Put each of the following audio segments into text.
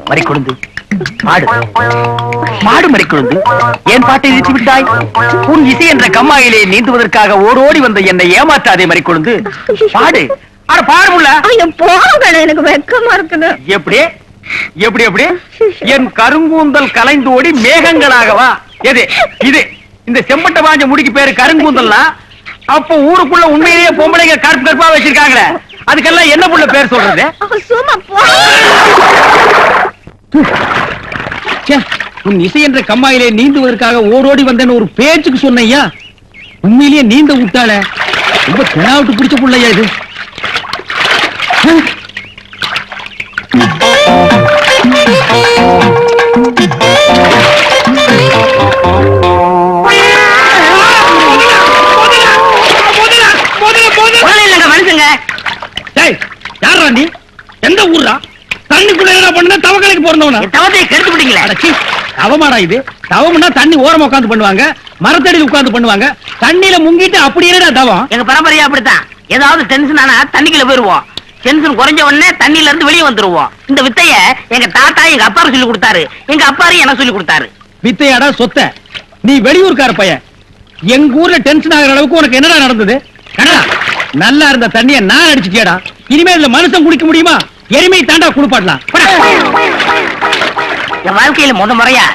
மறிக்கொழுந்து பாடு பாடு மறிக்கொழுந்து. ஏன் பாட்டை நிறுத்தி விட்டாய்? உன் இசை என்ற கம்மாயிலே நீந்துவதற்காக ஓடோடி வந்த என்னை ஏமாற்றாதே மறிக்கொழுந்து. பாடு. அட பாடு முல்ல. போங்க, எனக்கு வெக்கமா இருக்குது. எப்படி எப்படி எப்படி? என் கருங்கூந்தல் கலைந்து ஓடி மேகங்களாகவா? எது இது? இந்த செம்பட்ட வாஞ்ச முடிக்கு பேரு கருங்கூந்தல்னா அப்ப ஊருக்குள்ள உண்மையிலேயே பொம்பளைங்க கருப்பு கருப்பா வச்சிருக்காங்களே, அதுக்கெல்லாம் என்ன புள்ள பேர் சொல்றது? உன் இசை என்ற கம்மாயிலே நீந்துவதற்காக ஓடோடி வந்தேன்னு ஒரு பேச்சுக்கு சொன்னையா, உண்மையிலேயே நீந்த விட்டால. ரொம்ப தெனாவிட்டு பிடிச்ச புள்ளையா இது. மனுஷங்க யாரா நீ? எந்த ஊரா? தண்ணிக்குள்ள என்ன பண்ண? தவக்கலைக்கு போறவனா? தவத்தையை கெடுத்து விட்டீங்களா? தவமாடா இது? தவம்னா தண்ணி ஓரமா உட்கார்ந்து பண்ணுவாங்க, மரத்தடியில் உட்கார்ந்து பண்ணுவாங்க. தண்ணியில முங்கிட்டு அப்படி என்னடா தவம்? எங்க பரம்பரையா அப்படித்தான். ஏதாவது டென்ஷன் ஆனா தண்ணிக்குள்ள போயிருவோம். டென்ஷன் குறைஞ்ச உடனே தண்ணியில இருந்து வெளியே வந்துருவோம். இந்த வித்தைய எங்க தாத்தா எங்க அப்பா சொல்லி கொடுத்தாரு, எங்க அப்பாரு என்ன சொல்லி கொடுத்தாரு. வித்தையாடா சொத்த? நீ வெளியூர்கார பையன். எங்க ஊர்ல டென்ஷன் ஆகிற அளவுக்கு உனக்கு என்னடா நடந்தது? நல்லா இருந்த தண்ணிய நான் அடிச்சுட்டியாடா. இனிமே இதுல மனுஷன் குடிக்க முடியுமா? எருமை தாண்டா குளிப்பாட்டலாம். என் வாழ்க்கையில முறையா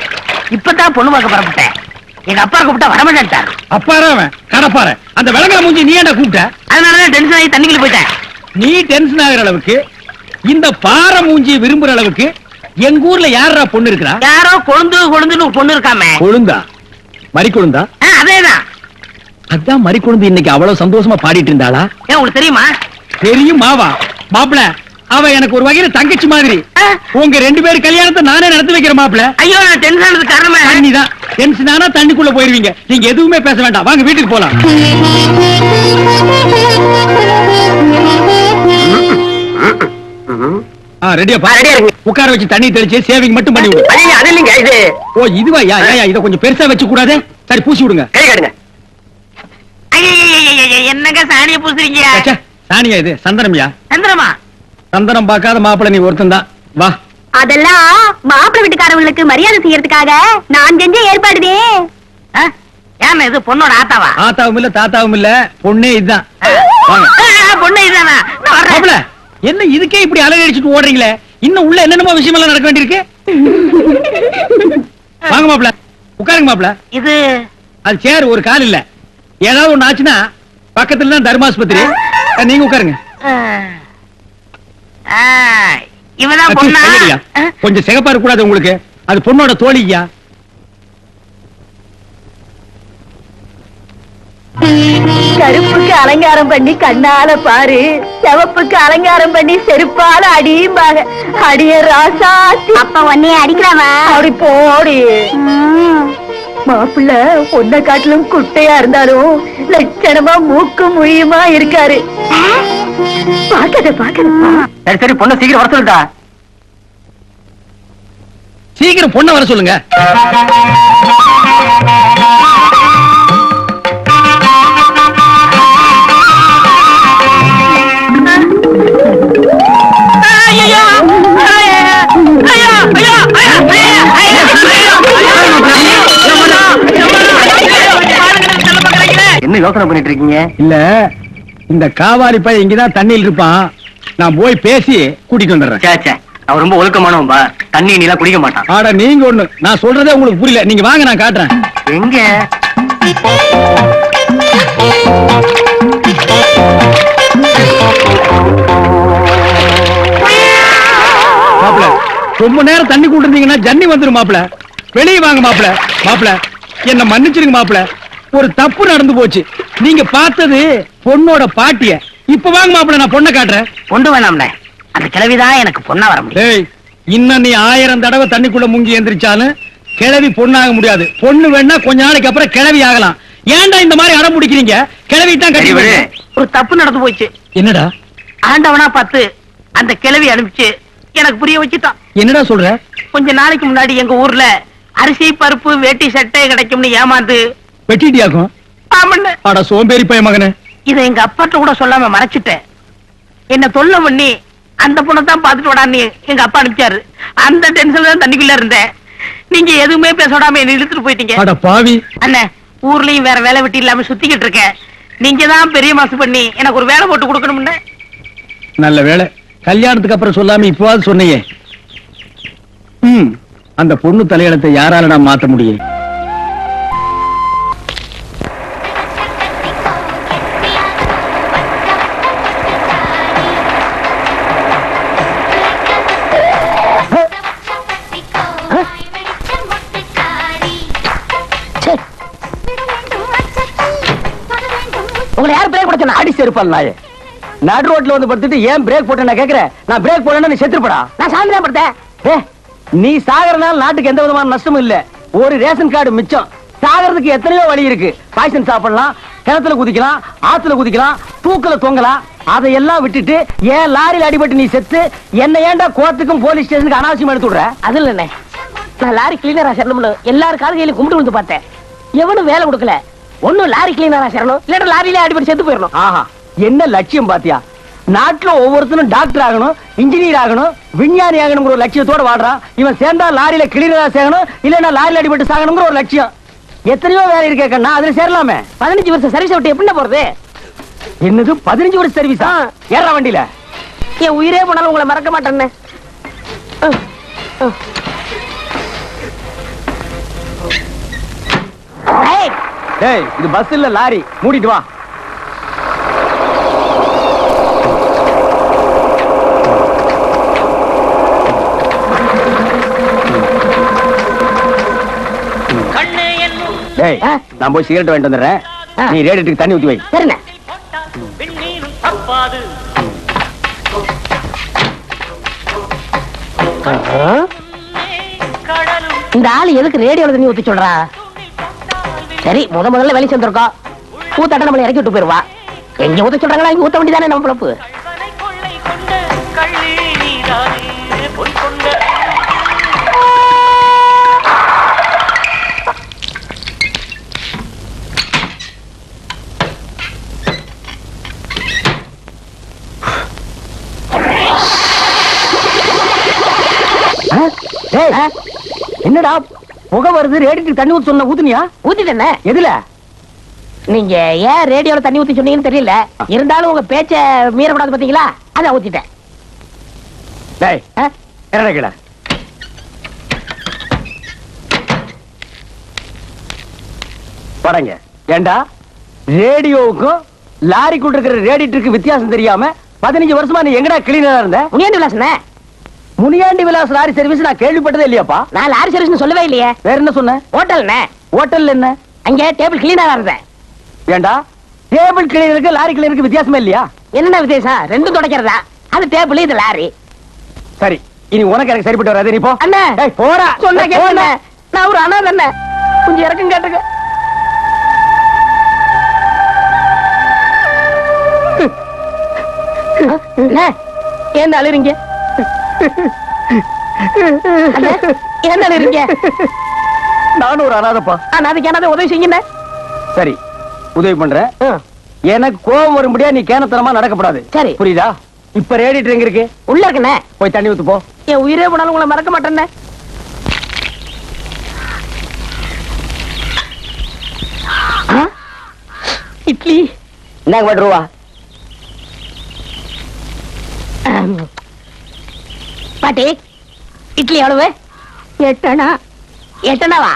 இப்பதான் பொண்ணு பார்க்க புறப்பட்டேன். எங்க அப்பா கூப்பிட்டா வரமாட்டேன். அப்பாரவன் கடப்பார அந்த விளங்கல மூஞ்சி நீ ஏன்டா கூப்பிட்ட? அதனாலதான் டென்ஷன் ஆகி தண்ணிக்குள்ள போயிட்டேன். நீ டென்ஷன் ஆகிற அளவுக்கு இந்த பாறை மூஞ்சி விரும்புற அளவுக்கு எங்க ஊர்ல யாரா பொண்ணு இருக்கிறா? யாரோ கொழுந்துன்னு ஒரு பொண்ணு இருக்காமே. கொழுந்தா? மறிக்கொழுந்தா? அதேதான். அதான் மறிக்கொழுந்து இன்னைக்கு அவ்வளவு சந்தோஷமா பாடிட்டு இருந்தாளா? ஏன் உங்களுக்கு தெரியுமா? தெரியும் மாவா மாப்பிள. அவ எனக்கு ஒரு வகையில தங்கச்சி மாதிரி. உங்க ரெண்டு பேரும் கல்யாணத்தை நானே நடத்தி வைக்கிற மாப்பிள. ஐயோ, நான் டென்ஷன் ஆனதுக்கு காரணமே தண்ணிதான். டென்ஷன் ஆனா தண்ணிக்குள்ள போயிருவீங்க. நீங்க எதுவுமே பேச வேண்டாம், வாங்க வீட்டுக்கு போலாம். ரெடியா உட்கார வச்சு தண்ணி தெளிச்சு சேவிங் மட்டும் பண்ணி விடு. அது இல்லைங்க இது. ஓ இதுவா? இத கொஞ்சம் பெருசா வச்சு கூடாது. சரி பூசி விடுங்க. கை காட்டுங்க. என்னங்க சாணிய பூசுறீங்க? சாணியா இது? சந்தனம்யா. சந்தனமா? சந்தனம் பார்க்காத மாப்பிள்ள நீ ஒருத்தன் தான். வா. அதெல்லாம் மாப்பிள்ளை வீட்டுக்காரங்களுக்கு மரியாதை செய்யறதுக்காக நான் செஞ்ச ஏற்பாடுதே. ஏன் இது பொண்ணோட ஆத்தாவா? ஆத்தாவும் இல்ல தாத்தாவும் இல்ல, பொண்ணே இதுதான். பொண்ணு இதுதானா? மாப்பிள்ள என்ன இதுக்கே இப்படி அலறி அடிச்சுட்டு ஓடுறீங்களே? இன்னும் உள்ள என்னென்னமோ விஷயம் எல்லாம் நடக்க வேண்டியிருக்கு. வாங்க மாப்பிள்ள உட்காருங்க மாப்பிள்ள. இது அது சேர் ஒரு கால் இல்ல. ஏதாவது ஒண்ணு ஆச்சுன்னா பக்கத்துல தான் தர்மாஸ்பத்திரி. நீங்க உட்காருங்க. இவதான் பொண்ணா? கொஞ்சம் சிகப்பா இருக்க கூடாது உங்களுக்கு. அது பொண்ணோட தோழியா. கருப்புக்கு அலங்காரம் பண்ணி கண்ணால பாரு, சிவப்புக்கு அலங்காரம் பண்ணி செருப்பால அடியும்பாங்க. அடிய ராசா அப்ப உன்னைய அடிக்கிறாமா? அப்படி போடி. மாப்பிள்ள பொண்ணை காட்டிலும் குட்டையா இருந்தாலும் லட்சணமா மூக்கு முழியுமா இருக்காரு. பாக்கதப்பா. சரி சரி, பொண்ணை சீக்கிரம் வர சொல்லுடா. சீக்கிரம் பொண்ணை வர சொல்லுங்க. என்ன யோசனை பண்ணிட்டு இருக்கீங்க? இல்ல இந்த காவாரி பையன் இங்கதான் தண்ணியில் இருப்பான். நான் போய் பேசி கூட்டிட்டு வந்துடுறேன். அவன் ரொம்ப ஒழுக்கமானவன்பா. தண்ணி நீலாம் குடிக்க மாட்டான். ஆட நீங்க ஒண்ணு, நான் சொல்றதே உங்களுக்கு புரியல. நீங்க வாங்க நான் காட்டுறேன். எங்க? மாப்பிள ரொம்ப நேரம் தண்ணி கூட்டிருந்தீங்கன்னா ஜன்னி வந்துரும் மாப்பிள. வெளியே வாங்க மாப்பிள. மாப்பிள என்ன மன்னிச்சிருங்க மாப்பிள, ஒரு தப்பு நடந்து போச்சு. நீங்க பார்த்தது பொண்ணோட பாட்டிய. இப்ப வாங்க மாப்பிள, நான் பொண்ணை காட்டுறேன். கொண்டு வேணாம்ல, அந்த கிழவிதான் எனக்கு பொண்ணா வர முடியும். இன்னும் நீ 1000 தடவை தண்ணிக்குள்ள முங்கி எந்திரிச்சாலும் கிழவி பொண்ணாக முடியாது. பொண்ணு வேணா கொஞ்ச நாளைக்கு அப்புறம் கிழவி ஆகலாம். ஏன்டா இந்த மாதிரி அடம் பிடிக்கிறீங்க? கிழவி தான் கட்டி. ஒரு தப்பு நடந்து போச்சு. என்னடா? ஆண்டவனா பார்த்து அந்த கிழவி அனுப்பிச்சு எனக்கு புரிய வச்சுட்டான். என்னடா சொல்ற? கொஞ்ச நாளைக்கு முன்னாடி எங்க ஊர்ல அரிசி பருப்பு வேட்டி சட்டை கிடைக்கும்னு ஏமாந்து வெட்டிட்டியாக்கும். ஆமண்ண. அட சோம்பேறி பைய மகனே, இதை எங்க அப்பாட்ட கூட சொல்லாம மறைச்சிட்டேன். என்ன தொல்லை பண்ணி அந்த பொண்ணை தான் பாத்துட்டு விடான்னு எங்க அப்பா அனுப்பிச்சாரு. அந்த டென்ஷன்ல தான் தண்ணிக்குள்ள இருந்தேன். நீங்க எதுவுமே பேச விடாம என்ன இழுத்துட்டு போயிட்டீங்க. அட பாவி, அண்ணே, ஊர்லயும் வேற வேலை வெட்டி இல்லாம சுத்திக்கிட்டு இருக்கேன். நீங்க தான் பெரிய மாசு பண்ணி எனக்கு ஒரு வேலை போட்டு கொடுக்கணும்னு. நல்ல வேலை கல்யாணத்துக்கு அப்புறம் சொல்லாம இப்பவாது சொன்னீங்க. அந்த பொண்ணு தலையெழுத்தை யாரால நான் மாத்த முடியும்? உங்களை யார் பிரேக் போட சொன்னா? அடி செருப்பால் நாயே, நடு ரோட்ல வந்து படுத்துட்டு ஏன் பிரேக் போட்ட நான் கேக்குறேன். நான் பிரேக் போடணும், நீ செத்துப்படா. நான் சாமி தான் படுத்தேன். நீ சாகறனால நாட்டுக்கு எந்த விதமான நஷ்டமும் இல்ல. ஒரு ரேஷன் கார்டு மிச்சம். சாகறதுக்கு எத்தனையோ வழி இருக்கு. பாய்சன் சாப்பிடலாம், கிணத்துல குதிக்கலாம், ஆத்துல குதிக்கலாம், தூக்கல தொங்கலாம். அதையெல்லாம் விட்டுட்டு ஏன் லாரியில் அடிபட்டு நீ செத்து என்ன ஏன்டா கோர்ட்டுக்கும் போலீஸ் ஸ்டேஷனுக்கு அனாவசியம் எடுத்து விடுற? அது இல்லண்ணே, நான் லாரி கிளீனரா சேரணும்னு எல்லாரும் கால்கையில கும்பிட்டு வந்து பார்த்தேன். எவனும் வேலை கொடுக்கல. ஒண்ணும் லாரி கிளீனரா சேரணும், இல்லன்னா லாரியில அடிபட்டு செத்து போயிடணும். ஆஹா, என்ன லட்சியம் பாத்தியா? நாட்டுல ஒவ்வொருத்தரும் டாக்டர் ஆகணும், இன்ஜினியர் ஆகணும், விஞ்ஞானி ஆகணுங்கிற ஒரு லட்சியத்தோட வாழ்றான். இவன் சேர்ந்தா லாரியில கிளீனரா சேரணும், இல்லன்னா லாரியில அடிபட்டு சாகணுங்கிற ஒரு லட்சியம். எத்தனையோ வேலை இருக்கே கண்ணா, அதுல சேரலாமே. 15 வருஷம் சர்வீஸ் விட்டு எப்படி போறது? என்னது 15 வருஷம் சர்வீஸா? ஏற வண்டியில என் உயிரே போனாலும் உங்களை மறக்க மாட்டேன்னு. டேய், இது பஸ் இல்ல லாரி, மூடிட்டு வா. டேய், நான் போய் சிகரெட் வாங்கிட்டு வந்துடுறேன். நீ ரேடியேட்டருக்கு தண்ணி ஊத்தி வை. சரிண்ணே. இந்த ஆளு எதுக்கு ரேடியோல தண்ணி ஊத்தி சொல்றா? சரி, முதல்ல வெளியே சேர்ந்திருக்கோம். ஊத்தாட்ட நம்மளை இறக்கி விட்டு போயிருவா. எங்க ஊத்த சொல்றாங்களா இங்க ஊத்த வேண்டியதானே நம்ம பிழப்பு. என்னடா புகை வருது? ரேடியேட்டருக்கு தண்ணி ஊத்தி சொன்ன ஊத்துனியா? ஊத்திட்டேனே. எதுல? நீங்க ஏன் ரேடியோல தண்ணி ஊத்தி சொன்னீங்கன்னு தெரியல. இருந்தாலும் உங்க பேச்ச மீறக்கூடாது பாத்தீங்களா, அதான் ஊத்திட்டேன். டேய், என்னடா கீழ படங்க. ஏண்டா ரேடியோவுக்கும் லாரிக்குள்ள இருக்கிற ரேடியேட்டருக்கு வித்தியாசம் தெரியாம 15 வருஷமா நீ எங்கடா கிளீனரா இருந்த? முனியாண்டி விலாசனே. முனியாண்டி விலாஸ் லாரி சர்வீஸ் நான் கேள்விப்பட்டதே இல்லையாப்பா. நான் லாரி சர்வீஸ் சொல்லவே இல்லையே. வேற என்ன சொன்ன? ஹோட்டல்னே. ஹோட்டல்ல என்ன? அங்க டேபிள் கிளீனரா இருந்தேன். ஏண்டா டேபிள் கிளீனருக்கு லாரி கிளீனருக்கு வித்தியாசமே இல்லையா? என்ன வித்தியாசம்? ரெண்டும் தொடக்கிறதா. அது டேபிள், இது லாரி. சரி, இனி உனக்கு எனக்கு சரிப்பட்டு வராது. நீ போ. அண்ணே, டேய் போடா. சொன்னா கேளுங்க. நான் ஒரு அனாதை அண்ணே. கொஞ்சம் இறக்கம் கேட்டுக்க. அண்ணே, ஏன் அழுறீங்க? அண்ணே, ஏன் அழுறீங்க? நானும் ஒரு அனாதைப்பா. அதுக்கு என்ன உதவி செய்யுங்க. சரி, உதவி பண்றேன். எனக்கு கோபம் வரும்படியா நீ கேனத்தனமா நடக்கப்படாது. சரி, புரியுதா? இப்ப ரேடியேட்டர் எங்க இருக்கு? உள்ள இருக்குண்ணே. போய் தண்ணி ஊத்து போ. என் உயிரே போனாலும் உங்களை மறக்க மாட்டேன்னே. இட்லி இந்தாங்க பட்டுருவா. பாட்டி, இட்லி எவ்வளவு? 8 அணா. 8 அணாவா?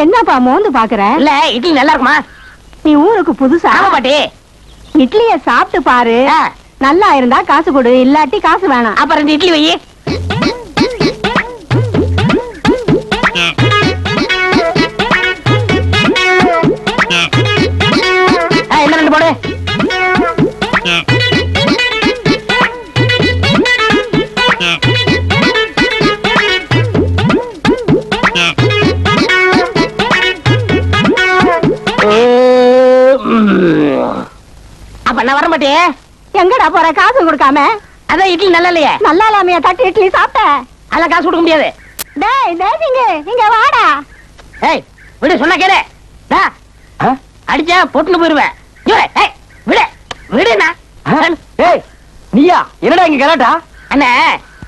என்னப்பா மோந்து பாக்குற? இல்ல, இட்லி நல்லா இருக்குமா? நீ ஊருக்கு புதுசா? ஆமா பாட்டி. இட்லிய சாப்பிட்டு பாரு. நல்லா இருந்தா காசு கொடு, இல்லாட்டி காசு வேணாம். அப்ப 2 இட்லி வை. என்ன 2 போடு. அப்ப நான் வர மாட்டேன். எங்கடா போற காசு கொடுக்காம? அதான் இட்லி நல்லா இல்லையே. நல்லா இல்லாமையா தட்டு இட்லி சாப்பிட்ட? அதெல்லாம் காசு கொடுக்க முடியாது. டேய் தேசிங்க இங்க வாடா. ஏய் விடு, சொன்னா கேளு. டா, ஆ? அடிச்சா பொட்டுன்னு போயிருவேன். ஏய், ஏய், விடு விடுண்ணா. ஆ? ஏய் நீயா என்னடா இங்க கலாட்டா? அண்ணே,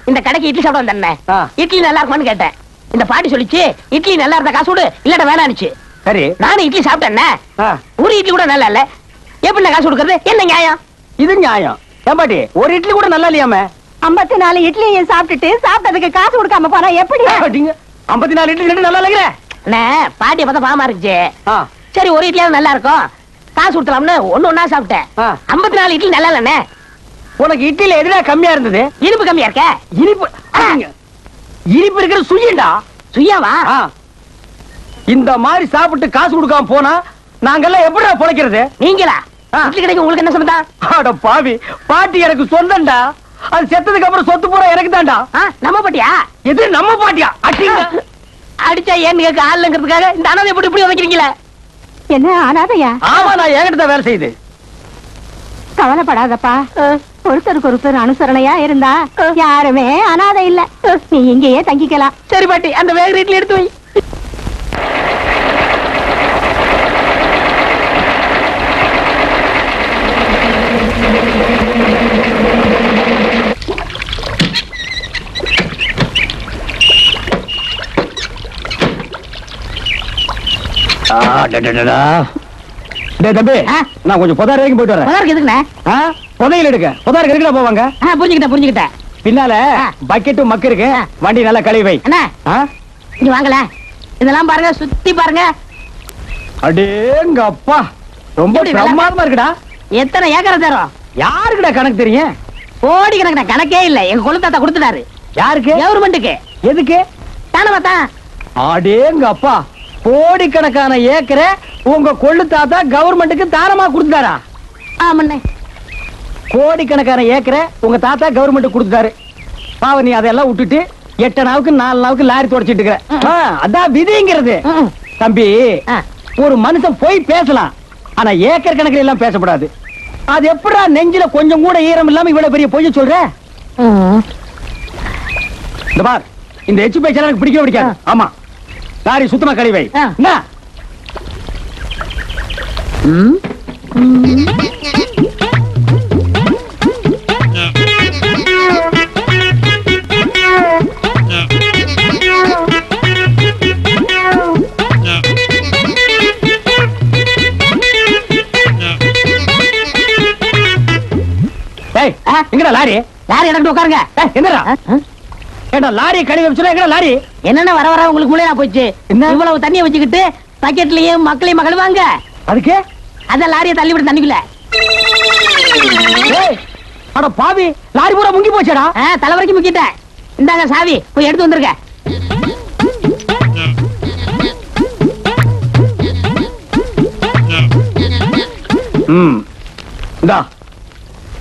இந்த கடைக்கு இட்லி சாப்பிட வந்தேன். ஆ. இட்லி நல்லா இருக்குமான்னு கேட்டேன். இந்த பாட்டி சொல்லிச்சு இட்லி நல்லா இருந்தா காசு விடு, இல்லாட்ட வேணான்னுச்சு. சரி. நானும் இட்லி சாப்பிட்டேன். ஆ. ஒரு இட்லி கூட நல்லா இல்ல. எப்படி நான் காசு கொடுக்கறது? என்ன நியாயம்? இது நியாயம். ஏம்பாட்டி ஒரு இட்லி கூட நல்லா இல்லையாமே? 54 இட்லியை சாப்பிட்டுட்டு சாப்பிட்டதுக்கு காசு கொடுக்காம போனா எப்படி? 54 இட்லி ரெண்டு நல்லா இல்லைங்கிற? அண்ணே, பாட்டியை பார்த்தா பாவமா இருந்துச்சு. ஆ. சரி, ஒரு இட்லியாவது நல்லா இருக்கும், காசு கொடுத்தலாம்னு ஒண்ணா சாப்பிட்டேன். ஆ. 54 இட்லி நல்லா இல்லண்ணே. உனக்கு இட்லில எதுனா கம்மியா இருந்தது? இனிப்பு கம்மியா இருக்க. இனிப்பு இனிப்பு இருக்கிற சுயண்டா. சுயாவா? ஆ. இந்த மாதிரி சாப்பிட்டு காசு கொடுக்காம போனா நாங்கெல்லாம் எப்படிடா பொழைக்கிறது? நீங்களா? ஆ. இட்லி கடைக்கு உங்களுக்கு என்ன சம்பந்தம்? அட பாவி, பாட்டி எனக்கு சொந்தம்டா. அது செத்ததுக்கு அப்புறம் சொத்து பூரா எனக்கு தான்டா. நம்ம பாட்டியா? எது நம்ம பாட்டியா? அடிங்க. அடிச்சா ஏன்னு கேட்க ஆளுங்கிறதுக்காக இந்த அனாதை எப்படி இப்படி வைக்கிறீங்களே? என்ன அனாதையா? ஆமா, நான் என்கிட்ட தான் வேலை செய்யுது. கவலைப்படாதப்பா. ஒருத்தருக்கு ஒருத்தர் அனுசரணையா இருந்தா யாருமே அனாதை இல்ல. நீ இங்கேயே தங்கிக்கலாம். சரி பாட்டி, அந்த வேக இட்லி எடுத்து வை. டேய் தம்பி, ஆ? நான் கொஞ்சம் புதார் வரைக்கும் போயிட்டு வரேன். முதற்கு எதுக்குண்ணே? புதையில எடுக்க. புதாருக்கு எதுக்குடா போவாங்க? புரிஞ்சுக்கிட்டேன். பின்னால ஆ. பக்கெட்டும் மக்கு இருக்கு. வண்டி நல்லா கழுவி வை. அண்ணா, ஆ? இங்க வாங்கல. இதெல்லாம் பாருங்க, சுத்தி பாருங்க. அடேங்க அப்பா, ரொம்ப எப்படி நல்லா- பிரமாதமா இருக்குடா. எத்தனை ஏக்கரை தரும்? யாருக்குடா கணக்கு தெரியும்? கோடி கணக்கு கணக்கே இல்ல. எங்க கொள்ளு தாத்தா கொடுத்துட்டாரு யாருக்கு? கவர்மெண்ட்டுக்கு. எதுக்கு? தானே பார்த்தா? அடேங்க அப்பா, கோடிக்கணக்கான ஏக்கரை உங்க கொள்ளு தாத்தா கவர்மெண்ட்டுக்கு தாரமா கொடுத்தாரா? ஆமாண்ணே. கோடிக்கணக்கான ஏக்கரை உங்க தாத்தா கவர்மெண்ட் கொடுத்தாரு. பாவ, நீ அதெல்லாம் விட்டுட்டு 8 நாவுக்கு 4 நாவுக்கு லாரி தொடச்சிட்டு இருக்க. அதான் விதிங்கிறது. ம். தம்பி, ஆ. ஒரு மனுஷன் போய் பேசலாம், ஆனா ஏக்கர் கணக்கில் எல்லாம் பேசக்கூடாது. அது எப்படா நெஞ்சில கொஞ்சம் கூட ஈரம் இல்லாம இவ்வளவு பெரிய பொய்ய சொல்ற? ம். இந்த பார், இந்த எச்சு பேச்செல்லாம் எனக்கு பிடிக்கவே பிடிக்காது. ஆமா, லாரி சுத்தமா கழிவை. ஆ. என்ன? ம். ஏய், எங்கடா லாரி? லாரி இடத்துல உட்காருங்க. என்னடா ஏண்டா லாரி கழுவி வச்சுனா எங்கடா லாரி? என்னென்ன வர வர உங்களுக்கு மூளையா போச்சு? என்ன? இவ்வளவு தண்ணியை வச்சுக்கிட்டு பக்கெட்லயும் மக்களையும் மகளுவாங்க. அதுக்கு? அதான் லாரியை தள்ளி விட்டு தண்ணிக்குள்ள. ஏய், அட பாவி, லாரி பூரா முங்கி போச்சேடா. தலை வரைக்கும் முக்கிட்டேன். இந்தாங்க சாவி, போய் எடுத்து வந்துருங்க. இந்தா,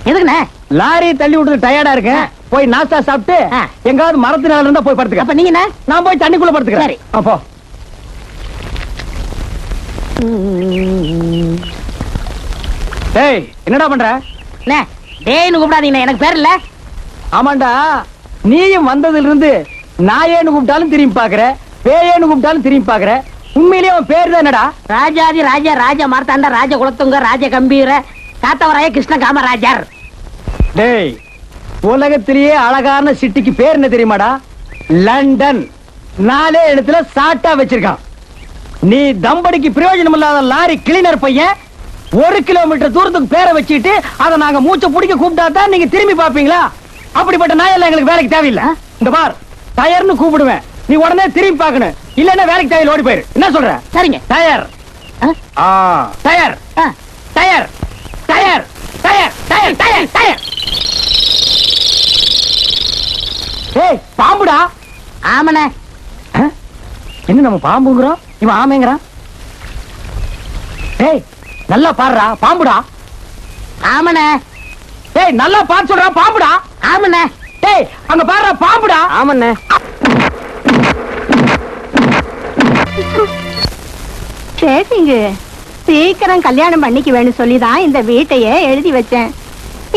எதுக்குண்ணே? லாரி தள்ளி விட்டு டயர்டா இருக்கு. போய் நாஸ்டா சாப்பிட்டு ஆ. எங்காவது மரத்து நிழல்ல இருந்தா போய் படுத்துக்க. அப்ப நீங்க என்ன? நான் போய் தண்ணிக்குள்ள படுத்துக்கிறேன். சரி. அப்போ ஏய், என்னடா பண்ற? அண்ணே, டேய்னு கூப்பிடாதீங்கண்ணே, எனக்கு பேர் இல்ல. ஆமாண்டா, நீயும் வந்ததுல இருந்து நாயேன்னு கூப்பிட்டாலும் திரும்பி பாக்குற, பேயேன்னு கூப்பிட்டாலும் திரும்பி பாக்குற. உண்மையிலேயே அவன் பேர் தான் என்னடா? ராஜாதி ராஜா ராஜ மார்த்தாண்ட ராஜ குலத்துங்க ராஜ கம்பீர காத்தவராய கிருஷ்ண காமராஜர். டேய், உலகத்திலேயே அழகான சிட்டிக்கு பேர் என்ன தெரியுமாடா? லண்டன். 4 இடத்துல சாட்டா வச்சிருக்கான். நீ தம்படிக்கு பிரயோஜனம் இல்லாத லாரி கிளீனர் பையன் 1 கிலோமீட்டர் தூரத்துக்கு பேரை வச்சுட்டு அதை நாங்க மூச்சை பிடிக்க கூப்பிட்டா தான் நீங்க திரும்பி பாப்பீங்களா? அப்படிப்பட்ட நாயெல்லாம் எங்களுக்கு வேலைக்கு தேவையில்லை. இந்த பார், டயர்னு கூப்பிடுவேன், நீ உடனே திரும்பி பார்க்கணும். இல்லன்னா வேலைக்கு தேவையில்லை, ஓடி போயிரு. என்ன சொல்ற? சரிங்க. Tyre. Tyre tyre tyre tyre tyre tyre tyre. ஏய், பாம்புடா. ஆமண்ணே. என்ன நம்ம பாம்புங்கிறோம், இவன் ஆமைங்கிறான். ஏய், நல்லா பாருடா, பாம்புடா. ஆமண்ணே. ஏய், நல்லா பாத்து சொல்றா, பாம்புடா. ஆமண்ணே. ஏய், அங்க பாருடா, பாம்புடா. ஆமண்ணே. பேசிங்க, சீக்கிரம் கல்யாணம் பண்ணிக்க வேணும் சொல்லிதான் இந்த வீட்டையே எழுதி வச்சேன்.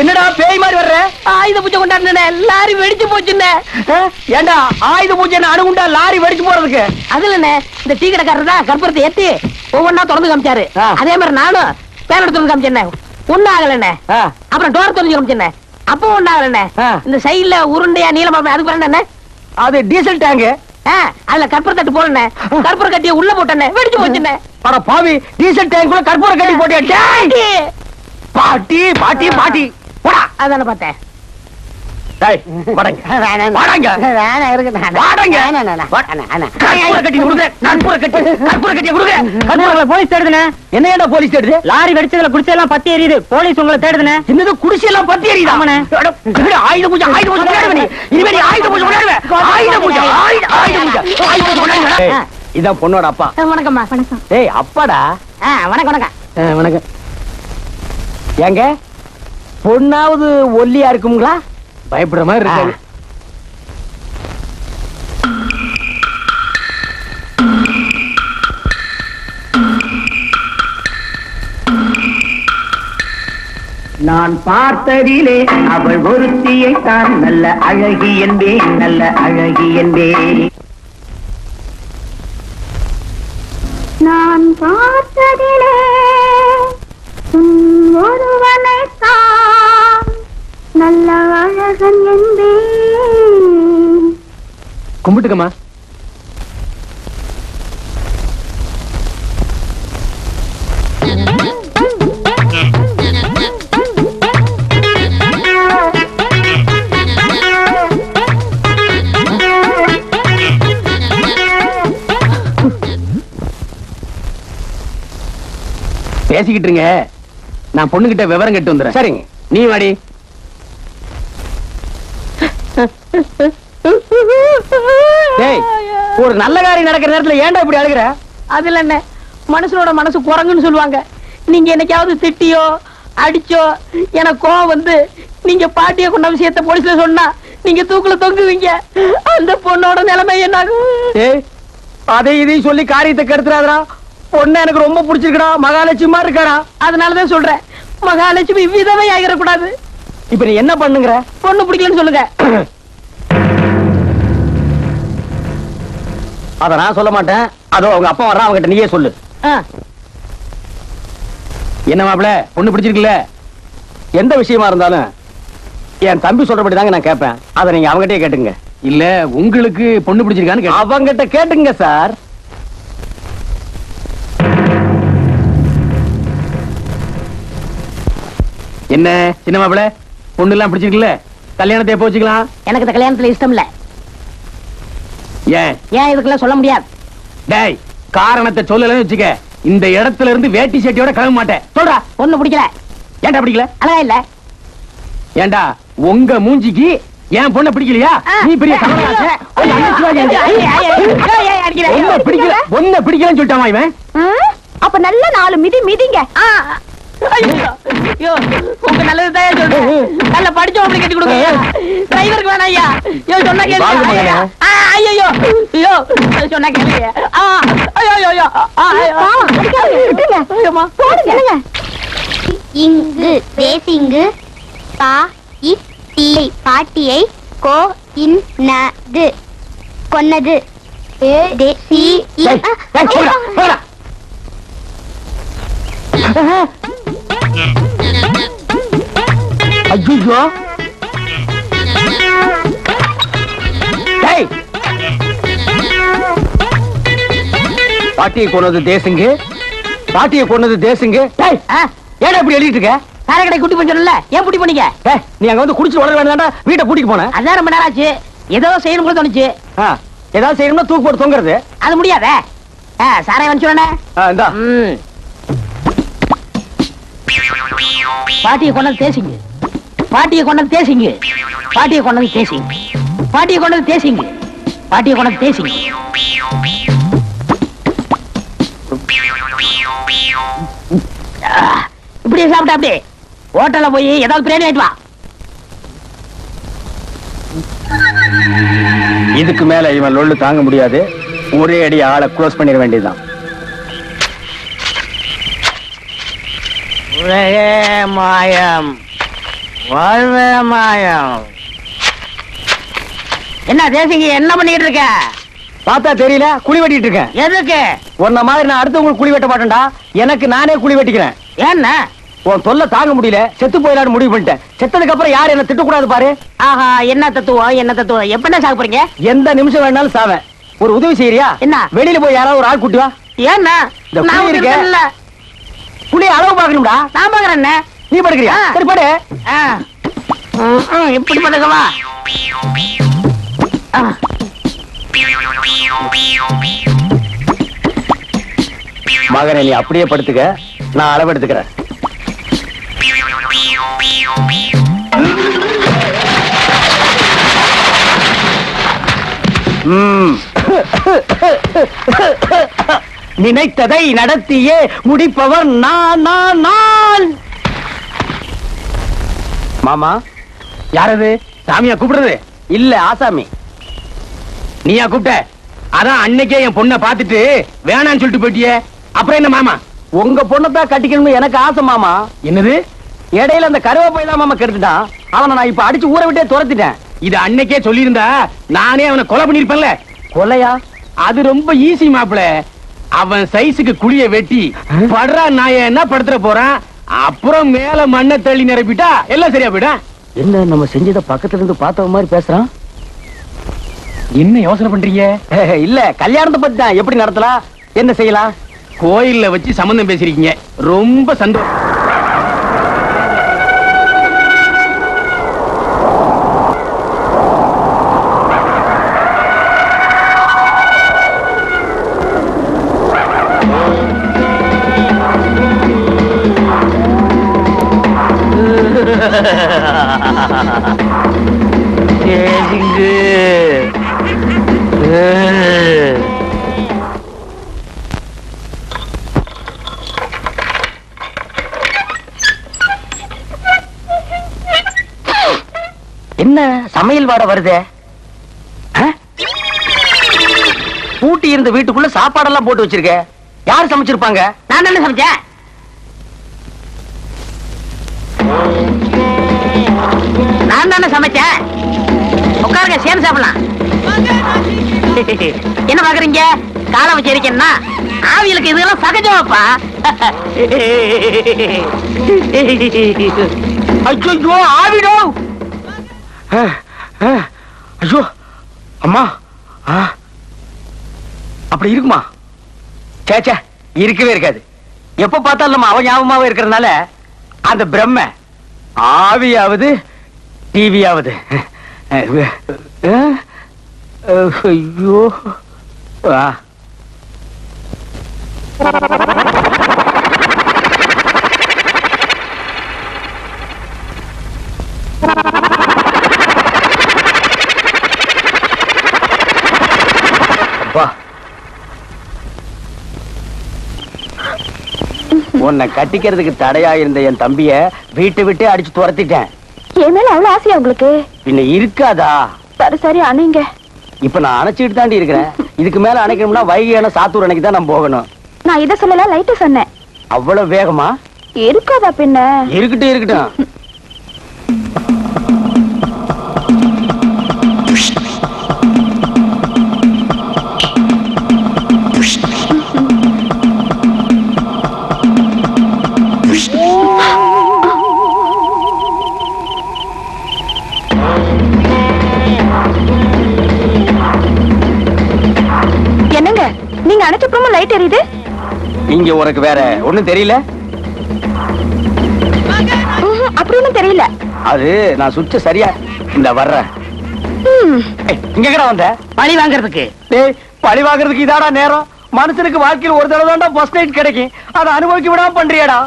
என்னடா பேய் மாதிரி வர்ற? ஆயுத பூஜை கொண்டாடுனே, லாரி வெடிச்சு போச்சுண்ணே. ஏண்டா ஆயுத பூஜை அணுகுண்டா லாரி வெடிச்சு போறதுக்கு? அதுலண்ணே இந்த டீ கடைக்காரர் தான் கற்பூரத்தை ஏத்தி ஒவ்வொன்னா திறந்து காமிச்சாரு. ஆ. அதே மாதிரி நானும் பேரோட திறந்து காமிச்சேன், ஒண்ணும் ஆகலண்ணே. ஆ. அப்புறம் டோர் திறந்து காமிச்சேன், அப்போ ஒண்ணும் ஆகலண்ணே. ஆ. இந்த சைடுல உருண்டையா நீளமா அதுக்கு வரேன் என்ன, அது டீசல் டேங்க். அதுல கற்பூர தட்டு போறேன், கற்பூர கட்டிய உள்ள போட்டேன், வெடிச்சு போச்சுண்ணே. அட பாவி, டீசல் டேங்க் குள்ள கற்பூர கட்டி போட்டியா? டேய்! பாட்டி பாட்டி பாட்டி போடா. அதான பார்த்தேன். டேய் வாடங்க வாடங்க வாடங்க கற்பூர கட்டி கொடுங்க. கற்பூர கட்டி கொடுங்க. உங்களை போலீஸ் தேடுதுனே. என்ன ஏண்டா போலீஸ் தேடுது? லாரி வெடிச்சதுல குடிச்செல்லாம் பத்தி எரியுது. போலீஸ் உங்களை தேடுதுனே. என்னது குடிசை எல்லாம் பத்தி எரியுதா? ஆமாண்ணே. ஆயுத பூஜை விளையாடுவ நீ. இனிமே நீ ஆயுத பூஜை விளையாடுவ. ஆயுத பூஜை விளையாடுவ. இதான் பொண்ணோட அப்பா. வணக்கம்மா. வணக்கம். டேய் அப்பாடா. வணக்கம் வணக்கம். வணக்கம். ஏங்க பொண்ணாவது ஒல்லியா இருக்குங்களா? பயப்படுற மாதிரி இருக்காது. நான் பார்த்ததிலே அவள் ஒருத்தியை தான் நல்ல அழகி என்பேன், நல்ல அழகி என்பேன். நான் பார்த்ததிலே ஒருவனைத்தான் நல்ல அழகன் என்பேன். கும்பிட்டுக்கம்மா. பேசிக்கிட்டு இருங்க, நான் பொண்ணுகிட்ட விவரம் கேட்டு வந்துடுறேன். சரிங்க, நீ வாடி. டேய், ஒரு நல்ல காரியம் நடக்கிற நேரத்துல ஏன்டா இப்படி அழுகுற? அதுல என்ன, மனுஷனோட மனசு குரங்குன்னு சொல்லுவாங்க. நீங்க என்னைக்காவது திட்டியோ அடிச்சோ எனக்கு கோவம் வந்து நீங்க பாட்டிய கொண்ட விஷயத்த போலீஸ்ல சொன்னா நீங்க தூக்குல தொங்குவீங்க. அந்த பொண்ணோட நிலைமை என்னாகும்? ஏய், அதை இதையும் சொல்லி காரியத்தை கெடுத்துறாதடா. பொண்ணு எனக்கு ரொம்ப பிடிச்சிருக்கடா, மகாலட்சுமி மாதிரி இருக்காடா. அதனாலதான் சொல்றேன், மகாலட்சுமி விதவை ஆகிடக்கூடாது. இப்ப நீ என்ன பண்ணுங்கிற? பொண்ணு பிடிக்கலன்னு சொல்லுங்க. அத நான் சொல்ல மாட்டேன். அதோ அவங்க அப்பா வர்றான், அவங்ககிட்ட நீயே சொல்லு. என்ன மாப்பிள, பொண்ணு பிடிச்சிருக்குல்ல? எந்த விஷயமா இருந்தாலும் என் தம்பி சொல்றபடி தாங்க நான் கேட்பேன். அதை நீங்க அவங்ககிட்டயே கேட்டுங்க. இல்ல உங்களுக்கு பொண்ணு பிடிச்சிருக்கான்னு அவங்கிட்ட கேட்டுங்க சார். என்ன சின்ன மாப்பிள, பொண்ணு எல்லாம் பிடிச்சிருக்குல்ல? கல்யாணத்தை எப்போ வச்சுக்கலாம்? எனக்கு இந்த கல்யாணத்துல இஷ்டம் இல்ல. ஏன்? ஏன் இதுக்கெல்லாம் சொல்ல முடியாது. டேய், காரணத்தை சொல்லலன்னு வச்சுக்க, இந்த இடத்துல இருந்து வேட்டி சட்டியோட கிளம்ப மாட்டேன். சொல்றா. பொண்ணு பிடிக்கல. ஏன்டா பிடிக்கல? அழகா இல்ல. ஏண்டா உங்க மூஞ்சிக்கு ஏன் பொண்ணை பிடிக்கலையா? நீ பெரிய கமலஹாசன். பொண்ணை பிடிக்கல, பொண்ணை பிடிக்கலன்னு சொல்லிட்டாமா இவன்? அப்ப நல்ல 4 மிதி மிதிங்க. ஐயோ, உங்க நல்லதுதான் சொல்றேன். நல்ல படிச்சோம் அப்படி கட்டி கொடுங்க. டிரைவருக்கு வேணாம் ஐயா. ஐயோ சொன்னா கேளுங்க. ஐயோ ஐயோ சொன்னா கேளுங்க. ஐயோ ஐயோ போடுங்க. இங்கு தேசிங்கு பா இ பாட்டியை கோ இன்னது கொன்னது ஏ தே சி இ. ஐயோ, பாட்டியை கொன்னது தேசுங்க, பாட்டியை கொன்னது தேசுங்க. ஏடா இப்படி எழுதிட்டு இருக்க? காரைக்கடை குட்டி பண்ணல, ஏன் குட்டி பண்ணீங்க? நீ அங்க வந்து குடிச்சு வளர வேண்டாம்டா, வீட்டை கூட்டிட்டு போன. அதான் ரொம்ப நேரம் ஆச்சு. ஏதோ செய்யணும் கூட தோணுச்சு. ஏதாவது செய்யணும்னா தூக்கு போட்டு தொங்குறது. அது முடியாதே. சாரை வந்து சொன்னே. இந்தா. பாட்டியை கொண்டது தேசிங்க, பாட்டியை கொண்டது தேசிங்க, பாட்டியை கொண்டது தேசிங்க, பாட்டியை கொண்டது தேசிங்க, பாட்டியை கொண்டது தேசிங்க. இப்படியே சாப்பிட்டா அப்படியே ஹோட்டல்ல போய் ஏதாவது பிரியாணி ஆயிட்டு வா. இதுக்கு மேல இவன் லொள்ளு தாங்க முடியாது. ஒரே அடி ஆளை க்ளோஸ் பண்ணிட வேண்டியதுதான். உலகே மாயம், வாழ்வே மாயம். என்ன தேசிங்க என்ன பண்ணிட்டு இருக்க? பார்த்தா தெரியல, குழி வெட்டிட்டு இருக்கேன். எதுக்கு? உன்ன மாதிரி நான் அடுத்தவங்களுக்கு குழி வெட்ட மாட்டேன்டா, எனக்கு நானே குழி வெட்டிக்கிறேன். என்ன? உன் தொல்லை தாங்க முடியல, செத்து போயிடலான்னு முடிவு பண்ணிட்டேன். செத்ததுக்கு அப்புறம் யாரும் என்ன திட்டக்கூடாது பாரு. ஆஹா, என்ன தத்துவம் என்ன தத்துவம்? எப்ப சாக போறீங்க? எந்த நிமிஷம் வேணாலும் சாவேன். ஒரு உதவி செய்யறியா? என்ன? வெளியில போய் யாராவது ஒரு ஆள் கூட்டி வா. ஏன்னா இந்த நான் புளி இருக்கே. இல்ல புளி அளவு பார்க்கணும்டா. நான் பாக்குறேன். நீ படுக்கிறியா? ஆ. சரி படு. இப்படி படுக்கவா? மகனே நீ அப்படியே படுத்துக்க, நான் அளவு எடுத்துக்கிறேன். நினைத்ததை நடத்தியே முடிப்பவர் நான். மாமா, யாரது? சாமியா கூப்பிடுறது? இல்ல, ஆசாமி. நீயா கூப்பிட்ட? அதான் அன்னைக்கே என் பொண்ணை பார்த்துட்டு வேணான்னு சொல்லிட்டு போயிட்டியே, அப்புறம் என்ன மாமா? உங்க பொண்ணத்தான் கட்டிக்கணும்னு எனக்கு ஆசை மாமா. என்னது? இடையில அந்த கருவாப்பை தான் மாமா கெடுத்துட்டான். அவனை நான் இப்ப அடிச்சு ஊற விட்டே துரத்திட்டேன். இது அன்னைக்கே சொல்லியிருந்தா நானே அவனை கொலை பண்ணிருப்பேன்ல. கொலையா? அது ரொம்ப ஈஸி மாப்பிள. அவன் சைஸுக்கு குழிய வெட்டி படுறா நாய என்ன படுத்துற போறான், அப்புறம் மேல மண்ணை தள்ளி நிரப்பிட்டா எல்லாம் சரியா போயிடும். என்ன நம்ம செஞ்சத பக்கத்துல இருந்து பார்த்தவ மாதிரி பேசுறான்? என்ன யோசனை பண்றீங்க? இல்ல, கல்யாணத்தை பத்தி தான். எப்படி நடத்தலாம், என்ன செய்யலாம்? கோயில்ல வச்சு சம்பந்தம் பேசிருக்கீங்க, ரொம்ப சந்தோஷம். என்ன சமையல் வாட வருதே? பூட்டி இருந்த வீட்டுக்குள்ள சாப்பாடெல்லாம் போட்டு வச்சிருக்க. யார் சமைச்சிருப்பாங்க? நான் தானே சமைச்சேன். நான் தானே சமைச்சேன். உட்காருங்க, சேர்ந்து சாப்பிடலாம். என்ன பாக்குறீங்க? காலை வச்சு இருக்கேன்னா ஆவியலுக்கு இதெல்லாம் சகஜமாப்பா. ஐயோ, ஆவிடோ. ஐயோ அம்மா, அப்படி இருக்குமா? சேச்சே, இருக்கவே இருக்காது. எப்ப பார்த்தாலும் நம்ம அவன் ஞாபகமாவே இருக்கிறதுனால அந்த பிரம்ம ஆவியாவது டிவியாவது. ஐயோ, உன்னை கட்டிக்கிறதுக்கு தடையா இருந்த என் தம்பிய வீட்டை விட்டே அடிச்சு துரத்திட்டேன். என் மேல அவ்வளவு ஆசையா உங்களுக்கு? பின்ன இருக்காதா? சரி சரி, அணைங்க. இப்ப நான் அணைச்சிட்டு தாண்டி இருக்கிறேன். இதுக்கு மேல அணைக்கணும்னா வைகையான சாத்தூர் அணைக்கு தான் நான் போகணும். நான் இதை சொல்லல, லைட்டு சொன்னேன். அவ்வளவு வேகமா? இருக்காதா பின்ன? இருக்கட்டும் இருக்கட்டும். என்னங்க நீங்க அணைச்சப்புறமா லைட் எரியுது? இங்க உனக்கு வேற ஒண்ணும் தெரியல? அப்படி ஒண்ணும் தெரியல. அது நான் சுற்ற சரியா இந்த வர்றேன். இங்க கூட வந்த பழி வாங்குறதுக்கு. டேய், பழி வாங்குறதுக்கு இதாடா நேரம்? மனுஷனுக்கு வாழ்க்கையில் ஒரு தடவை தான்டா ஃபர்ஸ்ட் நைட் கிடைக்கும். அதை அனுபவிக்க விடாம பண்றியடா.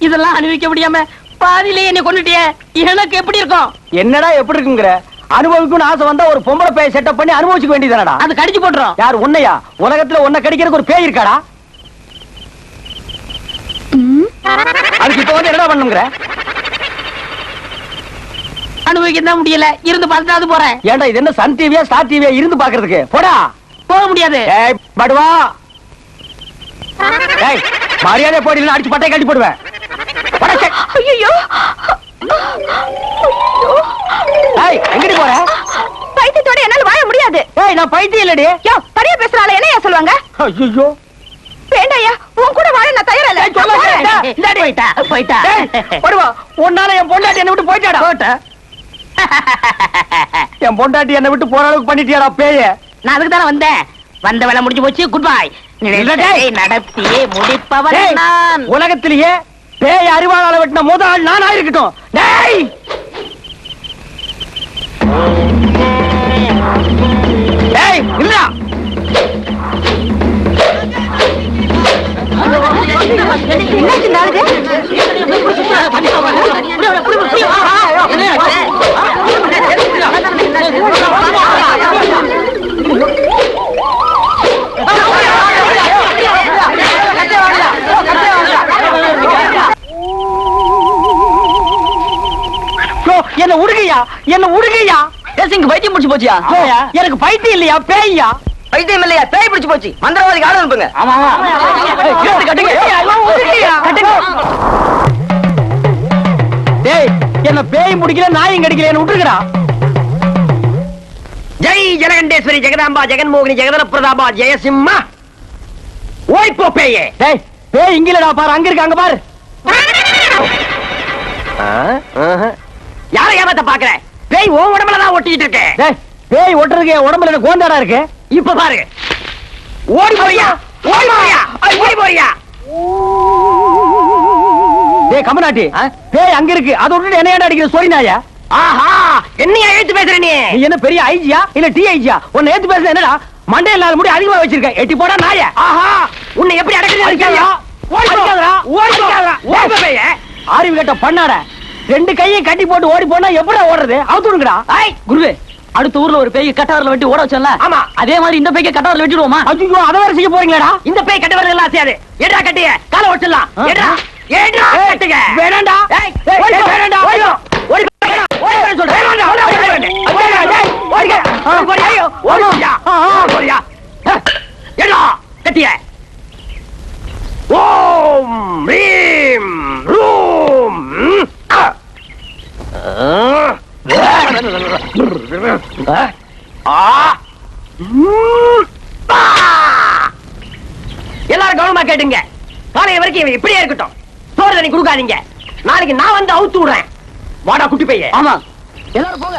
இதெல்லாம் அனுபவிக்க முடியாம பாதியிலே என்னை கொண்டுட்டியே, எனக்கு எப்படி இருக்கும்? என்னடா எப்படி இருக்குங்கிற? அனுபவிக்கணும்னு ஆசை வந்தா ஒரு பொம்பளை பேய செட்டப் பண்ணி அனுபவிச்சுக்க வேண்டியதானடா. அது கடிச்சு போட்டுரும். யார் உன்னையா? உலகத்துல உன்னை கடிக்கிறதுக்கு ஒரு பேய் இருக்காடா? அதுக்கு இப்ப வந்து என்னடா பண்ணுங்கிற? அனுபவிக்க தான் முடியல, இருந்து பார்த்துட்டு போறேன். ஏன்டா இது என்ன சன் டிவியா ஸ்டார் டிவியா இருந்து பாக்குறதுக்கு? போடா. போக முடியாது. ஏய் படுவா. ஏய் மரியாதை போடி, அடிச்சு பட்டை கட்டி போடுவேன். ஐயோ ஏய் எங்கடி போற? பைத்தியத்தோட என்னால வாழ முடியாது. ஏய் நான் பைத்தியம் இல்லடி. யோ தனியா பேசுறாளே என்னையா சொல்லுவாங்க? ஐயோ வேண்டாயா, உன் கூட வாழ நான் தயாரா இல்ல. போயிட்டா வருவா. உன்னால என் பொண்டாட்டி என்ன விட்டு போயிட்டாடா. என் பொண்டாட்டி என்ன விட்டு போற அளவுக்கு பண்ணிட்டியாடா பேய. நான் அதுக்கு தானே வந்தேன். வந்த வேலை முடிஞ்சு போச்சு. Good bye. நடத்தி முடிப்பவன் நான். உலகத்திலேயே பேய் அறிவாளால வெட்டின முதல் ஆள் நான் ஆயிருக்கட்டும். டேய் டேய் இல்லடா. என்னாச்சு நாளுக்கு? என்ன உடுகையா, என்ன உடுகையா. இங்க பைத்தியம் முடிச்சு போச்சியா? எனக்கு பைத்தியம் இல்லையா பேய்யா. பைத்தியம் இல்லையா? பேய் பிடிச்சு போச்சு. மந்திரவாதிக்கு ஆள் அனுப்புங்க. ஆமா கட்டுங்க. டேய் என்ன பேய் முடிக்கல நாயும் கடிக்கல என்ன விட்டுருக்கடா. ஜெய் ஜனகண்டேஸ்வரி ஜெகதாம்பா ஜெகன்மோகினி ஜெகதர பிரதாபா ஜெயசிம்மா. ஓய் போ பேயே. டேய் பேய் இங்கலடா பாரு, அங்க இருக்கு, அங்க பாரு. யாரை ஏமாத்த பாக்குற? பேய் ஓ உடம்புல தான் ஒட்டிட்டு இருக்கு. டேய் பேய் ஒட்டுறதுக்கு என் உடம்புல எனக்கு கோந்தாடா இருக்கு. இப்ப பாரு. ஓடி போறியா, ஓடி போறியா, ஓடி போறியா. டேய் கமநாட்டி, பேய் அங்க இருக்கு, அதை விட்டுட்டு என்ன ஏன்டா அடிக்கிற சோரி நாயா? ஆஹா, என்னையா ஏத்து பேசுற நீ? நீ என்ன பெரிய ஐஜியா இல்ல டி ஐஜியா? உன்னை ஏத்து பேசுறது என்னடா? மண்டை இல்லாத முடி அதிகமா வச்சிருக்க, எட்டி போடா நாயா. ஆஹா, உன்னை எப்படி அடக்குறது? அடிக்காதடா, அடிக்காதடா, ஓடி போகாதடா, ஓடி போ பேயே. அறிவு கேட்ட பண்ணாட. ரெண்டு கையும் கட்டி போட்டு ஓடி போனா எப்படிடா ஓடுறது? அவுத்துடுங்கடா. ஐய் குருவே, அடுத்த ஊர்ல ஒரு பேய் கட்டாரில் வெட்டி ஓட வச்சல. ஆமா. அதே மாதிரி இந்த பேய்க்கு கட்டாரில் வெட்டிடுவோமா? ஐயோ அத வேற செய்ய போறீங்களாடா? இந்த பேய் கட்ட வரல ஆசையாது. ஏடா கட்டிய கால ஒட்டலாம். ஏடா ஏடா கட்டுங்க. வேணாம்டா. ஏய் ஓடி போ. வேணாம்டா. ஓடி போ. ஓடி போ. ஓடி போ சொல்றேன். வேணாம்டா. ஓடி போறியா? ஓடி போறியா? போறியா? ஏடா கட்டிய. ஓம் ரீம் ரூம். எல்லாரும் கவனமா கேட்டுங்க. காலைய வரைக்கும் இவன் இப்படியே இருக்கட்டும். சோறு தண்ணி கொடுக்காதீங்க. நாளைக்கு நான் வந்து அவுத்து விடுறேன். வாடா குட்டி பைய. ஆமா, எல்லாரும் போங்க.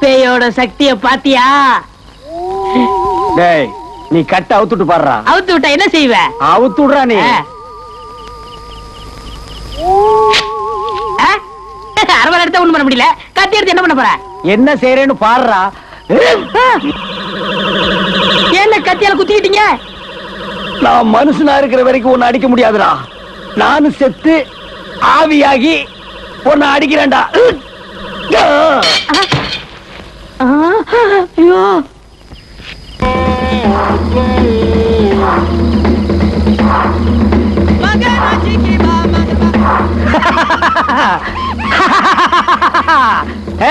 பேயோட சக்திய பாத்தியா? டேய் நீ கட்ட அவுத்துட்டு பாடுறா. அவுத்து விட்டா என்ன செய்வ? அவுத்து விடுறா நீ. அரவணை எடுத்த ஒண்ணும் பண்ண முடியல. கத்தி எடுத்து என்ன பண்ண போற? என்ன செய்யறேன்னு பாடுறா. என்ன கத்தியால குத்திட்டீங்க? நான் மனுஷனா இருக்கிற வரைக்கும் உன்னை அடிக்க முடியாதுடா. நானும் செத்து ஆவியாகி உன்னை அடிக்கிறேன்டா. ஐயோ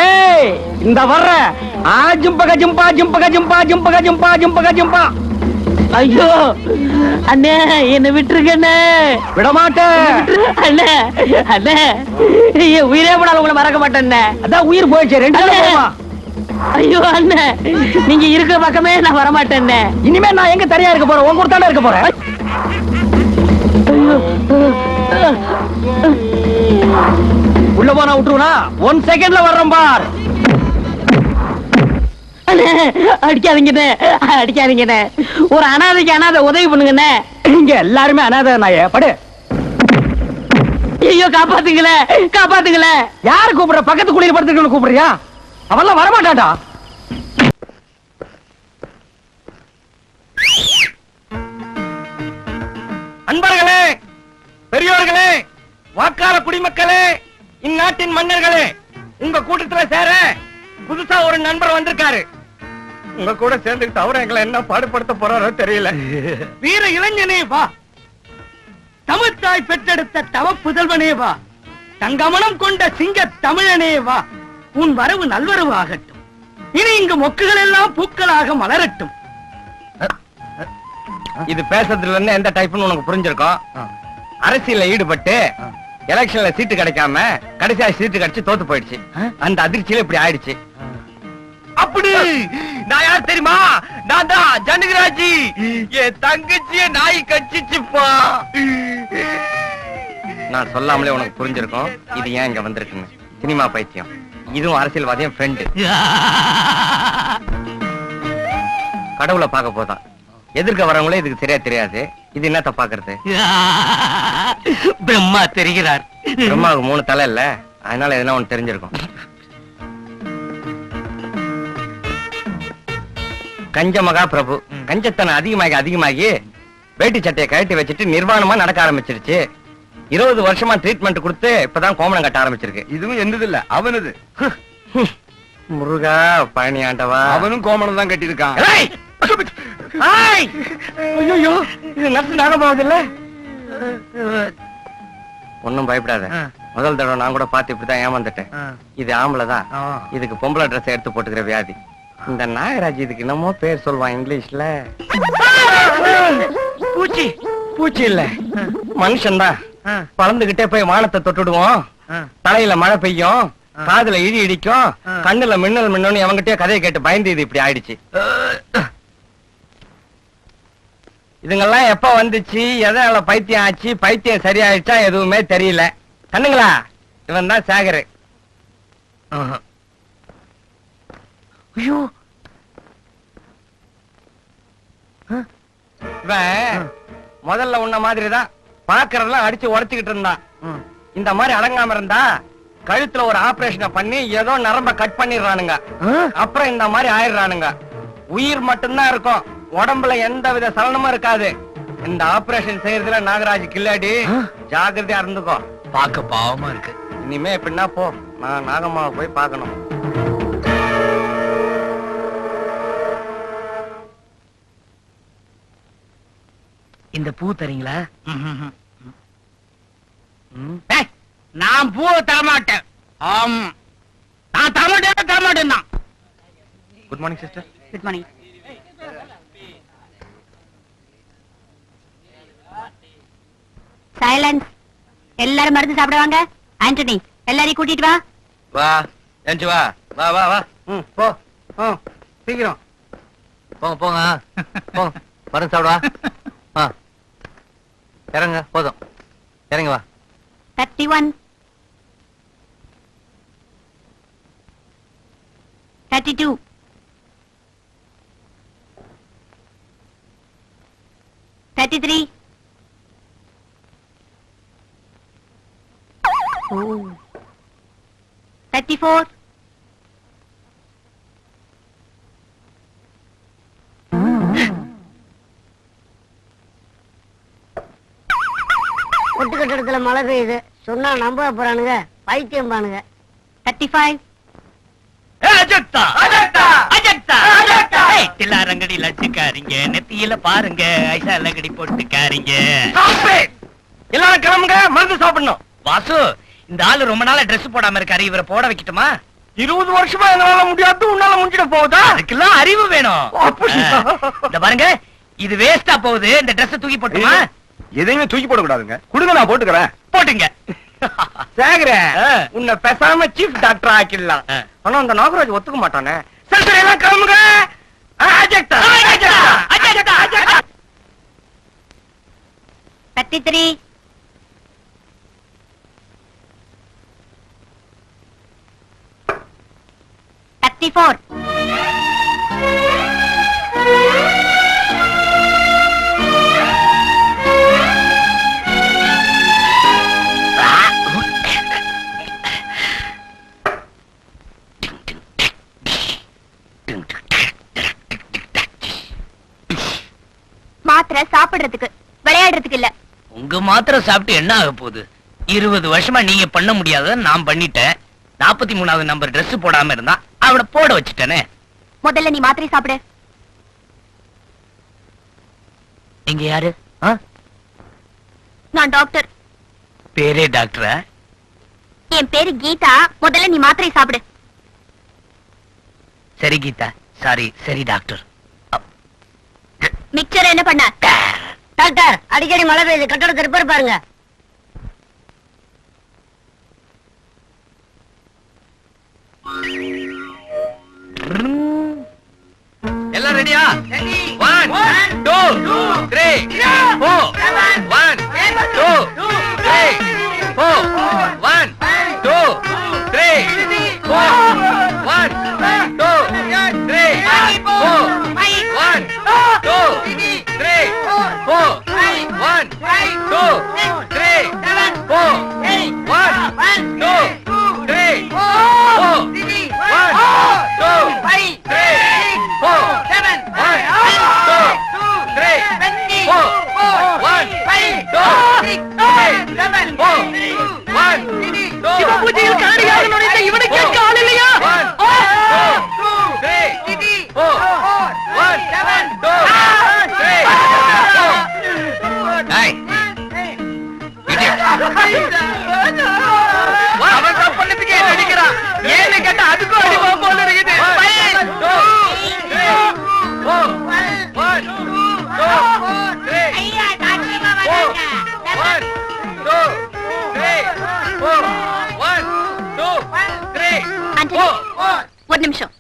ஏய் இந்த வர்ற ஜிம்பக ஜிம்பா ஜிம்பக ஜிம்பா ஜிம்பக ஜிம்பா ஜிம்பக ஜிம்பா. ஐயோ அண்ணே, என்ன விட்டுருங்க அண்ணே. விடமாட்டேன் அண்ணே அண்ணே, என் உயிரே போனாலும் உங்களை மறக்க மாட்டேன் அண்ணே. அதான் உயிர் போயிடுச்சு. ரெண்டு நாள் போமா. ஐயோ அண்ணே, நீங்க இருக்கிற பக்கமே நான் வரமாட்டேன் அண்ணே. இனிமே நான் எங்க தனியா இருக்க போறேன்? உங்க கூட தானே இருக்க போறேன். உள்ள போனா விட்டுருவா. 1 செகண்ட்ல வர்றோம் பார். அண்ணே, அடிக்காதீங்கண்ணே, அடிக்காதீங்கண்ணே. ஒரு அனாதைக்கு அனாதை உதவி பண்ணுங்கண்ணே. இங்க எல்லாருமே அனாதை நாயே. படு. ஐயோ காப்பாத்துங்களே, காப்பாத்துங்களே. யாரு கூப்பிடுற? பக்கத்து குளியல் படுத்துக்கணும் கூப்பிடுறியா? அவெல்லாம் வரமாட்டாடா. அன்பர்களே, பெரியோர்களே, வாக்காள குடிமக்களே, இந்நாட்டின் மன்னர்களே, உங்க கூட்டத்துல சேர புதுசா ஒரு நண்பர் வந்திருக்காரு. உங்க கூட சேர்ந்துக்கிட்டு அவரை எங்களை என்ன பாடுபடுத்த போறாரோ தெரியல. வீர இளைஞனே வா, தமிழ்த்தாய் பெற்றெடுத்த தவ புதல்வனே வா, தங்கமனம் கொண்ட சிங்க தமிழனே வா, உன் வரவு நல்வரவு ஆகட்டும். இனி இங்கு மொக்குகள் எல்லாம் பூக்களாக மலரட்டும். இது பேசுறதுல இருந்து எந்த டைப்னு உனக்கு புரிஞ்சிருக்கும். அரசியல்ல ஈடுபட்டு எலெக்ஷன்ல சீட்டு கிடைக்காம கடைசியா சீட்டு கிடைச்சு தோத்து போயிடுச்சு. அந்த அதிர்ச்சியில இப்படி ஆயிடுச்சு. அப்படி நான் யார் தெரியுமா? நான் தான் ஜனகராஜி. என் தங்கச்சிய நாய் கட்சிச்சுப்பா. நான் சொல்லாமலே உனக்கு புரிஞ்சிருக்கும் இது ஏன் இங்க வந்திருக்குன்னு. சினிமா பைத்தியம். இதுவும் அரசியல்வாதியும் ஃப்ரெண்டு. கடவுளை பார்க்க போதான். எதிர்க்க வரவங்களே இதுக்கு சரியா தெரியாது. இது என்னத்த பாக்குறது? பிரம்மா தெரிகிறார். பிரம்மாவுக்கு 3 தலை இல்ல, அதனால எதுனா ஒண்ணு தெரிஞ்சிருக்கும். கஞ்ச மகா பிரபு கஞ்சத்தனை அதிகமாகி வேட்டி சட்டையை கழட்டி வச்சுட்டு நிர்வாணமா நடக்க ஆரம்பிச்சிருச்சு. 20 வருஷமா ட்ரீட்மெண்ட் கொடுத்து இப்பதான் கோமணம் கட்ட ஆரம்பிச்சிருக்கு. இதுவும் என்னது இல்ல, அவனது. முருகா பழனி ஆண்டவா, அவனும் கோமணம் தான் கட்டியிருக்கான். ஐயோ, இது நர்ஸ் நாகமாவது இல்ல? ஒன்னும் பயப்படாத. முதல் தடவை நான் கூட பார்த்து இப்படிதான் ஏமாந்துட்டேன். இது ஆம்பளைதான். இதுக்கு பொம்பளை ட்ரெஸ் எடுத்து போட்டுக்கிற வியாதி. இந்த நாகராஜ் இதுக்கு என்னமோ பேர் சொல்வான் இங்கிலீஷ்ல. பூச்சி. பூச்சி இல்ல, மனுஷன்தான். பறந்துகிட்டே போய் வானத்தை தொட்டுடுவோம். தலையில மழை பெய்யும், காதுல இடி இடிக்கும், கண்ணுல மின்னல் மின்னல். அவங்கிட்டே கதையை கேட்டு பயந்து இது இப்படி ஆயிடுச்சு. இதுங்கெல்லாம் எப்ப வந்துச்சு, எதனால பைத்தியம் ஆச்சு, பைத்தியம் சரியாயிடுச்சா எதுவுமே தெரியல. கண்ணுங்களா, இவன் தான் சேகர். ஐயோ, இவன் முதல்ல உன்ன மாதிரிதான் பாக்குறதெல்லாம் அடிச்சு உடைச்சுக்கிட்டு இருந்தான். இந்த மாதிரி அடங்காம இருந்தா கழுத்துல ஒரு ஆபரேஷனை பண்ணி ஏதோ நரம்ப கட் பண்ணிடுறானுங்க. அப்புறம் இந்த மாதிரி ஆயிடுறானுங்க. உயிர் மட்டும்தான் இருக்கும், உடம்புல எந்த வித சலனமும் இருக்காது. இந்த ஆபரேஷன் செய்யறதுல நாகராஜ் கில்லாடி, ஜாகிரதையா இருந்துக்கோ. பார்க்க பாவமா இருக்கு. இனிமே எப்படின்னா போ, நான் நாகம்மாவை போய் பார்க்கணும். இந்த பூ தரீங்களா? நான் பூவை தரமாட்டேன். ஆமா, நான் தரமாட்டேன் தான். Good morning sister. Good morning. Silence. எல்லாரும் மருந்து சாப்பிடுவாங்க. ஆண்டனி, எல்லாரையும் கூட்டிட்டு வா. வா எஞ்சி வா. வா வா வா. போ சீக்கிரம் போங்க போங்க போங்க, மருந்து சாப்பிடுவா. இறங்க, போதும் இறங்க வா. 31 32 33 34 ஒட்டு கட்டடத்துல மழை பெய்யுது சொன்னா நம்ப போறானுங்க, பைத்தியம் பானுங்க. 35 தில்லாரங்கடி லட்சுக்காரிங்க, நெத்தியில பாருங்க ஐசா லகடி போட்டுக்காரிங்க. எல்லாரும் கிளம்புங்க, மருந்து சாப்பிடணும். வாசு, இந்த ஆளு ரொம்ப நாளா Dress போடாம இருக்காரு, இவரை போட வைக்கட்டுமா? 20 வருஷமா என்னால முடியாது, உன்னால முடிஞ்சிட போகுதா? அதுக்கெல்லாம் அறிவு வேணும். அப்படியா? இந்த பாருங்க, இது வேஸ்டா போகுது. இந்த Dress தூக்கி போட்டுமா? எதையுமே தூக்கி போட கூடாதுங்க. கொடுங்க, நான் போட்டுக்கிறேன். போட்டுங்க. சேகர, உன்னை பேசாம சீஃப் டாக்டர் ஆக்கிடலாம். ஆனா அந்த நாகராஜ் ஒத்துக்க மாட்டானே. சரி சரி, எல்லாம் கிளம்புங்க. அஜெக்டா அஜெக்டா அஜெக்டா அஜெக்டா. 33 34 மாத்திரை சாப்பிடுறதுக்கு, விளையாடுறதுக்கு இல்ல. உங்க மாத்திரை சாப்பிட்டு என்ன ஆக போகுது? 20 வருஷமா நீங்க பண்ண முடியாத நான் பண்ணிட்டேன். 43வது நம்பர் Dress போடாம இருந்தா அவனை போட வச்சுட்டேனே. முதல்ல நீ மாத்திரை சாப்பிடு. நீங்க யாரு? நான் டாக்டர். பேரே டாக்டரா? என் பேரு கீதா. முதல்ல நீ மாத்திரை சாப்பிடு. சரி கீதா, சாரி. சரி டாக்டர். மிக்சர் என்ன பண்ண? டாக்டர் அடிக்கடி மழை பெய்யுது, கட்டடத்தை ரிப்பேர் பாருங்க. எல்லாம் ரெடியா? 1 2 3 4 1 2 3 4 1 2 3 4 1 2 3 4 1 2 3 4 1 2 3 4 1 2 3 4 சிவபூஜையில் காணியாக நுழைந்த இவனுக்கு கால் இல்லையா? அவன் பண்ணதுக்கு என்ன அடிக்கிறான்? ஏன்னு கேட்டா அதுக்கும் அடிவா போல இருக்குது. ஒரு நிமிஷம்.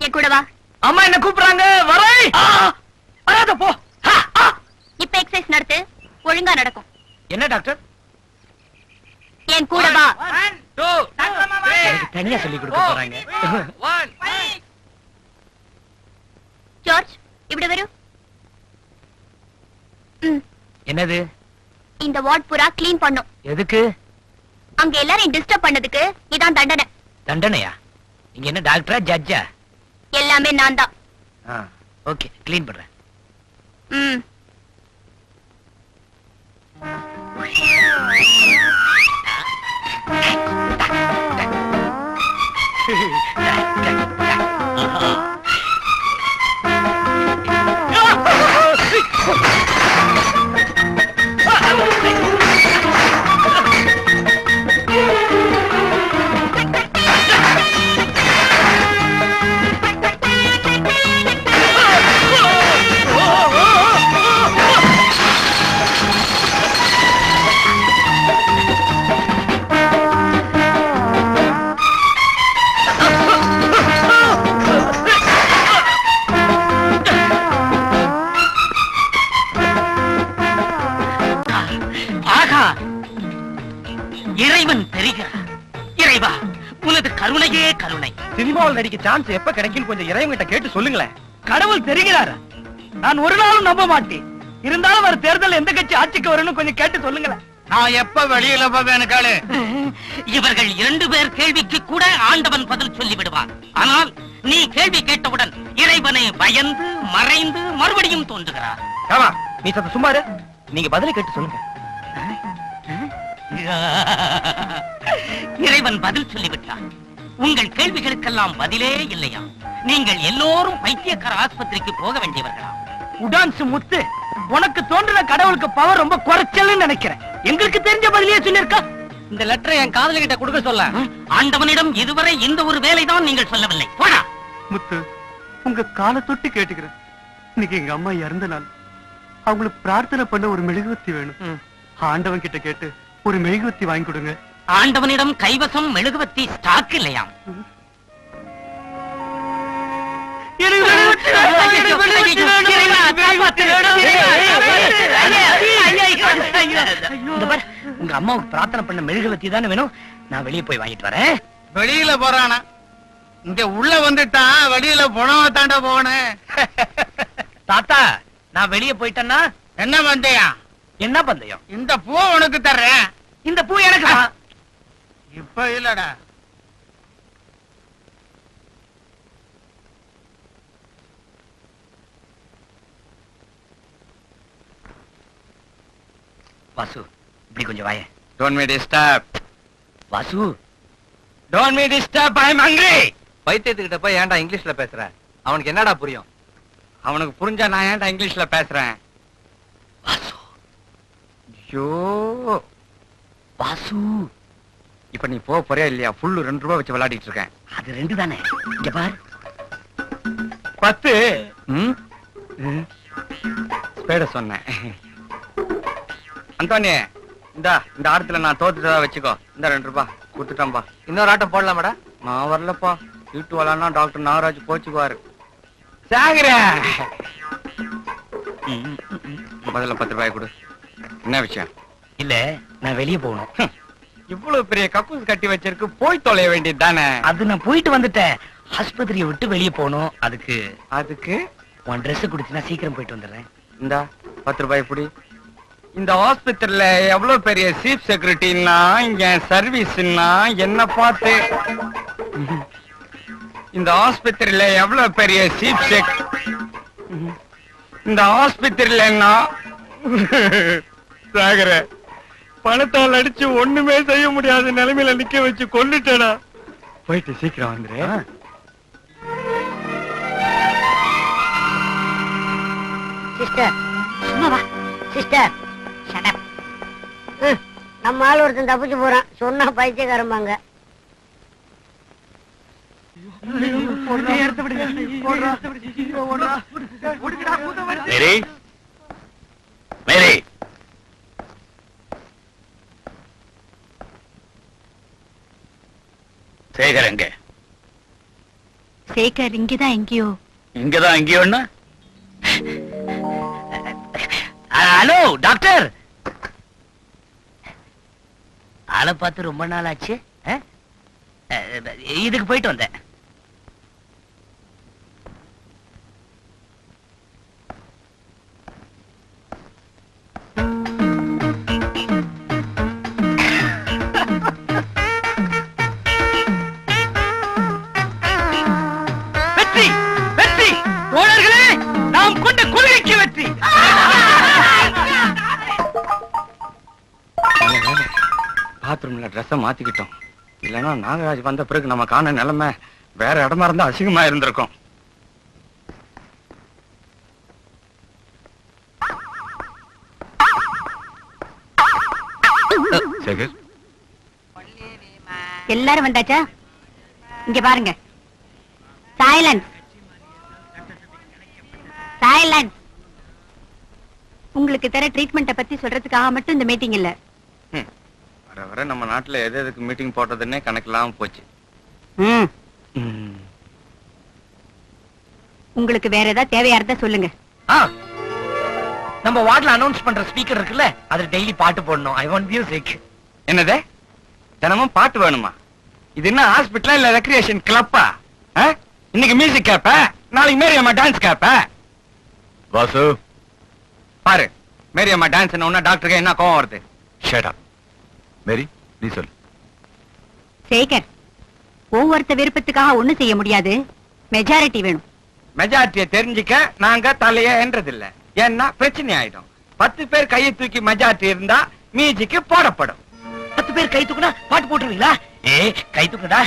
என் கூட வா. அம்மா என்ன கூப்பிடுறாங்க, வரேன். வராத போ. இப்ப எக்ஸசைஸ் நடத்து, ஒழுங்கா நடக்கும். என்ன டாக்டர்? என் கூட வா. எனக்கு தனியா சொல்லி கொடுக்க போறாங்க. ஜார்ஜ், இப்படி வரு. என்னது? இந்த வார்ட் பூரா கிளீன் பண்ணும். எதுக்கு? அங்க எல்லாரையும் டிஸ்டர்ப் பண்ணதுக்கு இதான் தண்டனை. தண்டனையா? நீங்க என்ன டாக்டரா ஜட்ஜா? எல்லாமே நான் தான். ஓகே, க்ளீன் பண்றேன். ம். இறைவன் பெறுகிறார். இறைவா, உனது கருணையே கருணை. சினிமாவில் நடிக்க சான்ஸ் எப்ப கிடைக்கும் கொஞ்சம் இறைவங்கிட்ட கேட்டு சொல்லுங்களேன். கடவுள் தெரிகிறாரா? நான் ஒரு நாளும் நம்ப மாட்டேன். இருந்தாலும் ஒரு தேர்தல் எந்த கட்சி ஆட்சிக்கு வரும்னு கொஞ்சம் கேட்டு சொல்லுங்களேன். நான் எப்ப வெளியில போவேன் காலு? இவர்கள் 2 பேர் கேள்விக்கு கூட ஆண்டவன் பதில் சொல்லி விடுவான். ஆனால் நீ கேள்வி கேட்டவுடன் இறைவனை பயந்து மறைந்து மறுபடியும் தோன்றுகிறார். ஆமா, நீ சத்த சும்மா இரு. நீங்க பதிலை கேட்டு சொல்லுங்க. இறைவன் பதில் சொல்லிவிட்டான். உங்கள் கேள்விகளுக்கெல்லாம் பதிலே இல்லையா? நீங்கள் எல்லோரும் பைத்தியக்கார ஆஸ்பத்திரிக்கு போக வேண்டியவர்களா? உடான்ஸ் முத்து, உனக்கு தோன்றின கடவுளுக்கு பவர் ரொம்ப குறைச்சல்னு நினைக்கிறேன். எங்களுக்கு தெரிஞ்ச பதிலையே சொல்லிருக்கா. இந்த லெட்டரை என் காதல கிட்ட கொடுக்க சொல்ல. ஆண்டவனிடம் இதுவரை இந்த ஒரு வேலைதான் நீங்கள் சொல்லவில்லை. போடா. முத்து, உங்க காலை தொட்டு கேட்டுக்கிறேன். இன்னைக்கு எங்க அம்மா இறந்த நாள். அவங்களுக்கு பிரார்த்தனை பண்ண ஒரு மெழுகுவத்தி வேணும். ஆண்டவன் கிட்ட கேட்டு ஒரு மெழுகுவத்தி வாங்கி கொடுங்க. ஆண்டவனிடம் கைவசம் மெழுகுவத்தி ஸ்டாக் இல்லையாம். உங்க அம்மாவுக்கு பிரார்த்தனை பண்ண மெழுகுவத்தி தானே வேணும். நான் வெளியே போய் வாங்கிட்டு வரேன். வெளியில போறானா? இங்க உள்ள வந்துட்டான், வெளியில போனவ தாண்ட போனேன். தாத்தா, நான் வெளியே போயிட்டேன்னா என்ன பந்தயா? என்ன பந்தயம்? இந்த பூ உனக்கு தர்றேன். இந்த பூ எனக்கு இப்ப இல்லடா. வாசு, இப்படி கொஞ்சம் வாயே. Don't me disturb. Vasu, don't me disturb, I'm hungry. பைத்தியத்துக்கிட்ட போய் ஏன்டா இங்கிலீஷ்ல பேசுற? அவனுக்கு என்னடா புரியும்? அவனுக்கு புரிஞ்சா நான் ஏன்டா இங்கிலீஷ்ல பேசுறேன்? வாசு, ஐயோ, வாசு, இப்ப நீ போறியா இல்லையா? ஃபுல்லு 2 ரூபாய் வச்சு விளையாடிட்டு இருக்கேன். அது 2 தானே. இங்க பார். 10. ஸ்பேட சொன்னேன். அந்தோனி, இந்த ஆட்டத்துல நான் தோத்துட்டதா வச்சுக்கோ. இந்த 2 ரூபாய் கொடுத்துட்டேன்பா. இன்னொரு ஆட்டம் போடலாமாடா? நான் வரலப்பா. வீட்டு வரலான்னா டாக்டர் நாகராஜ் கோச்சுக்குவாரு. சாகர முதல்ல 10 ரூபாய் கொடு. என்ன விஷயம்? இல்ல, நான் வெளியே போகணும். இவ்வளவு பெரிய கக்கூஸ் கட்டி வச்சிருக்கு, போய் தொலைய வேண்டியது தானே. அது நான் போயிட்டு வந்துட்டேன். ஆஸ்பத்திரியை விட்டு வெளியே போகணும். அதுக்கு உன் ட்ரெஸ் குடிச்சுனா சீக்கிரம் போயிட்டு வந்துடுறேன். இந்த 10 ரூபாய் புடி. இந்த ஹாஸ்பிட்டல்ல எவ்வளவு பெரிய சீஃப் செக்யூரிட்டின்னா இங்க சர்வீஸ்னா என்ன பார்த்து. இந்த ஆஸ்பத்திரியில எவ்வளவு பெரிய சீஃப் செக். இந்த ஆஸ்பத்திரியிலன்னா சாகர பணத்தால் அடிச்சு ஒண்ணுமே செய்ய முடியாத நிலைமையில நிக்க வச்சு கொண்டுட்டேனா. போயிட்டு சீக்கிரம் வந்துரு. சிஸ்டர் சும்மா வா. Sister shut up. நம்ம ஆள் ஒருத்தன் தப்பிச்சு போறான். சொன்னா பைத்தியக்காரம்பாங்க. மேரி, மேரி, சேகர் எங்க? சேகர் இங்கதான் எங்கேயோ. இங்கதான் எங்கேயோன்னா? Hello doctor. ஆளை பார்த்து ரொம்ப நாள் ஆச்சு. இதுக்கு போயிட்டு வந்தேன். வெற்றி, வெற்றி தோழர்களே, நாம் கொண்ட கொள்கைக்கு வெற்றி. பாத்ரூம்ல ட்ரெஸ்ஸ மாத்திக்கிட்டோம். இல்லன்னா நாகராஜ் வந்த பிறகு நம்ம காண நிலைமை வேற இடமா இருந்தா அசிங்கமா இருந்திருக்கும். சேகர், எல்லாரும் வந்தாச்சா? இங்க பாருங்க. Silence, silence. உங்களுக்கு தர ட்ரீட்மெண்ட்டை பத்தி சொல்றதுக்காக மட்டும் இந்த மீட்டிங் இல்ல. வர வர நம்ம நாட்டுல எது எதுக்கு மீட்டிங் போட்டதுன்னே கணக்கெல்லாம் போச்சு. உங்களுக்கு வேற ஏதாவது தேவையா இருந்தா சொல்லுங்க. நம்ம வார்டுல அனௌன்ஸ் பண்ற ஸ்பீக்கர் இருக்குல்ல, அதுல டெய்லி பாட்டு போடணும். I want music. என்னது? தினமும் பாட்டு வேணுமா? இது என்ன ஹாஸ்பிட்டலா இல்ல ரெக்ரியேஷன் கிளப்பா? இன்னைக்கு மியூசிக் கேப்ப, நாளைக்கு மேரி அம்மா டான்ஸ் கேப்ப. வாசு, பாரு, மேரி அம்மா டான்ஸ் என்ன டாக்டருக்கு என்ன கோவம் வருது? Shut up. மேரி, நீ சொல்லு. சேகர், ஒவ்வொருத்த விருப்பத்துக்காக ஒண்ணு செய்ய முடியாது. மெஜாரிட்டி வேணும். மெஜாரிட்டியை தெரிஞ்சுக்க நாங்க தலையே என்றதில்ல. ஏன்னா பிரச்சனை ஆயிடும். 10 பேர் கையை தூக்கி மெஜாரிட்டி இருந்தா மியூசிக்கு போடப்படும். 10 பேர் கை தூக்குனா பாட்டு போட்டுருவீங்களா? கை தூக்குடா.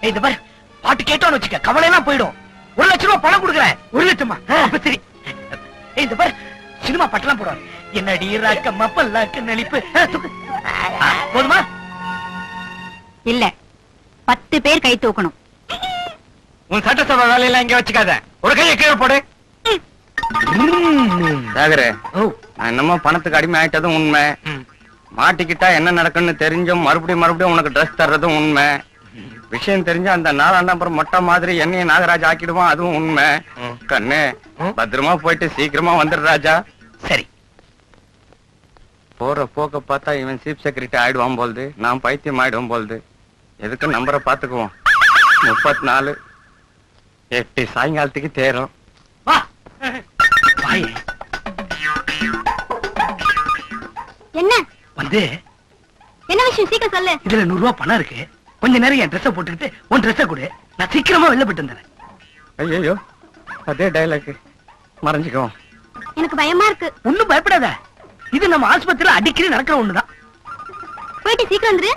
இந்த பாரு, பாட்டு கேட்டோன்னு வச்சுக்க, கவலை எல்லாம் போயிடும். 1 லட்சம் ரூபாய் பணம் கொடுக்குறேன். 1 லட்சமா? அப்ப சரி. இந்த பாரு, சினிமா பாட்டெல்லாம் போடுவாங்க. என்னடி ராக்கம்மா பல்லாக்கு நெளிப்பு. போதுமா? இல்ல, 10 பேர் கை தூக்கணும். உன் சட்டசபை வேலையெல்லாம் இங்க வச்சுக்காத. ஒரு கையை கீழே போடு. சாகரே, நான் என்னமோ பணத்துக்கு அடிமை ஆயிட்டதும் உண்மை. மாட்டிக்கிட்டா என்ன நடக்குன்னு தெரிஞ்சும் மறுபடியும் உனக்கு ட்ரெஸ் தர்றதும் உண்மை. விஷயம் தெரிஞ்சு அந்த 4 நம்பர் மொட்டை மாதிரி என்னையும் நாகராஜ் ஆக்கிடுவான், அதுவும் உண்மை. கண்ணு, பத்திரமா போயிட்டு சீக்கிரமா வந்துடு ராஜா. சரி. போற போக்க பார்த்தா இவன் சீஃப் செக்ரட்டரி ஆயிடுவான் போல்து, நான் பைத்தியம் ஆயிடுவோம் போல்து. எதுக்கு நம்பரை பாத்துக்குவோம். 34 8 சாயங்காலத்துக்கு தேரும். வா. வாயே. என்ன வந்து என்ன விஷயம்? சீக்கிரம் சொல்லு. இதுல 100 ரூபாய் பணம் இருக்கு. கொஞ்ச நேரம் என் ட்ரெஸ்ஸை போட்டுக்கிட்டு உன் ட்ரெஸ்ஸை கொடு. நான் சீக்கிரமா வெளில போயிட்டு வந்துடுறேன். ஐயோ, அதே டைலாக். மறைஞ்சுக்குவோம். எனக்கு பயமா இருக்கு. ஒண்ணும் பயப்படாத. இது நம்ம ஆஸ்பத்திரியில அடிக்கடி நடக்கிற ஒண்ணுதான். போயிட்டு சீக்கிரம் வந்துரு.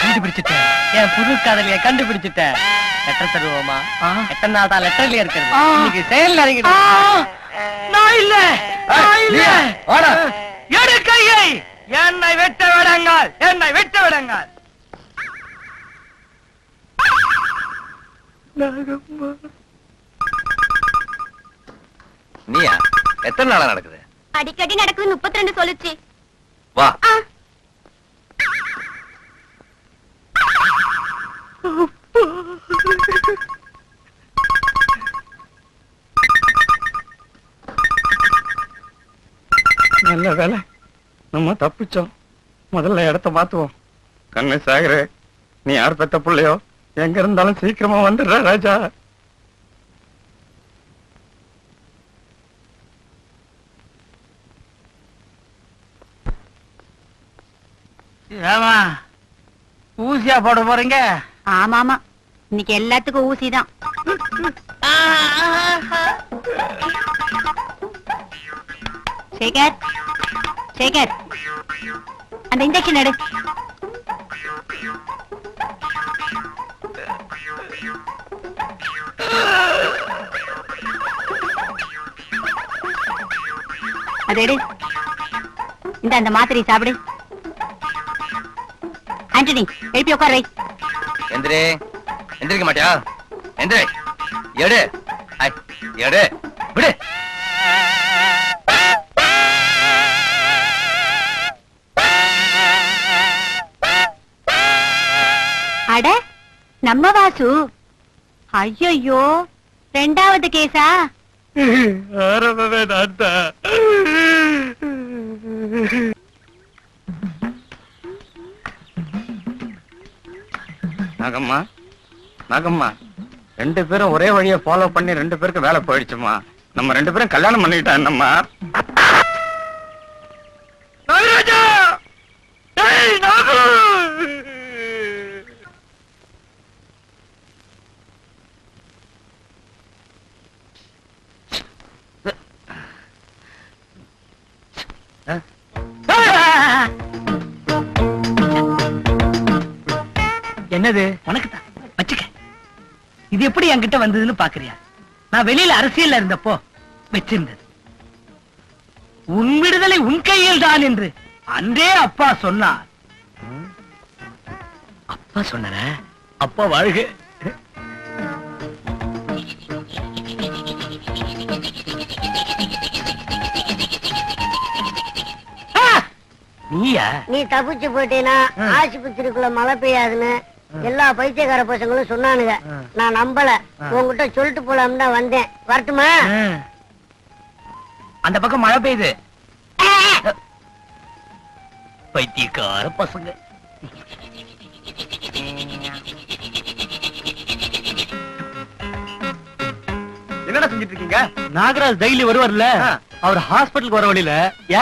கண்டுபிடிச்சிட்டேன். என் புது காதலிய கண்டுபிடிச்சிட்டேன். லெட்டர் தருவோமா எத்தனை நாள் தான் லெட்டர்லயே இருக்கிறது இன்னைக்கு செயல் இறங்கிடும் நான் இல்ல எடு கையை என்னை வெட்ட விடுங்கள் என்னை வெட்ட விடுங்கள் நீயா எத்தனை நாளா நடக்குது அடிக்கடி நடக்குது 32 சொல்லுச்சு வா நல்ல வேலை நம்ம தப்பிச்சோம். முதல்ல இடத்த மாத்துவோம். கண்ணு சாகரு, நீ யார் பெத்த பிள்ளையோ எங்க இருந்தாலும் சீக்கிரமா வந்துடுற ராஜா. ஏமா ஊசியா போட போறீங்க? ஆமாமா, இன்னைக்கு எல்லாத்துக்கும் ஊசிதான். சேகர், சேகர், அந்த இன்ஜெக்ஷன் எடு. அது எடு. இந்த அந்த மாத்திரை சாப்பிடு. ஆண்டனி, எழுப்பி உட்கார் வை. எந்திரி, எந்திரிக்க மாட்டியா? எந்திரி, எடு, எடு, விடு. அட, நம்ம வாசு. ஐயோ, ரெண்டாவது கேஸா? ஆரம்பமே நான் தான். நாகம்மா, நாகம்மா, 2 பேரும் ஒரே வழியை ஃபாலோ பண்ணி 2 பேருக்கு வேலை போயிடுச்சுமா. நம்ம 2 பேரும் கல்யாணம் பண்ணிக்கிட்டா என்னம்மா? நாகராஜா! டேய் நாகு! என்னது? உனக்கு தான் வச்சுக்க. இது எப்படி என்கிட்ட வந்ததுன்னு பாக்குறியா? நான் வெளியில அரசியல்ல இருந்தப்போ வச்சிருந்தது. உன் விடுதலை உன் கையில் தான் என்று அன்றே அப்பா சொன்னார். அப்பா சொன்னார? அப்பா வாழ்க. நீயா? நீ தப்பிச்சு போயிட்டேனா ஆஸ்பத்திரிக்குள்ள மழை பெய்யாதுன்னு எல்லா பைத்தியக்கார பசங்களும் சொன்னானுங்க. நான் நம்பல. உங்ககிட்ட சொல்லிட்டு போலாம்னு தான் வந்தேன். வரட்டுமா? அந்த பக்கம் மழை பெய்யுது. பைத்தியக்கார பசங்க. என்னடா செஞ்சிட்டு இருக்கீங்க? நாகராஜ் டெய்லி வருவார்ல, அவர் ஹாஸ்பிடலுக்கு வர வழியில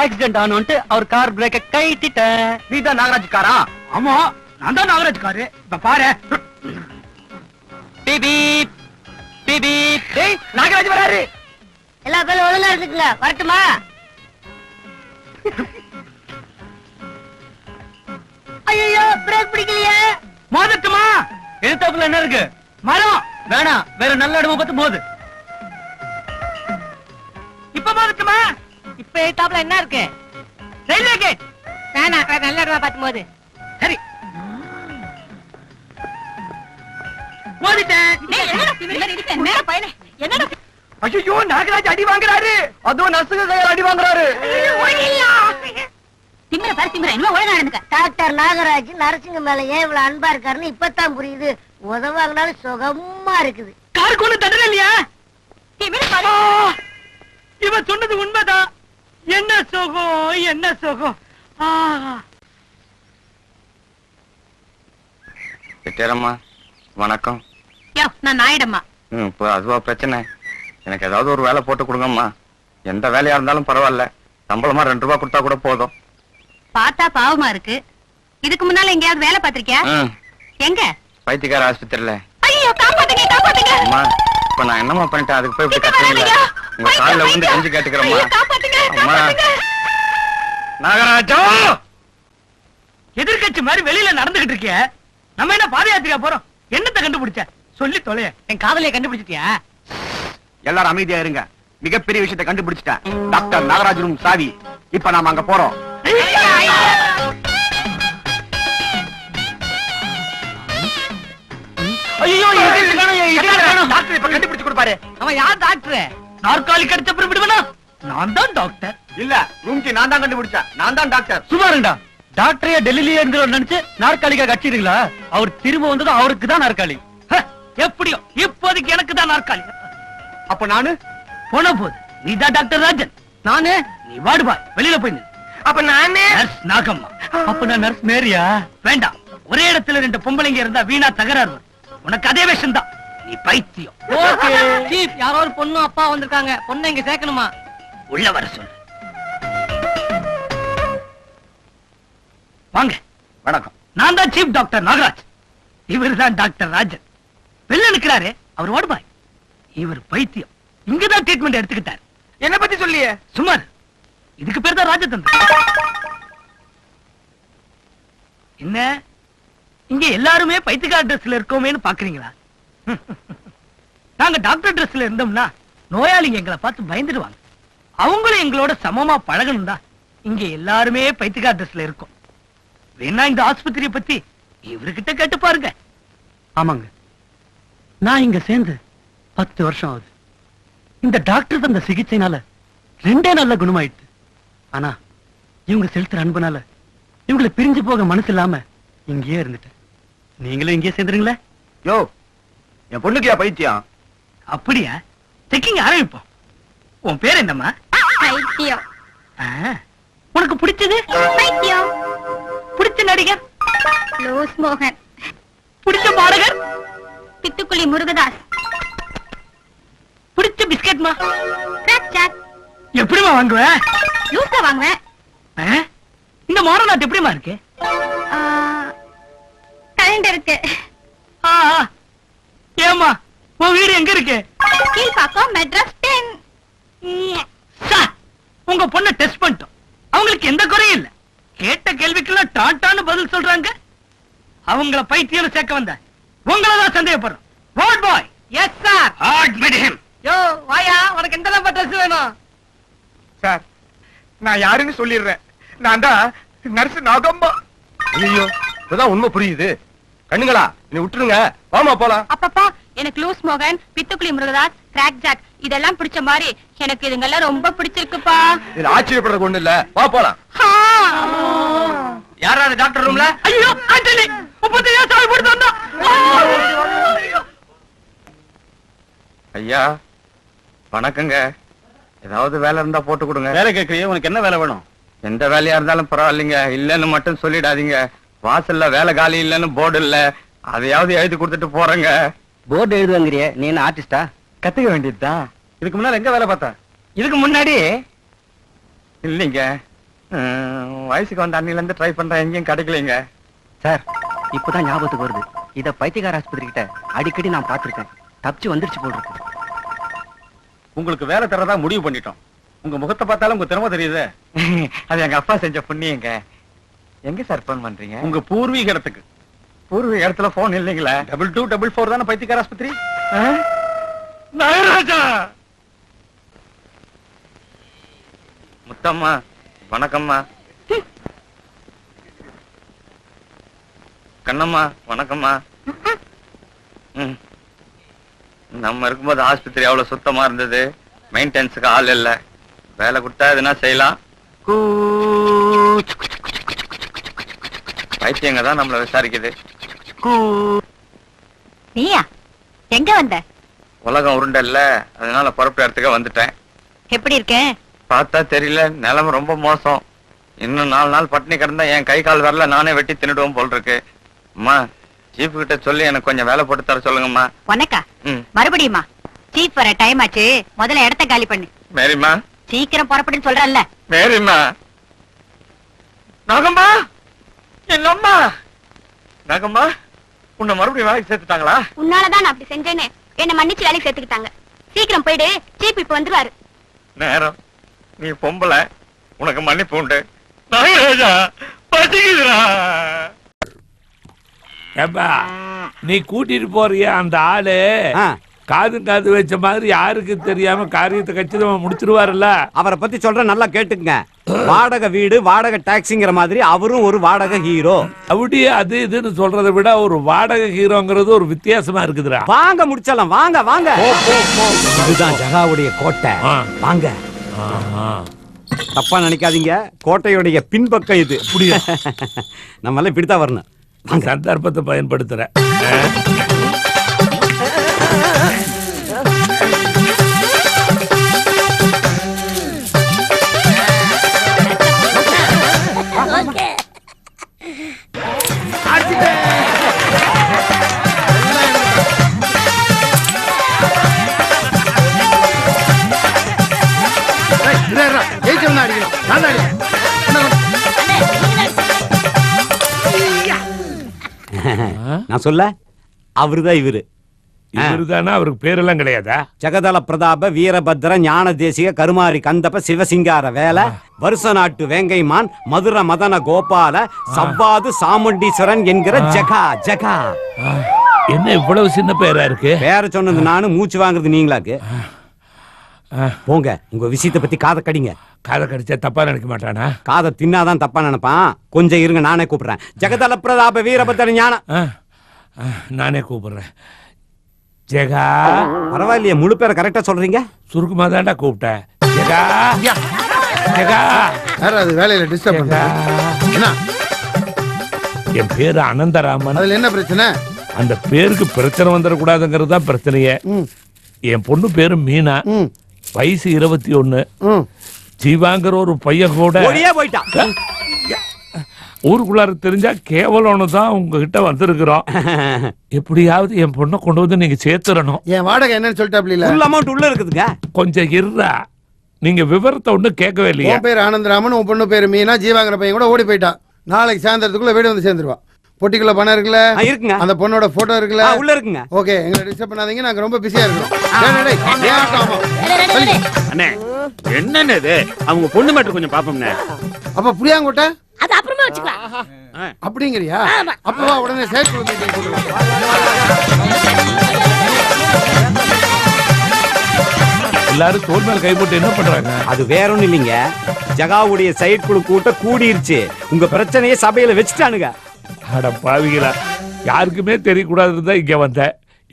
ஆக்சிடென்ட் ஆனோன்ட்டு அவர் கார் பிரேக்க கைட்டிட்டேன். நீ தான் நாகராஜ் காரா? ஆமா, நான் தான் நாகராஜ் காரு. இப்ப பாரு. பிபி பிபி. டேய், நாகராஜ் வராரு. எல்லா பேரும் ஒழுங்கா இருந்துக்குங்க. வரட்டுமா? ஐயோ, பிரேக் பிடிக்கலையே. மோதட்டுமா? எதிர்த்தாப்புல என்ன இருக்கு? மரம். வேணாம், வேற நல்ல இடமா பார்த்து போகுது. இப்ப மோதட்டுமா? இப்ப எட்டாப்ல என்ன இருக்கு? Railway gate. வேணாம், வேற நல்ல இடமா பார்த்து போகுது. சரி, மோதிட்டேன். ஐயோ, நாகராஜ் அடி வாங்குறாரு. அதுவும் நசுக்கு கையால் அடி வாங்குறாரு. திமிர பாரு, திமிர இன்னும் ஒழுங்கா நடந்துக்க. டாக்டர் நாகராஜ் நரசிங்க மேல ஏன் இவ்வளவு அன்பா இருக்காருன்னு இப்பதான் புரியுது. உதவாங்கனாலும் சுகமா இருக்குது. காருக்கு ஒண்ணு தண்டனை இல்லையா? திமிர பாரு. இவன் சொன்னது உண்மைதான். என்ன சுகம், என்ன சுகம். செட்டியாரம்மா, வணக்கம். யோ, நான் நாயிடம்மா. இப்போ அதுவா பிரச்சனை? எனக்கு ஏதாவது ஒரு வேலை போட்டு கொடுங்கம்மா. எந்த வேலையா இருந்தாலும் பரவாயில்ல. சம்பளமா 2 ரூபாய் கொடுத்தா கூட போதும். பார்த்தா பாவமா இருக்கு. இதுக்கு முன்னால எங்கேயாவது வேலை பார்த்திருக்கியா? எங்க? பைத்தியக்கார ஆஸ்பத்திரியில. ஐயோ, காப்பாத்துங்க, காப்பாத்துங்க. அம்மா, இப்ப நான் என்னம்மா பண்ணிட்டேன்? அதுக்கு போய் இப்படி கத்துறீங்களா? உங்க காலில் விழுந்து கெஞ்சி கேட்டுக்கிறேம்மா. அம்மா, நாகராஜா, எதிர்கட்சி மாதிரி வெளியில நடந்துகிட்டு இருக்கிய. நம்ம என்ன பாத யாத்திரையா போறோம்? என்னத்தை கண்டுபிடிச்ச? சொல்லி தொலைய. என் காதலியை கண்டுபிடிச்சிட்டியா? எல்லாரும் அமைதியா இருங்க. மிகப்பெரிய விஷயத்தை கண்டுபிடிச்சிட்டேன். டாக்டர் நாகராஜனும் சாவி. இப்ப நாம அங்க போறோம். ஐயோ, டாக்டர் இப்ப கண்டுபிடிச்சு கொடுப்பாரு. அவன் யார் டாக்டர்? நாற்காலி கடிச்ச அப்புறம் விடுவனா? நான் தான் டாக்டர். இல்ல, ரூம்கி நான் தான் கண்டுபிடிச்சேன். நான் தான் டாக்டர். சுமாருண்டா, டாக்டரையே டெல்லியிலே இருந்து நினைச்சு நாற்காலிக்கா கட்சிடுங்களா? அவர் திரும்ப வந்தது அவருக்கு தான் நாற்காலி. எப்படியோ இப்போதைக்கு எனக்கு தான் நாற்காலி. அப்ப நானு போன போது நீ தான் டாக்டர் ராஜன். நானு நீ வார்டு பாய். வெளியில போய் நில்லு. அப்ப நானே நர்ஸ் நாகம்மா. அப்ப நான் நர்ஸ் மேரியா? வேண்டாம், ஒரே இடத்துல 2 பொம்பளைங்க இருந்தா வீணா தகராறு வரும். உனக்கு அதே விஷயம் தான். நீ பைத்தியம். ஓகே சீஃப், யாரோ ஒரு பொண்ணு அப்பா வந்திருக்காங்க. பொண்ணை இங்க சேர்க்கணுமா? உள்ள வர சொல்லு. வாங்க. வணக்கம். நான் தான் சீஃப் டாக்டர் நாகராஜ். இவர் தான் டாக்டர் ராஜன். வெளில நிக்கிறாரு, அவர் வார்டு பாய். இவர் பைத்தியம். இங்கதான் ட்ரீட்மெண்ட் எடுத்துக்கிட்டார். என்ன பத்தி சொல்லியே? சுமார். இதுக்கு பேர் தான் ராஜதந்திரம். என்ன இங்க எல்லாருமே பைத்தியக்கார ட்ரெஸ்ல இருக்கோமேன்னு பாக்குறீங்களா? நாங்க டாக்டர் ட்ரெஸ்ல இருந்தோம்னா நோயாளிங்க எங்களை பார்த்து பயந்துடுவாங்க. அவங்களும் எங்களோட சமமா பழகணும் தான் இங்க எல்லாருமே பைத்தியக்கார ட்ரெஸ்ல இருக்கோம். வேணா இந்த ஆஸ்பத்திரியை பத்தி இவர்கிட்ட கேட்டு பாருங்க. ஆமாங்க, நான் இங்க சேர்ந்து 10 வருஷம் ஆகுது. இந்த டாக்டர் தந்த சிகிச்சைனால 2 நாள்ல குணமாயிட்டு. ஆனா இவங்க செலுத்துற அன்புனால இவங்களை பிரிஞ்சு போக மனசு இல்லாம இங்கேயே இருந்துட்டேன். நீங்களும் இங்கேயே சேர்ந்துருங்களே. யோ, என் பொண்ணுக்கு பைத்தியம். அப்படியா? செக்கிங் ஆரம்பிப்போம். உன் பேர் என்னம்மா? பைத்தியம். ஆ, உனக்கு பிடிச்சது? பைத்தியம். பிடிச்ச நடிகர்? லூஸ் மோகன். பிடிச்ச பாடகர்? பித்துக்குளி முருகதாஸ். பிடிச்ச பிஸ்கட்மா? Crack jack. எப்படிமா வாங்குவ? லூஸ்ல வாங்குவேன். ஆ? இந்த மாரநாட்டு எப்படிமா இருக்கு? கலண்டர் இருக்கு. ஆ, ஆ. ஏம்மா, உன் வீடு எங்க இருக்கு? கீழ்பாக்கம் மெட்ராஸ் 10. சார், உங்க பொண்ணை டெஸ்ட் பண்ணிட்டோம். அவங்களுக்கு எந்த குறையும் இல்ல. கேட்ட கேள்விக்கெல்லாம் டாட்டான்னு பதில் சொல்றாங்க. அவங்கள பைத்தியம் சேர்க்க வந்த உங்களை தான் சந்தேகப்படுறோம். Ward boy. Yes sir. Admit him. யோ வாயா, உனக்கு எந்த நம்பர் ட்ரெஸ் வேணும்? சார், நான் யாருன்னு சொல்லிடுறேன். நான் தான் நர்ஸ் நாகம்மா. ஐயோ, இப்பதான் உண்மை புரியுது. கண்ணுங்களா, நீ விட்டுருங்க. வாமா போலாம். அப்பப்பா, எனக்கு லூஸ் மோகன், பித்துக்குளி முருகதாஸ், கிராக் ஜாக் இதெல்லாம் பிடிச்ச மாதிரி எனக்கு இதுங்கெல்லாம் ரொம்ப பிடிச்சிருக்குப்பா. இதுல ஆச்சரியப்படுறதுக்கு ஒண்ணு இல்ல. வா போலாம். யாராவது டாக்டர் ரூம்ல? ஐயோ, ஆண்டனி 35 சாவி போட்டு வந்தா. ஐயா வணக்கங்க. ஏதாவது வேலை இருந்தா போட்டு கொடுங்க. வேலை கேட்கறியே, உனக்கு என்ன வேலை வேணும்? எந்த வேலையா இருந்தாலும் பரவாயில்லைங்க. இல்லன்னு மட்டும் சொல்லிடாதீங்க. வாசல்ல வேலை காலி இல்லன்னு போர்டு இல்ல, அதையாவது எழுதி கொடுத்துட்டு போறேங்க. போர்டு எழுதுவாங்கிறிய, நீ என்ன ஆர்டிஸ்டா? கத்துக்க வேண்டியதுதான். இதுக்கு முன்னால எங்க வேலை பார்த்தா? இதுக்கு முன்னாடி இல்லைங்க. வயசுக்கு வந்த அன்னில இருந்து ட்ரை பண்றேன், எங்கேயும் கிடைக்கலைங்க. சார், இப்பதான் ஞாபகத்துக்கு வருது. இத பைத்தியக்கார ஆஸ்பத்திரி கிட்ட அடிக்கடி நான் பாத்திருக்கேன். தப்பிச்சு வந்துருச்சு போல் இருக்கு. உங்களுக்கு வேலை தரதா முடிவு பண்ணிட்டோம். உங்க முகத்தை பார்த்தாலும் உங்க திறமை தெரியுது. அது எங்க அப்பா செஞ்ச புண்ணியங்க. எங்க சார் போன் பண்றீங்க? உங்க பூர்வீக இடத்துக்கு. பூர்வீக இடத்துல போன் இல்லைங்களா? 2244 தானே பைத்தியக்கார ஆஸ்பத்திரி? நாகராஜா. முத்தம்மா வணக்கம்மா. கண்ணம்மா வணக்கம்மா. நம்ம இருக்கும்போது ஆஸ்பத்திரி அவ்வளவு சுத்தமா இருந்தது. மெயின்டெனன்ஸுக்கு ஆள் இல்ல. வேலை கொடுத்தா எதுனா செய்யலாம். பைத்தியங்க தான் நம்மள விசாரிக்குது. நீயா எங்க வந்த? உலகம் உருண்டல்ல, அதனால புறப்பட்ட இடத்துக்கு வந்துட்டேன். எப்படி இருக்கேன்? பார்த்தா தெரியல, நிலைமை ரொம்ப மோசம். இன்னும் 4 நாள் பட்டினி கிடந்தா என் கை கால் வரல, நானே வெட்டி தின்னுடுவோம் போல் இருக்கு. அம்மா, சீஃப் கிட்ட சொல்லி எனக்கு கொஞ்சம் வேலை போட்டு தர சொல்லுங்கம்மா. உனக்கா? ம். மறுபடியுமா? சீஃப் வர டைம் ஆச்சு, முதல்ல இடத்த காலி பண்ணு. மேரிம்மா, சீக்கிரம் புறப்படுன்னு சொல்றல்ல. மேரிம்மா. நாகம்மா, என் அம்மா. நாகம்மா, உன்னை மறுபடியும் வேலைக்கு சேர்த்துட்டாங்களா? உன்னாலதான் நான் அப்படி செஞ்சேன்னு என்ன மன்னிச்சு வேலைக்கு சேர்த்துக்கிட்டாங்க. சீக்கிரம் போயிடு, சீஃப் இப்ப வந்துருவாரு. நேரம், நீ பொம்பளை, உனக்கு மன்னிப்பு உண்டு. நாகராஜா, பசிக்குதுடா. ஏப்பா, நீ கூட்டிட்டு போறிய அந்த ஆளு காது வச்ச மாதிரி யாருக்கு தெரியாம காரியத்தை கச்சிதமா முடிச்சிருவாருல்ல. அவரை பத்தி சொல்ற நல்லா கேட்டுங்க. வாடகை வீடு வாடகை டாக்ஸிங்கிற மாதிரி அவரும் ஒரு வாடகை ஹீரோ. அப்படியே அது இதுன்னு சொல்றதை விட ஒரு வாடகை ஹீரோங்கிறது ஒரு வித்தியாசமா இருக்குதுடா. வாங்க முடிச்சலாம், வாங்க வாங்க. இதுதான் ஜகாவுடைய கோட்டை. வாங்க. தப்பா நினைக்காதீங்க, கோட்டையுடைய பின்பக்கம் இது. நம்ம எல்லாம் இப்படித்தான் வரணும். சந்தர்ப்பத்தை பயன்படுத்துற. நான் சொல்ல அவருதான் இவரு. இவருதானா? அவருக்கு பேரெல்லாம் கிடையாதா? ஜெகதல பிரதாப வீரபத்ர ஞான தேசிக கருமாரி கந்தப சிவசிங்கார வேலை வருஷ நாட்டு வேங்கைமான் மதுர மதன கோபால சவ்வாது சாமுண்டீஸ்வரன் என்கிற ஜகா. ஜகா என்ன இவ்வளவு சின்ன பேரா இருக்கு? பேர சொன்னது நானு, மூச்சு வாங்குறது நீங்களாக்கு. போங்க, உங்க விஷயத்தை பத்தி காதை கடிங்க. காதை கடிச்சா தப்பா நினைக்க மாட்டானா? காதை தின்னாதான் தப்பா நினைப்பான். கொஞ்சம் இருங்க, நானே கூப்பிடுறேன். ஜெகதல பிரதாப வீரபத்ர ஞான. நானே கூப்பிடுறேன். ஜெகா. பரவாயில்லையே, முழு பேரை கரெக்டா சொல்றீங்க. சுருக்குமா தான்டா கூப்பிட்டேன். ஜெகா. ஜெகா. அது வேலையில டிஸ்டர்ப் பண்ற. என்ன? என் பேரு அனந்தராமன். அதுல என்ன பிரச்சனை? அந்த பேருக்கு பிரச்சனை வந்துடக்கூடாதுங்கிறது தான் பிரச்சனையே. என் பொண்ணு பேரு மீனா, வயசு 21. ஜீவாங்கிற ஒரு பையன் கூட போயிட்டான். ஊருக்குள்ளார தெரிஞ்சா கேவலம்னு தான் உங்ககிட்ட வந்திருக்கிறோம். எப்படியாவது என் பொண்ணை கொண்டு வந்து நீங்க சேர்த்துறணும். என் வாடகை என்னன்னு சொல்லிட்டாப்ல. ஃபுல் அமௌண்ட் உள்ள இருக்குதுங்க. கொஞ்சம் இருடா, நீங்க விவரத்தை ஒண்ணு கேட்கவே இல்லையா? உன் பேரு ஆனந்தராமன், உன் பொண்ணு பேரு மீனா. ஜீவாங்கிற பையன் கூட ஓடி போயிட்டான். நாளைக்கு சாயந்தரத்துக்குள்ள வீடு வந்து சேர்ந்துருவா. பொட்டிக்குள்ள பணம் இருக்குல்ல? இருக்குங்க. அந்த பொண்ணோட போட்டோ இருக்குல்ல? உள்ள இருக்குங்க. ஓகே, எங்களை டிஸ்டர்ப் பண்ணாதீங்க, நாங்க ரொம்ப பிஸியா இருக்கோம். அண்ணே என்னன்னு இது? அவங்க பொண்ணு மட்டும் கொஞ்சம் பாப்போம்ண்ணே. அப்ப புளியாங்கோட்டை அது அப்புறமா வச்சுக்கலாம். அப்படிங்கறியா? அப்பவா உடனே சேர்த்து மீட்டிங் போடுறோம். எல்லாரும் தோல் மேல கை போட்டு என்ன பண்றாங்க? அது வேற ஒண்ணும் இல்லைங்க, ஜகாவுடைய சைட் குழு கூட்டம் கூடிருச்சு. உங்க பிரச்சனையை சபையில வச்சுட்டானுங்க. அட பாவிகளா, யாருக்குமே தெரியக்கூடாதுன்னு இங்க வந்த.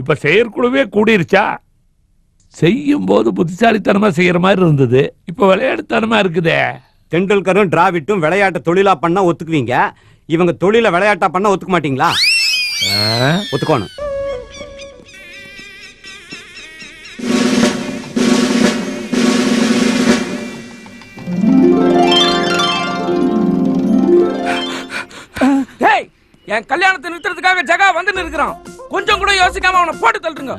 இப்ப செயற்குழுவே கூடிருச்சா? செய்யும் போது புத்திசாலித்தனமா செய்யற மாதிரி இருந்தது, இப்ப விளையாட்டுத்தனமா இருக்குதே. தெண்டுல்கரும் டிராவிட்டும் விளையாட்டை தொழிலா பண்ணா ஒத்துக்குவீங்க, இவங்க தொழில விளையாட்டா பண்ணா ஒத்துக்க மாட்டீங்களா? ஒத்துக்கணும். என் கல்யாணத்தை நிறுத்துறதுக்காக ஜகா வந்து நிற்கிறான். கொஞ்சம் கூட யோசிக்காம அவனை போட்டு தள்ளுங்க.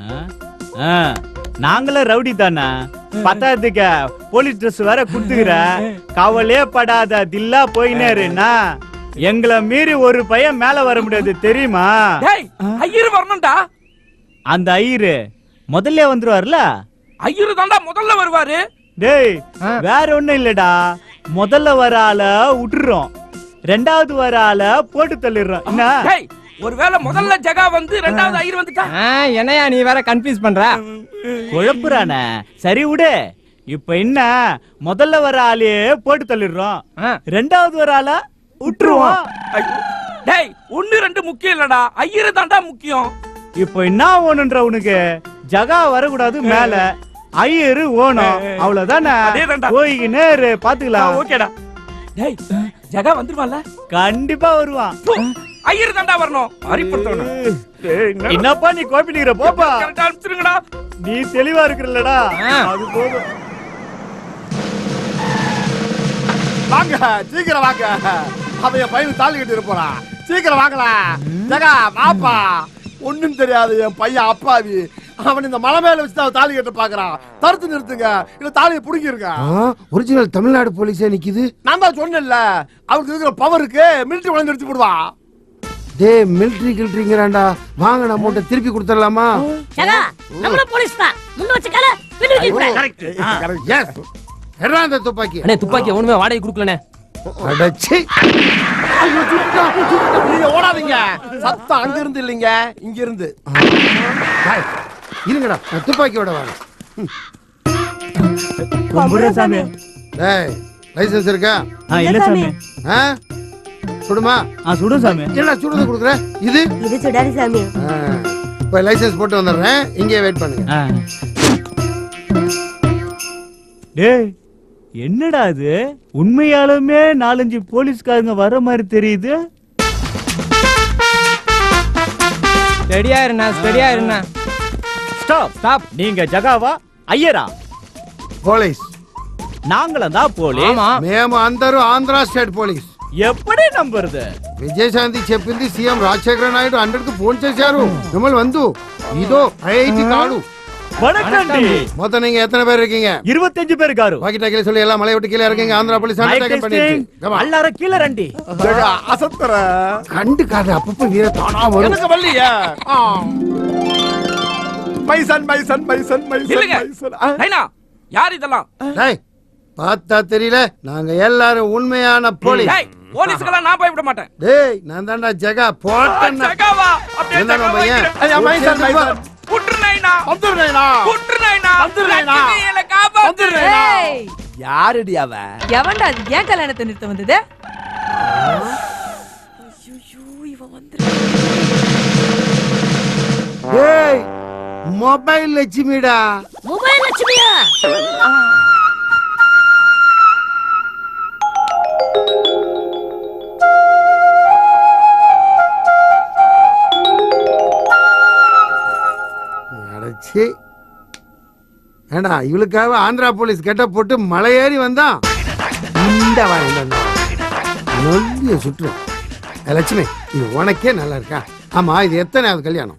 நாங்களும் ரவுடி தானா? பத்தாததுக்கு போலீஸ் ட்ரெஸ் வேற குடுத்துக்கிற. கவலையே படாத, தில்லா போயினேருன்னா எங்களை மீறி ஒரு பையன் மேல வர முடியாது தெரியுமா? ஐயரு வரணும்டா. அந்த ஐயரு முதல்ல வந்துருவார்ல? ஐயரு தான்டா முதல்ல வருவாரு. டேய் வேற ஒண்ணும் இல்லடா, முதல்ல வர ஆள விட்டுறோம், ரெண்டாவது வர ஆள போட்டு தள்ளிடுறோம். என்ன ஒருவேளை முதல்ல ஜகா வந்து ரெண்டாவது ஐயர் வந்துட்டா? என்னையா நீ வேற கன்ஃபியூஸ் பண்ற? குழப்புறான. சரி விடு, இப்ப என்ன முதல்ல வர ஆளே போட்டு தள்ளிடுறோம், ரெண்டாவது வர ஆள விட்டுருவோம். டேய் 1 2 முக்கியம் இல்லடா, ஐயரு தான்டா முக்கியம். இப்ப என்ன ஓணுன்ற உனக்கு? ஜகா வரக்கூடாது மேல, ஐயரு ஓணும், அவ்வளவுதானே? போய்க்கு நேரு பாத்துக்கலாம். ஓகேடா. டேய் ஜகா வந்துருவான்ல? கண்டிப்பா வருவான். ஐயரு தான்டா வரணும். அரிப்பட்டவன. என்னப்பா நீ கோபிடுற? போப்பா, கரெக்ட்டா அனுப்பிச்சிருங்கடா. நீ தெளிவா இருக்கறலடா, அது போதும். வாங்க, சீக்கிரம் வாங்க. அவன் என் பையன் தாலி கட்டி போறான். சீக்கிரம் வாங்கல ஜகா. பாப்பா ஒண்ணும் தெரியாது என் பையன் அப்பாவி. அவன் இந்த மலை மேல வச்சு தாலி கட்ட பாக்குறான். தடுத்து நிறுத்துங்க, இல்ல தாலியை புடிங்கிருங்க. ஒரிஜினல் தமிழ்நாடு போலீஸே நிக்குது. நான் தான் சொன்னேன்ல, அவருக்கு இருக்கிற பவருக்கு மிலிட்டரி உடனே நிறுத்தி போடுவான். டேய் மிலிட்டரி கில்ட்ரிங்கறான்டா. வாங்க நம்ம கிட்ட திருப்பி கொடுத்துடலாமா? ஜகா நம்மள போலீஸ் தான், முன்ன வச்சு கல பின்னுக்கு கூட. கரெக்ட். எஸ். எறா அந்த துப்பாக்கி. அண்ணே துப்பாக்கி ஒண்ணுமே வாடகை கொடுக்கலனே. அடச்சி. ஐயோ சுட்டா. நீங்க ஓடாதீங்க. சத்தம் அங்க இருந்து இல்லைங்க, இங்க இருந்து. இருங்கடா, நான் துப்பாக்கியோட வரேன். சாமி. டேய், லைசென்ஸ் இருக்கா? இல்ல சாமி. சுடுமா? சுடும் சாமி. என்ன சுடுறது கொடுக்குற? இது சுடாது சாமி. இப்ப லைசென்ஸ் போட்டு வந்துடுறேன், இங்கே வெயிட் பண்ணுங்க. டேய், என்னடா இது? உண்மையாலுமே 4-5 போலீஸ்காரங்க வர மாதிரி தெரியுது. ஸ்டெடியா இருண்ணா. Stop stop. நீங்க ஜகாவா ஐயரா? போலீஸ். நாங்களும் தான் போலீஸ். మేము అందరూ ఆంధ్ర స్టేట్ పోలీస్. எப்படி நம்புறது? విజయశాంతి చెప్పింది సీఎం రాజశేఖర నాయుడు 100కు ఫోన్ చేశారు. మిమ్మల్ని వందు இதோ ஐஐடி காடு. வணக்கம்டி. மொத்தம் நீங்க எத்தனை பேர் இருக்கீங்க? 25 பேர் காரு. பாக்கி டேக்கில சொல்லி எல்லாம் மலை விட்டு கீழ இறங்குங்க. ஆந்திரா போலீஸ் அட்டாக் பண்ணிட்டு எல்லாரும் கீழ ரண்டி. அசத்தற கண்டு காது அப்பப்ப வீர தானா வரும். எனக்கு வல்லியா? மைசன். நைனா, யார் இதெல்லாம்? டேய், பார்த்தா தெரியல, நாங்க எல்லாரும் உண்மையான போலீஸ். போலீஸ்க்கெல்லாம் நான் பயப்பட மாட்டேன். டேய், நான் தான்டா ஜகா போட்டேன். ஜகாவா? அப்படியே ஜகாவா. ஐயா மைசன். புட்ரு நைனா. என்ன காப்பாத்து. யாருடி அவ? எவன்டா அது? ஏன் கல்யாணத்தை நிறுத்த வந்தது? டேய், மொபைல் லட்சுமிடா. மொபைல் லட்சுமியா? அடச்சி, ஏண்டா இவளுக்காக ஆந்திரா போலீஸ் கெட்ட போட்டு மலை ஏறி வந்தான். இந்த நொல்லிய சுற்று. லட்சுமி, இது உனக்கே நல்லா இருக்கா? ஆமா, இது எத்தனையாவது கல்யாணம்?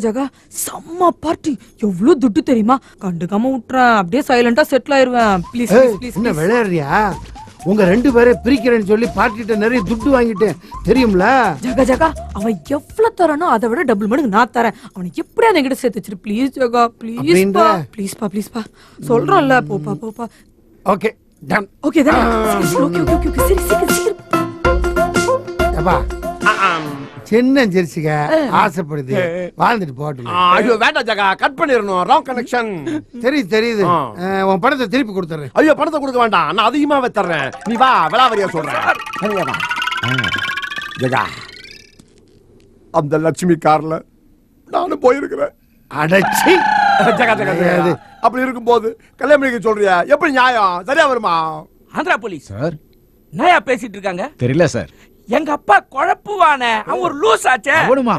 ஜகா செம்ம பார்ட்டி. எவ்வளவு துட்டு தெரியுமா? கண்டுக்காம விட்டுறேன், அப்படியே சைலண்டா செட்டில் ஆயிருவேன். Please please. என்ன விளையாடுறியா? உங்க 2 பேரை பிரிக்கிறேன்னு சொல்லி பார்ட்டிட்ட நிறைய துட்டு வாங்கிட்டேன் தெரியும்ல? ஜகா அவன் எவ்வளவு தரானோ அதை விட டபுள் மடங்கு நான் தரேன். அவனுக்கு எப்படியா என்கிட்ட சேர்த்து வச்சிரு. ப்ளீஸ் ஜகா, ப்ளீஸ்ப்பா. சொல்றோம்ல, போப்பா. Okay, done. ஓகே தான். ஓகே சரி. அப்பா, சின்ன ஜெர்சிக ஆசைப்படுது, வாழ்ந்துட்டு போட்டு. ஐயோ வேண்டாம் ஜகா, கட் பண்ணிடணும். Wrong connection. தெரியுது. உன் பணத்தை திருப்பி கொடுத்துறேன். ஐயோ பணத்தை கொடுக்க வேண்டாம், நான் அதிகமாவே தர்றேன். நீ வா, விளாவரியா சொல்றேன். ஜகா, அந்த லட்சுமி கார்ல நானும் போயிருக்கிறேன். அடச்சி. ஜகா அப்படி இருக்கும்போது கல்யாணம் பண்ணிக்க சொல்றியா? எப்படி நியாயம்? சரியா வருமா? ஆந்திரா போலீஸ் சார் என்னையா பேசிட்டு இருக்காங்க? தெரியல சார். எங்க அப்பா குழப்புவானே, அவன் ஒரு லூஸ் ஆச்சே. அவனுமா?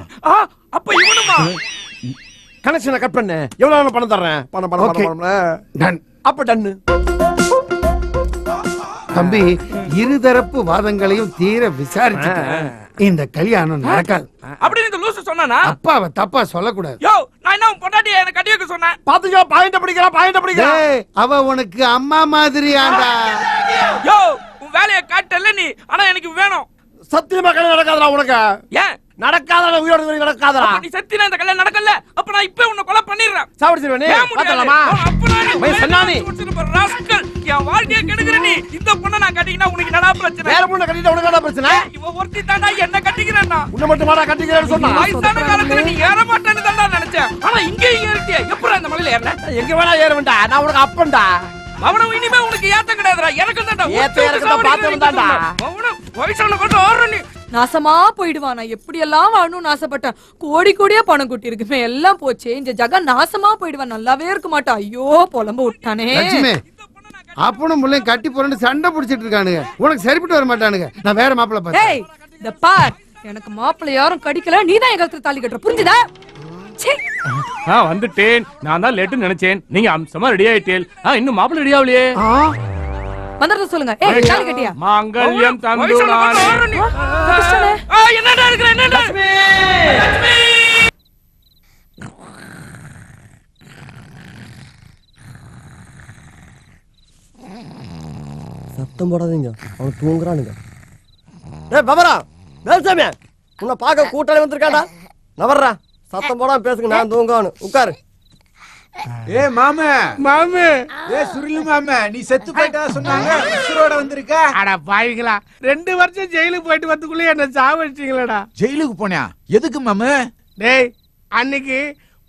அப்ப இவனுமா? கனெக்ஷனை கட் பண்ணு. எவ்வளவு பணம் தர்றேன்? பணம். அப்ப டன்னு. தம்பி, இருதரப்பு வாதங்களையும் தீர விசாரிச்சுட்டு இந்த கல்யாணம் நடக்காது அப்படி இந்த லூசு சொன்னானா? அப்பாவை தப்பா சொல்லக்கூடாது. யோ, நான் என்ன உன் பொண்டாட்டி என்ன கட்டி வைக்க சொன்னேன்? பாத்துக்கோ, பாயிண்ட் பிடிக்கிறா. அவ உனக்கு அம்மா மாதிரி ஆண்டா. யோ, உன் வேலையை காட்டல நீ, ஆனா எனக்கு வேணும். சத்தியமா கல்யாணம் நடக்காதடா உனக்கு. ஏன் நடக்காதடா? உயிரோட நடக்காதடா. நீ சத்தியமா இந்த கல்யாணம் நடக்கல, அப்ப நான் இப்ப உன்னை கொலை பண்ணிடுறேன். சாவடிச்சிருவேனே. பாத்தலாமா? ராஸ்கல், என் வாழ்க்கையை கெடுக்குற நீ. இந்த பொண்ணை நான் கட்டிக்கினா உனக்கு என்னடா பிரச்சனை? வேற பொண்ணை கட்டிட்டா உனக்கு என்ன பிரச்சனை? இவ ஒருத்தி தாண்டா என்ன கட்டிக்கிறேன்னா. உன்னை மட்டும் மாடா கட்டிக்கிறேன்னு சொன்னா? வயசான காலத்துல நீ ஏற மாட்டேன்னு தாண்டா நினைச்சேன். ஆனா இங்கே ஏறிட்டியே. எப்பறா இந்த மலையில ஏறன? எங்க வேணா ஏறுவேன்டா. நான் உனக்கு அப்பன்டா. அவன இனிமே உனக்கு ஏத்த கிடையாதுடா. எனக்கு தான்டா. ஏத்த பாத்து வந்தான்டா. அவன வயசான கொண்டு ஓடுற நீ. நாசமா போயிடுவான். நான் எப்படி எல்லாம் வாழணும்னு ஆசைப்பட்டேன். கோடியா பணம் கொட்டி இருக்குமே, எல்லாம் போச்சு. இந்த ஜகா நாசமா போயிடுவான். நல்லாவே இருக்க மாட்டான். ஐயோ, புலம்ப விட்டானே. லட்சுமி, அப்பனும் பிள்ளையும் கட்டி போறேன்னு சண்டை பிடிச்சிட்டு இருக்கானுங்க. உனக்கு சரிப்பட்டு வர மாட்டானுங்க. நான் வேற மாப்பிள்ளை பார்த்தேன். இந்த பார், எனக்கு மாப்பிள்ளை யாரும் கடிக்கல. நீதான் எங்க தாலி கட்டுற, புரிஞ்சுதா? வந்துட்டேன். நான் தான் லேட்டு நினைச்சேன். நீங்க அம்சமா ரெடி ஆயிட்டேன். இன்னும் மாப்பிள்ளை ரெடி ஆகலையே. மந்திரத்தை சொல்லுங்க. ஏய், தாலி கட்டியா? மாங்கல்யம் தந்துனானே. என்னடா இருக்குற? என்னடா? லட்சுமி. சத்தம் போடாதீங்க, அவன் தூங்குறானுங்க. டேய் பவரா, வேல்சாமி, உன்னை பார்க்க கூட்டாளி வந்திருக்காடா. நவர்றா, சத்தம் போடாம பேசுங்க. நான் தூங்கணும். உட்காரு. ஏ மாமே மாமு ஏ சுருளு மாமே நீ செத்து போயிட்டா சொன்னாங்க உசுரோட வந்திருக்க. அட பாவிங்களா 2 வருஷம் ஜெயிலுக்கு போயிட்டு வரதுக்குள்ளே என்ன சாவடிச்சீங்களடா. ஜெயிலுக்கு போனியா? எதுக்கு மாமே? டேய் அன்னைக்கு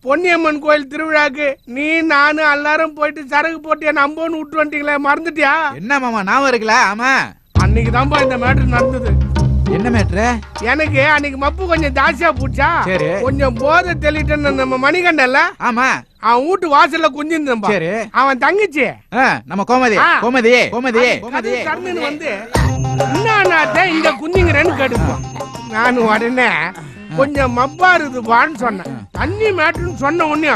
பொன்னியம்மன் கோயில் திருவிழாக்கு நீ நானு எல்லாரும் போயிட்டு சரகு போட்டு என்ன அம்போன்னு விட்டு வந்துட்டீங்களே, மறந்துட்டியா? என்ன மாமா நான் இருக்கல? ஆமா அன்னைக்கு தான்பா இந்த மேட்டர் நடந்தது. என்ன மேட்ரு? எனக்கு அன்னைக்கு மப்பு கொஞ்சம் ஜாஸ்தியா பூச்சா, சரி. கொஞ்சம் போதை தெளிட்டு நம்ம மணிகண்டன்ல, ஆமா அவன் வீட்டு வாசல்ல குஞ்சிருந்தான். சரி. அவன் தங்கச்சி நம்ம கோமதி கோமதி கோமதி கோமதி கர்ணன் வந்து என்ன இங்க குஞ்சுங்கிறேன்னு கேட்டுப்பான். நான் உடனே கொஞ்சம் மப்பா இருக்குதுப்பான்னு சொன்னேன். தண்ணி மேட்டுன்னு சொன்ன உடனே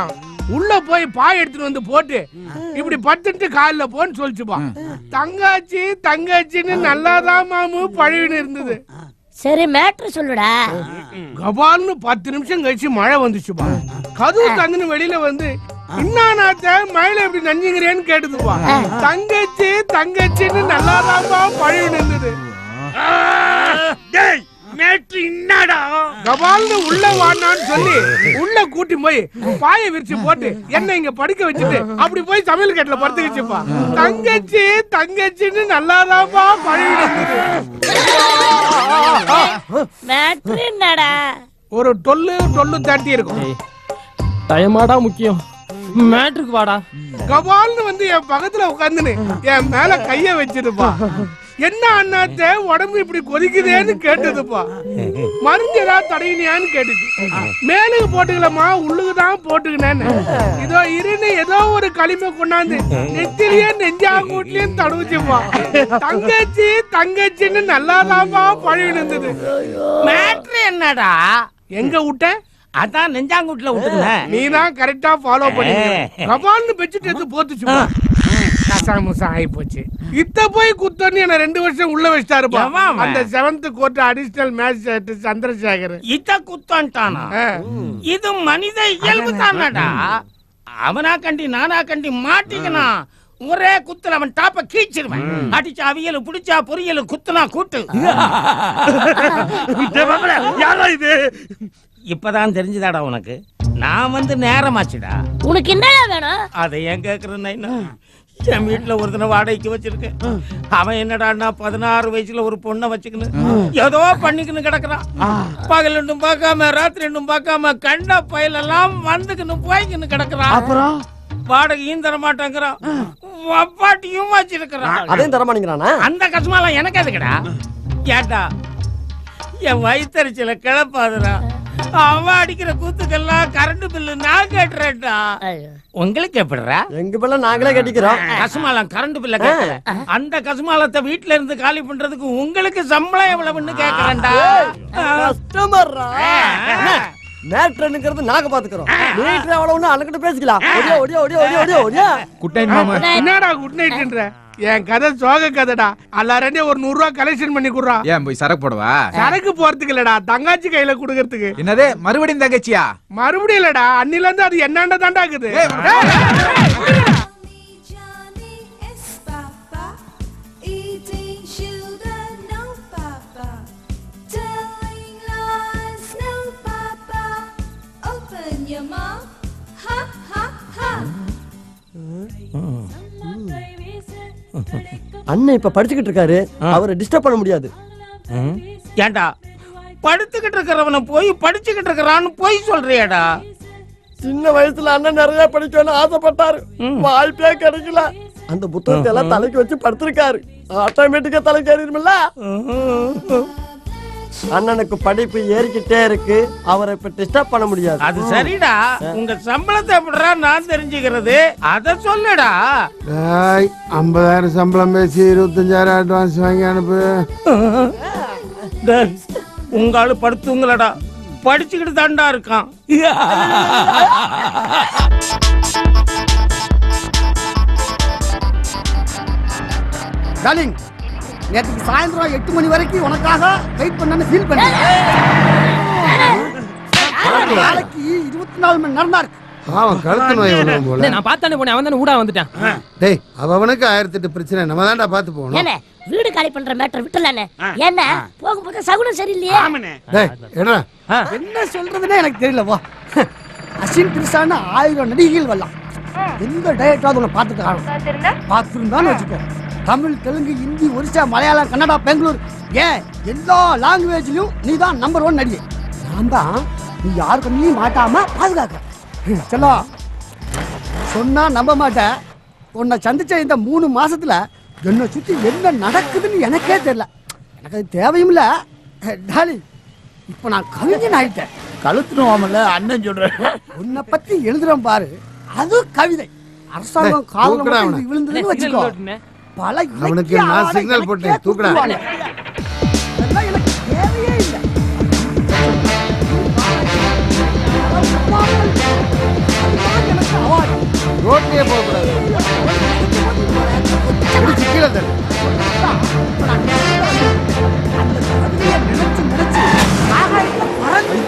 உள்ள போய் பாய் எடுத்துட்டு வந்து போட்டு இப்படி பத்துட்டு காலில் போன்னு சொல்லிச்சுப்பா. தங்காச்சி தங்காச்சின்னு நல்லாதான் மாமு பழகின்னு இருந்தது. சரி மேட்ரு சொல்லுடா. கபால்னு 10 நிமிஷம் கழிச்சு மழை வந்துச்சுப்பா. கதவு தங்குன்னு வெளியில வந்து இன்னாத்த மழையில எப்படி நஞ்சுங்கிறேன்னு கேட்டுதுப்பா. தங்கச்சி தங்கச்சின்னு நல்லாதான்பா பழகின்னு இருந்தது. நேற்று என்னடா கபால்னு உள்ள வாடான்னு சொல்லி உள்ள கூட்டி போய் பாய விரிச்சு போட்டு என்ன இங்க படுக்க வச்சுட்டு அப்படி போய் சமையல் கட்டில படுத்துக்கிச்சுப்பா. தங்கச்சி தங்கச்சின்னு நல்லாதான்ப்பா பழகிடுது. ஒரு டொல்லு தட்டி இருக்கும். டயமாடா முக்கியம், மேட்ருக்கு வாடா. கபால்னு வந்து என் பக்கத்துல உட்காந்துன்னு என் மேல கைய வச்சிருப்பா. என்ன அண்ணாத்த உடம்பு இப்படி கொதிக்குதேன்னு கேட்டதுப்பா. மருந்தா தடவினியான்னு கேட்டுச்சு. மேலுக்கு போட்டுக்கலாமா உள்ளுக்குதான் போட்டுக்கினேன்னு இதோ இருன்னு ஏதோ ஒரு களிமை கொண்டாந்து நெத்திலேயே நெஞ்சா கூட்டிலேயும் தடவுச்சுப்பா. தங்கச்சி தங்கச்சின்னு நல்லாதான்ப்பா பழகி இருந்தது. மேட்ரு என்னடா எங்க விட்ட? அதான் நெஞ்சாங்கூட்டுல விட்டுங்க. நீதான் கரெக்டா ஃபாலோ பண்ணி கபால்னு பெச்சிட்டு எடுத்து போத்துச்சுப்பா. கசாமுசா ஆகி போச்சு. இத்த போய் குத்தன்னு என்ன 2 வருஷம் உள்ள வச்சிட்டாருப்பா. அந்த 7th court additional magistrate Chandrasekhar. இத குத்தான்டானா? இது மனித இயல்பு தானடா. அவனா கண்டி நானா கண்டி மாட்டிக்கனா ஒரே குத்துல அவன் டாப்ப கீச்சிருவேன். அடிச்சா அவியல் புடிச்சா பொரியல் குத்துனா கூட்டு. யாரா இது? இப்பதான் தெரிஞ்சுதாடா உனக்கு. நான் வந்து நேரமாச்சுடா. உனக்கு என்ன வேணும்? அதை ஏன் கேக்குறேன்னா, என் வீட்டுல ஒருத்தனை வாடகைக்கு வச்சிருக்கேன். அவன் என்னடான்னா 16 வயசுல ஒரு பொண்ணை வச்சுக்கணும் ஏதோ பண்ணிக்கணும் கிடக்குறான். பகல் ரெண்டும் பார்க்காம ராத்திரி ரெண்டும் பார்க்காம கண்ட பயிலெல்லாம் வந்துக்கணும் போய்க்கணும் கிடக்குறான். அப்புறம் வாடகையும் தர மாட்டேங்கிறான், வப்பாட்டியும் வச்சிருக்கிறான். அதையும் தர மாட்டேங்கிறானா? அந்த கஷ்டமாலாம் எனக்கு எதுக்குடா? ஏட்டா என் வயிற்றுல கிளப்பாதுடா. அவன் அடிக்கிற கூத்துக்கெல்லாம் கரண்ட் பில்லு நான் கட்டுறேன்டா. உங்களுக்கு எப்படிடா? எங்க பிள்ளை நாங்களே கட்டிக்கிறோம். கசுமாலம் கரண்ட் பில்ல கேட்கல. அந்த கசுமாலத்தை வீட்டுல இருந்து காலி பண்றதுக்கு உங்களுக்கு சம்பளம் எவ்வளவுன்னு கேக்குறேன்டா. கஸ்டமர்ரா மேட்ரன்ங்கிறது நாங்க பாத்துக்கிறோம். மீட்டர் எவ்வளவுன்னு அண்ணகிட்ட பேசிக்கலாம். ஓடியா ஓடியா ஓடியா ஓடியா ஓடியா. குட் நைட் மாமா. என்னடா குட் நைட்ன்ற? என் கதை சோக கதைடா. எல்லாரே ஒரு 100 ரூபாய் கலெக்ஷன் பண்ணி குடுறா. ஏன் போய் சரக்கு போடுவா? சரக்கு போறதுக்கு இல்லடா, தங்காச்சி கையில குடுக்கறதுக்கு. என்னது மறுபடியும் தங்கச்சியா? மறுபடியும் இல்லடா, அன்னில இருந்து அது என்னண்டா தாண்டாக்குது. அண்ணன் இப்ப படிச்சுக்கிட்டு இருக்காரு, அவரை டிஸ்டர்ப் பண்ண முடியாது. ஏண்டா படுத்துக்கிட்டு இருக்கிறவன போய் படிச்சுக்கிட்டு இருக்கிறான்னு போய் சொல்றியாடா? சின்ன வயசுல அண்ணன் நிறைய படிக்கணும்னு ஆசைப்பட்டாரு, வாய்ப்பே கிடைக்கல. அந்த புத்தகத்தை எல்லாம் தலைக்கு வச்சு படுத்திருக்காரு. ஆட்டோமேட்டிக்கா தலைக்கு ஏறிடுமில்ல. அண்ணனுக்கு படிப்பு ஏறிக்கிட்டே இருக்கு, அவரை இப்ப டிஸ்டர்ப் பண்ண முடியாது. அது சரிடா. உங்க சம்பளத்தை எப்படிடா நான் தெரிஞ்சுக்கிறது? அத சொல்லுடா. 50,000 சம்பளம் பேசி 25,000 அட்வான்ஸ் வாங்கி அனுப்பு. உங்க ஆளு படுத்துங்களடா, படிச்சுக்கிட்டு தாண்டா இருக்கான். டார்லிங், நேற்று சாயந்தரம் 8 மணி வரைக்கும் உனக்காக வெயிட் பண்ணு ஃபீல் பண்ணேன். நாளைக்கு 24 மணி நேரம் தான் இருக்கு. அவன் கழுத்து நோய் வரும் போல. நான் பார்த்தானே போனேன், அவன் தானே ஊடா வந்துட்டான். டேய் அவனுக்கு 1008 பிரச்சனை, நம்ம தான்டா பார்த்து போகணும். ஏனே வீடு காலி பண்ற மேட்டர் விட்டலானே. என்ன போக சகுனம் சரியில்லையே. டேய் என்னடா என்ன சொல்றதுன்னே எனக்கு தெரியல. வா அசின் பிரிசான 1000 நடிகைகள் வரலாம். எந்த டயட்டாவது உன்னை பார்த்துட்டு காணும் பார்த்துருந்தான்னு வச்சுக்கோ. தமிழ், தெலுங்கு, ஹிந்தி, ஒரிசா, மலையாளம், கன்னடா, பெங்களூர், ஏன் எல்லா லாங்குவேஜ்லயும் நீ தான் நம்பர் 1 நடிகை. நான் தான் நீ யாரு கண்ணிலையும் மாட்டாம பாதுகாக்க. செல்லா சொன்னா நம்ப மாட்டேன். உன்னை சந்திச்ச இந்த 3 மாசத்துல என்னை சுத்தி என்ன நடக்குதுன்னு எனக்கே தெரியல. எனக்கு அது தேவையும் இல்ல டாலி. இப்ப நான் கவிஞன் ஆயிட்டேன். கழுத்துனுவாமல அண்ணன் சொல்றேன். உன்னை பத்தி எழுதுறேன் பாரு, அது கவிதை. அரசாங்கம் காதுல விழுந்ததுன்னு வச்சுக்கோ, பல அவனுக்கு நான் சிக்னல் போட்டேன், தூக்குடா. அதெல்லாம் எனக்கு தேவையே இல்லை. எனக்கு அவார்டு ரோட்லயே போகக்கூடாது. கீழே தரு.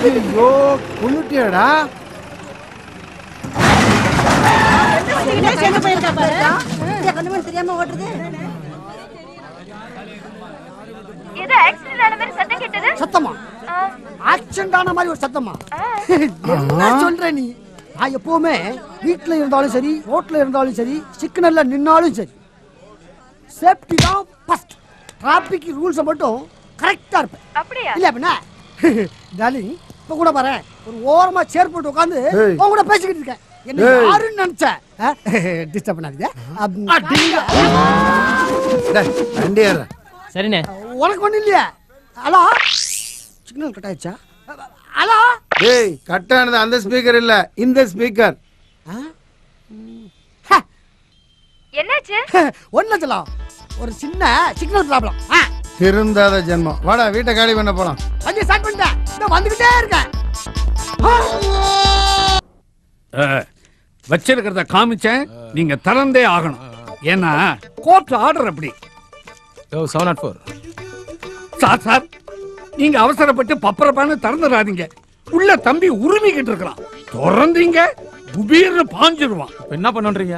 ஐயோ கொண்டுட்டியாடா. தெரியாம ஓட்டுறது. சத்தமா ஆக்சிடென்ட் ஆன மாதிரி ஒரு சத்தமா? என்ன சொல்ற நீ? நான் எப்பவுமே வீட்டுல இருந்தாலும் சரி, ரோட்ல இருந்தாலும் சரி, சிக்னல்ல நின்னாலும் சரி, சேஃப்டி தான் ஃபர்ஸ்ட். டிராபிக் ரூல்ஸ் மட்டும் கரெக்டா இருப்பேன். அப்படியே இல்ல அப்படின்னா டார்லிங், இப்ப கூட பாரு, ஒரு ஓரமா சேர் போட்டு உட்கார்ந்து உன் கூட பேசிக்கிட்டு இருக்கேன். என்ன யாருன்னு நினைச்ச? டிஸ்டர்ப் பண்ணாதீங்க. சரிண்ணே. உனக்கு ஒண்ணு இல்லையா? ஹலோ, சிக்னல் கட் ஆயிடுச்சா? ஹலோ, டேய் கட்டானது அந்த ஸ்பீக்கர் இல்ல, இந்த ஸ்பீக்கர். என்னாச்சு? ஒண்ணு சொல்லலாம், ஒரு சின்ன சிக்னல் ப்ராப்ளம். திருந்தாத ஜென்மம். வாடா வீட்டை காலி பண்ண போலாம். வண்டி ஸ்டார்ட் பண்ணிட்டேன், நான் வந்துகிட்டே இருக்கேன். வச்சிருக்கிறத காமிச்சேன், நீங்க திறந்தே ஆகணும். ஏன்னா கோர்ட் ஆர்டர் அப்படி. 704. சார் சார், நீங்க அவசரப்பட்டு பப்பரப்பான்னு திறந்துடாதீங்க. உள்ள தம்பி உரிமைக்கிட்டு இருக்கலாம். திறந்தீங்க குபீர்னு பாஞ்சிருவான். என்ன பண்ணுன்றீங்க?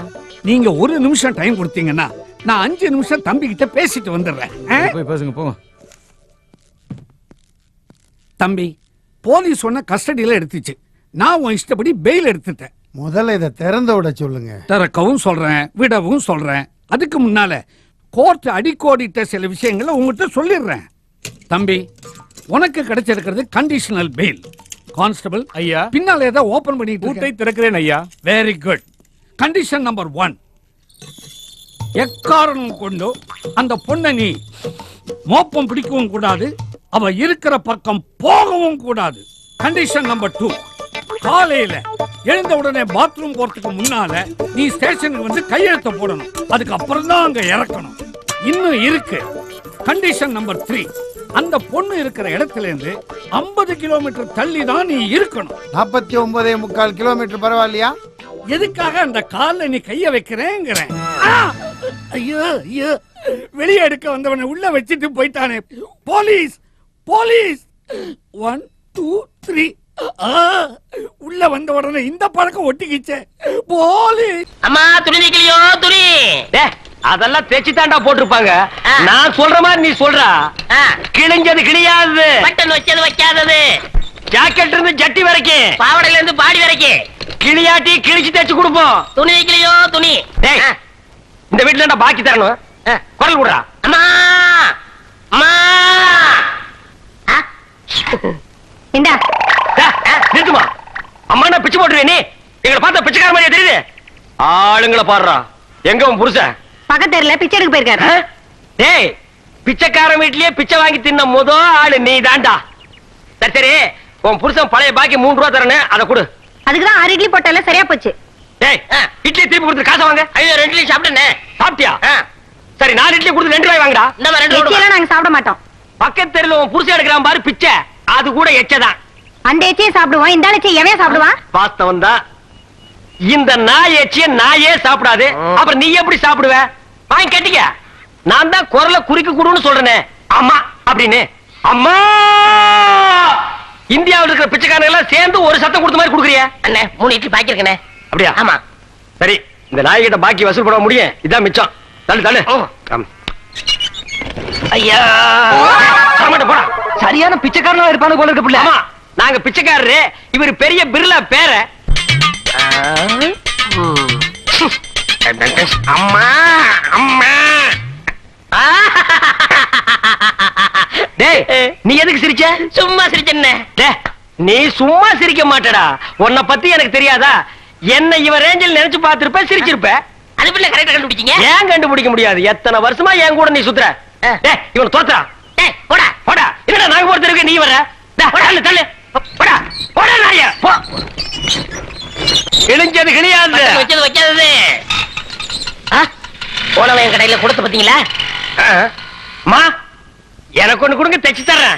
நீங்க 1 நிமிஷம் டைம் கொடுத்தீங்கன்னா நான் 5 நிமிஷம் தம்பி கிட்ட பேசிட்டு வந்துடுறேன். போய் பேசுங்க போங்க. தம்பி, போலீஸ் சொன்ன கஸ்டடியில எடுத்துச்சு. நான் உன் இஷ்டப்படி பெயில் எடுத்துட்டேன். முதல்ல இதை திறந்த விட சொல்லுங்க. திறக்கவும் சொல்றேன், விடவும் சொல்றேன். அதுக்கு முன்னால கோர்ட் அடிக்கோடிட்ட சில விஷயங்களை உங்ககிட்ட சொல்லிடுறேன். தம்பி, உனக்கு கிடைச்சிருக்கிறது கண்டிஷனல் பெயில். கான்ஸ்டபிள் ஐயா, பின்னால ஏதோ ஓபன் பண்ணிட்டு பூட்டை திறக்கிறேன் ஐயா. Very good. கண்டிஷன் நம்பர் 1, எக்காரணம் கொண்டு அந்த பொண்ணை நீ மோப்பம் பிடிக்கவும் கூடாது, அவ இருக்கிற பக்கம் போகவும் கூடாது. கண்டிஷன் நம்பர் 2, காலையில எழுந்த உடனே பாத்ரூம் போறதுக்கு முன்னால நீ ஸ்டேஷனுக்கு வந்து கையெழுத்த போடணும். அதுக்கு அப்புறம் தான் அங்க இறக்கணும். இன்னும் இருக்கு. கண்டிஷன் நம்பர் 3, அந்த பொண்ணு இருக்கிற இடத்துல இருந்து 50 கிலோமீட்டர் தள்ளி தான் நீ இருக்கணும். 49.25 கிலோமீட்டர் பரவாயில்லையா? எதுக்காக அந்த கால்ல நீ கைய வைக்கிறேங்கிறேன். ஐயோ ஐயோ, வெளியே எடுக்க வந்தவனை உள்ள வச்சுட்டு போயிட்டானே. Police police. 1 2 3. உள்ள வந்த உடனே இந்த பழக்கம் ஒட்டிக்கிச்சே. போலீஸ். அம்மா, துணி நிக்கலையோ? துணி அதெல்லாம் தேய்ச்சி தாண்டா போட்டிருப்பாங்க. நான் சொல்ற மாதிரி நீ சொல்றா. கிழிஞ்சது கிழியாது, பட்டன் வச்சது வைக்காதது, ஜாக்கெட் இருந்து ஜட்டி வரைக்கும், பாவடையில இருந்து பாடி வரைக்கும் கிளியாட்டி கிழிச்சு தேய்ச்சி கொடுப்போம். துணி நிக்கலையோ? துணி இந்த வீட்டுல பாக்கி தரணும். குரல் விடுறா. அம்மா அம்மா. இந்தா நிறுத்துமா. அம்மா, நான் பிச்சு போட்டுருவேன். நீ எங்களை பார்த்தா பிச்சைக்கார மாதிரியா தெரியுது? ஆளுங்களை பாடுறா. எங்க உன் புருஷன்? பக்கத்துல பிச்சை எடுக்க போயிருக்காரு. டேய், பிச்சைக்காரன் வீட்லயே பிச்சை வாங்கி தின்ன முதல் ஆளு நீ தாண்டா. சரி சரி, உன் புருஷன் பழைய பாக்கி 3 ரூபா தரேன்னு அதை கொடு. அதுக்குதான் 6 இட்லி போட்டால சரியா போச்சு. டேய், இட்லி திருப்பி கொடுத்து காசை வாங்க. ஐயோ, 2 இட்லி சாப்பிட்டேனே. சாப்பிட்டியா? சரி, 4 இட்லி கொடுத்து 2 ரூபாய் வாங்கடா. இந்த மாதிரி 2 எச்சியெல்லாம் நாங்க சாப்பிட மாட்டோம். பக்கத்து தெருல உன் புருஷன் எடுக்கிறான் பாரு பிச்சை, அது கூட எச்சதான். அந்த எச்சியை சாப்பிடுவோம், இந்த எச்சியை எவன் சாப்பிடுவான்? வாஸ்தவம் தான். இந்த நாய் எச்சிய நாயே சாப்பிடாது, அப்புறம் நீ எப்படி சாப்பிடுவ? வாங்கி கட்டிக்க. நான் தான் குரல குறுக்கு குடுன்னு சொல்றேனே, அம்மா அப்படின்னு. அம்மா, இந்தியாவில் இருக்கிற பிச்சைக்காரங்க எல்லாம் சேர்ந்து ஒரு சத்தம் கொடுத்த மாதிரி கொடுக்குறிய. அண்ணே, 3 இட்லி பாக்கி இருக்கனே. அப்படியா? ஆமா. சரி, இந்த நாய்கிட்ட பாக்கி வசூல் பண்ண முடியும். இதான் மிச்சம். தள்ளு தள்ளு. ஐயா, சரமாட்ட போடா. சரியான பிச்சைக்காரனா இருப்பானு போல இருக்க பிள்ளை. ஆமா, நாங்க பிச்சைக்காரரு. இவர் பெரிய பிர்லா பேர. அம்மா அம்மா. டேய் நீ எதுக்கு சிரிச்ச? சும்மா சிரிச்சேன்ன. டேய் நீ சும்மா சிரிக்க மாட்டடா. உன்னை பத்தி எனக்கு தெரியாதா? என்ன இவன் ரேஞ்சில் நினைச்சு பார்த்திருப்ப, சிரிச்சிருப்ப. அது பிள்ளை கரெக்டா கண்டுபிடிச்சீங்க. ஏன் கண்டுபிடிக்க முடியாது? எத்தனை வருஷமா என் கூட நீ சுத்துற. டேய் இவன் தோத்துறா. டேய் போடா. போடா. என்னடா நாங்க போறதுக்கு நீ வர? தள்ளு தள்ளு. போடா. போடா நாயே. போ. கிழிஞ்சது கிழியாது. பட்டன் வச்சது வைக்காதது. போனவன் என் கடையில கொடுத்து பாத்தீங்களா? மா எனக்கு ஒண்ணு கொடுங்க, தைச்சு தர்றேன்.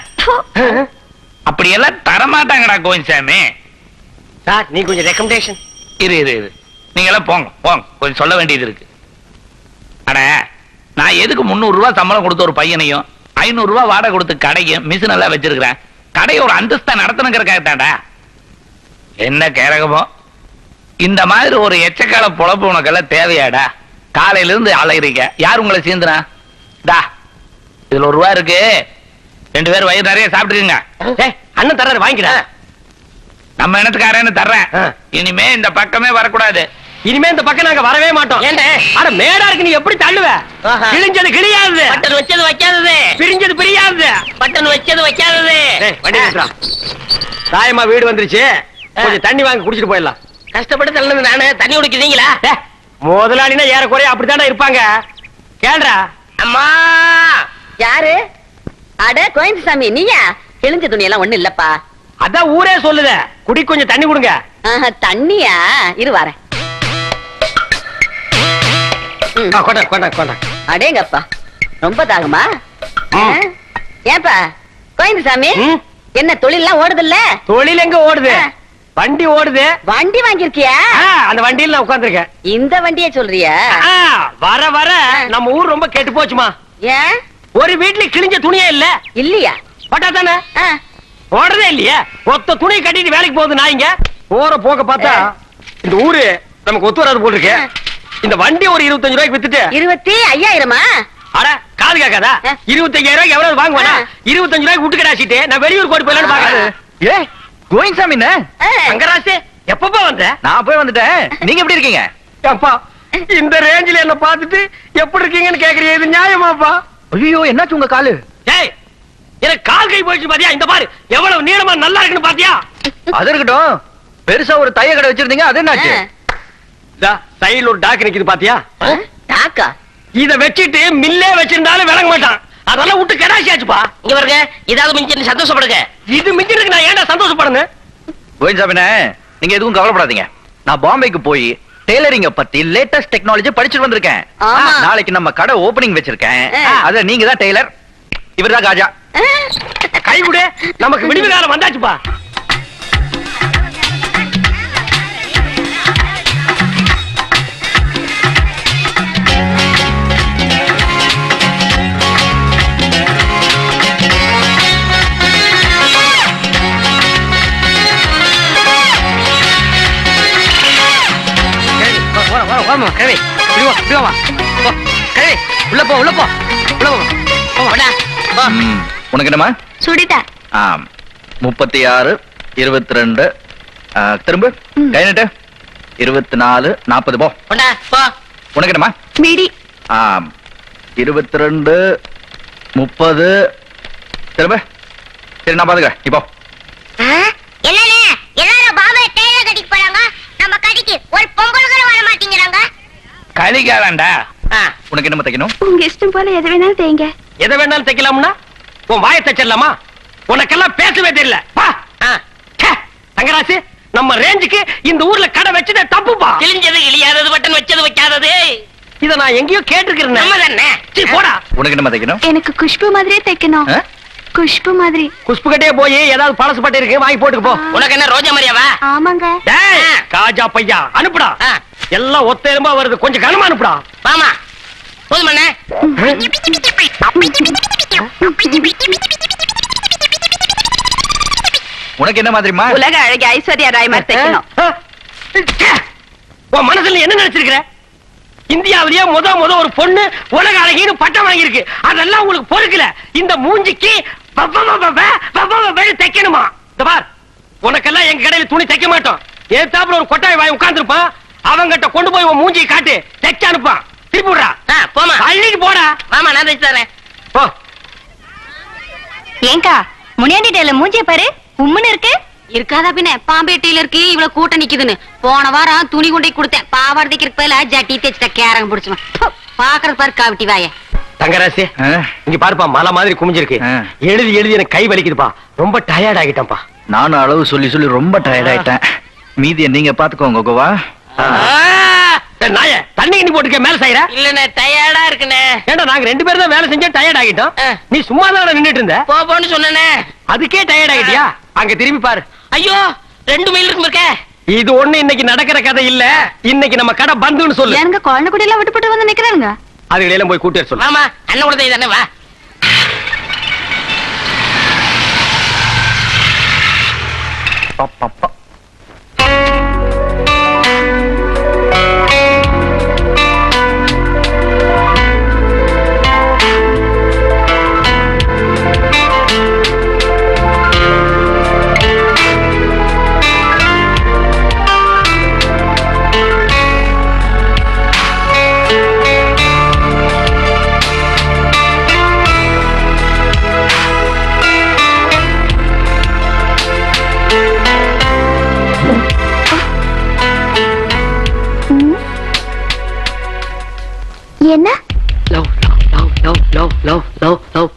அப்படி எல்லாம் தரமாட்டாங்கடா கோயின்சாமி. சார் நீ கொஞ்சம் ரெக்கமெண்டேஷன். இரு இரு இரு, நீங்க எல்லாம் போங்க போங்க, கொஞ்சம் சொல்ல வேண்டியது இருக்கு. அட நான் எதுக்கு 300 ரூபாய் சம்பளம் கொடுத்த ஒரு பையனையும் 500 ரூபாய் வாடகை கொடுத்து கடையும் மிஷின் எல்லாம் வச்சிருக்கிறேன். கடையை ஒரு அந்தஸ்தா நடத்தணுங்கிறக்காகத்தாண்டா. என்ன கேரகமோ, இந்த மாதிரி ஒரு எச்சக்கால பொழப்பு உனக்கெல்லாம் தேவையாடா? காலையில இருந்து அலைகிறீங்க, யார் உங்களை சேர்ந்துனா? டா இதுல 1 ரூபா இருக்கு, 2 பேரும் வயிறு நிறைய சாப்பிட்டுருங்க. அண்ணன் தர்றாரு, வாங்கிக்கிறேன். நம்ம இனத்துக்காரன்னு தர்றேன். இனிமே இந்த பக்கமே வரக்கூடாது. இனிமே இந்த பக்கம் நாங்க வரவே மாட்டோம். ஏண்டே? அட மேடா இருக்கு, நீ எப்படி தள்ளுவ? கிழிஞ்சது கிழியாது. பட்டன் வச்சது வைக்காதது. பிரிஞ்சது பிரியாது. பட்டன் வச்சது வைக்காதது. வண்டி நிறுத்துறா. தாயம்மா வீடு வந்துருச்சு, கொஞ்சம் தண்ணி வாங்கி குடிச்சிட்டு போயிடலாம். கஷ்டப்பட்டு தள்ளது நானு. தண்ணி குடிக்கிறீங்களா? முதலாளினா ஏறக்குறைய அப்படித்தானே இருப்பாங்க. கேள்றா. அம்மா யாரு? அட கோயந்தசாமி நீயா? கிழிஞ்ச துணி எல்லாம் ஒண்ணு இல்லப்பா. அதான் ஊரே சொல்லுத, குடி கொஞ்சம் தண்ணி கொடுங்க. தண்ணியா? இரு வரேன். கொண்டா கொண்டா கொண்டா. அடேங்கப்பா, ரொம்ப தாகமா? ஏன்பா கோயந்தசாமி, என்ன தொழில் ஓடுது இல்ல? தொழில் எங்க ஓடுது? வண்டி ஓடுது. வண்டி வாங்கிருக்கியா? அந்த வண்டியில நான் உட்கார்ந்திருக்கேன். இந்த வண்டியே சொல்றியா? வர வர நம்ம ஊர் ரொம்ப கெட்டு போச்சுமா. ஏன்? ஒரு வீட்டுல கிழிஞ்ச துணியே இல்ல. இல்லையா? பட்டா தானே ஓடுறதே இல்லையா? ஒத்த துணி கட்டிட்டு வேலைக்கு போகுது நாய்ங்க. போற போக பார்த்தா இந்த ஊரு நமக்கு ஒத்து வராது போல் இருக்கு. இந்த வண்டி ஒரு 25 ரூபாய்க்கு வித்துட்டு 25,000? அட காது கேட்காதா? 25,000 ரூபாய்க்கு எவ்வளவு வாங்குவானா? 25 ரூபாய்க்கு விட்டு கடாச்சிட்டு நான் வெளியூர் கோடி போயிடலான்னு பாக்குறேன். ஏ கோயின்சாமி அங்கராசு எப்பப்பா வந்த? நான் போய் வந்துட்டேன். நீங்க எப்படி இருக்கீங்க? அப்பா இந்த ரேஞ்சில என்ன பார்த்துட்டு எப்படி இருக்கீங்கன்னு கேக்குறீங்க, இது நியாயமாப்பா? ஐயோ என்னாச்சு உங்க காலு? ஏய் எனக்கு கால் கை போயிடுச்சு பாத்தியா? இந்த பாரு எவ்வளவு நீளமா நல்லா இருக்குன்னு பாத்தியா? அது இருக்கட்டும், பெருசா ஒரு தைய கடை வச்சிருந்தீங்க, அது என்னாச்சு? சைடுல ஒரு டாக் நிக்குது பாத்தியா? டாக்கா? இத வச்சிட்டு மில்லே வச்சிருந்தாலும் விளங்க மாட்டான். அதெல்லாம் விட்டு கடாசியாச்சுப்பா. இங்க பாருங்க, இதாவது மிஞ்சி சந்தோஷப்படுங்க. இது மிஞ்சிருக்கு, நான் ஏன்டா சந்தோஷப்படணும்? கோயின்சாமினே நீங்க எதுவும் கவலைப்படாதீங்க. நான் பாம்பேக்கு போய் டெய்லரிங்க பத்தி லேட்டஸ்ட் டெக்னாலஜி படிச்சுட்டு வந்திருக்கேன். நாளைக்கு நம்ம கடை ஓபனிங் வச்சிருக்கேன். அத நீங்க தான் டெய்லர், இவர்தான் காஜா. கை விடு, நமக்கு விடுவி காலம் வந்தாச்சுப்பா. உனக்கு என்னமா? சுடிதா. 36, 22, திரும்ப கை நட்டு 24, 40 போ. உனக்கு என்னமா? மீடி. 22, 30 திரும்ப. சரி நான் பாத்துக்கிறேன். இப்போ என்னண்ணே எல்லாரும் பாபா டெய்லர் கடைக்கு போறாங்க, நம்ம கடைக்கு ஒரு பொங்கல் கூட வர மாட்டேங்கிறாங்க. கலிகாலண்டா. உனக்கு என்ன தைக்கணும்? உங்க இஷ்டம் போல எது வேணாலும் தேங்க. எதை வேணாலும் தைக்கலாம்னா உன் வாயை தைச்சிடலாமா? உனக்கெல்லாம் பேசவே தெரியல. தங்கராசு நம்ம ரேஞ்சுக்கு இந்த ஊர்ல கடை வச்சதே தப்புப்பா. கிழிஞ்சது கிழியாதது, பட்டன் வச்சது வைக்காதது. இத நான் எங்கேயோ கேட்டிருக்கிறேன். நம்ம தானே. சீ போடா. உனக்கு என்ன தைக்கணும்? எனக்கு குஷ்பு மாதிரியே தைக்கணும். குஷ்பு மாதிரி. குஷ்பு கட்டே போய் ஏதாவது பழசு பட்டு இருக்கு வாங்கி போட்டுக்கு போ. உனக்கு என்ன ரோஜா மரியாவா? ஆமாங்க. டேய் காஜா பையா அனுப்புடா. எல்லாம் ஒத்த எலும்பா வருது, கொஞ்சம் கனமா அனுப்புடா. வாமா போதுமண்ணே. உனக்கு என்ன மாதிரிமா? உலக அழகி ஐஸ்வர்யா ராய் மாதிரி தைக்கணும். உன் மனசுல என்ன நினைச்சிருக்கிற? இந்தியாவிலேயே முத ஒரு பொண்ணு உலக அழகின்னு பட்டம் வாங்கியிருக்கு. அதெல்லாம் உங்களுக்கு பொறுக்கல. இந்த மூஞ்சிக்கு தைக்கணுமா? இந்த பார், உனக்கெல்லாம் எங்க கடையில துணி தைக்க மாட்டோம். ஏத்தாப்புல ஒரு கொட்டாய் வாங்கி உட்கார்ந்துருப்பான், அவங்கிட்ட கொண்டு போய் உன் மூஞ்சி காட்டு தைச்சு அனுப்பான். திருப்பி விடுறா. போமா அள்ளிட்டு போடா. மாமா நான் தைச்சு தரேன். போ. ஏங்கா முனியாண்டி டேல மூஞ்சிய பாரு உம்முன்னு இருக்கு. இருக்காதா பின்ன பாம்பேட்டையில இருக்கு இவ்வளவு கூட்டம் நிக்குதுன்னு. போன வாரம் துணி கொண்டே கொடுத்தேன். பாவாடை தைக்கிறதுக்கு பதிலா ஜட்டி தைச்சிட்ட கேரங்க பிடிச்சுவேன். பாக்குறது பாரு காவிட்டி வாய. தங்கராசி இங்க பாருப்பா மலை மாதிரி குமிஞ்சிருக்கு. எழுதி எழுதி எனக்கு கை வலிக்குதுப்பா. ரொம்ப டயர்ட் ஆகிட்டேன்ப்பா. நானும் அளவு சொல்லி சொல்லி ரொம்ப டயர்ட் ஆயிட்டேன். மீதியை நீங்க பாத்துக்கோங்க கோவா. நாய தண்ணி கிண்ணி போட்டுக்க மேல செய்யற இல்லண்ணே டயர்டா இருக்குண்ணே. ஏண்டா நாங்க 2 பேரும் தான் வேலை செஞ்சோம் டயர்ட் ஆகிட்டோம். நீ சும்மா தான் நின்னுட்டு இருந்த. போன்னு சொன்னேனே அதுக்கே டயர்ட் ஆகிட்டியா? அங்க திரும்பி பாரு. ஐயோ 2 மைல் இருக்கு இருக்க. இது ஒண்ணு இன்னைக்கு நடக்கிற கதை இல்ல. இன்னைக்கு நம்ம கடை பந்துன்னு சொல்லு. எங்க குழந்தை குடி எல்லாம் விட்டுப்பட்டு வந்து நிக்கிறாங்க. அதுகளை எல்லாம் போய் கூட்டி சொல்லு. ஆமா அண்ணன் கூட தானே வா. என்ன love love love love love love love.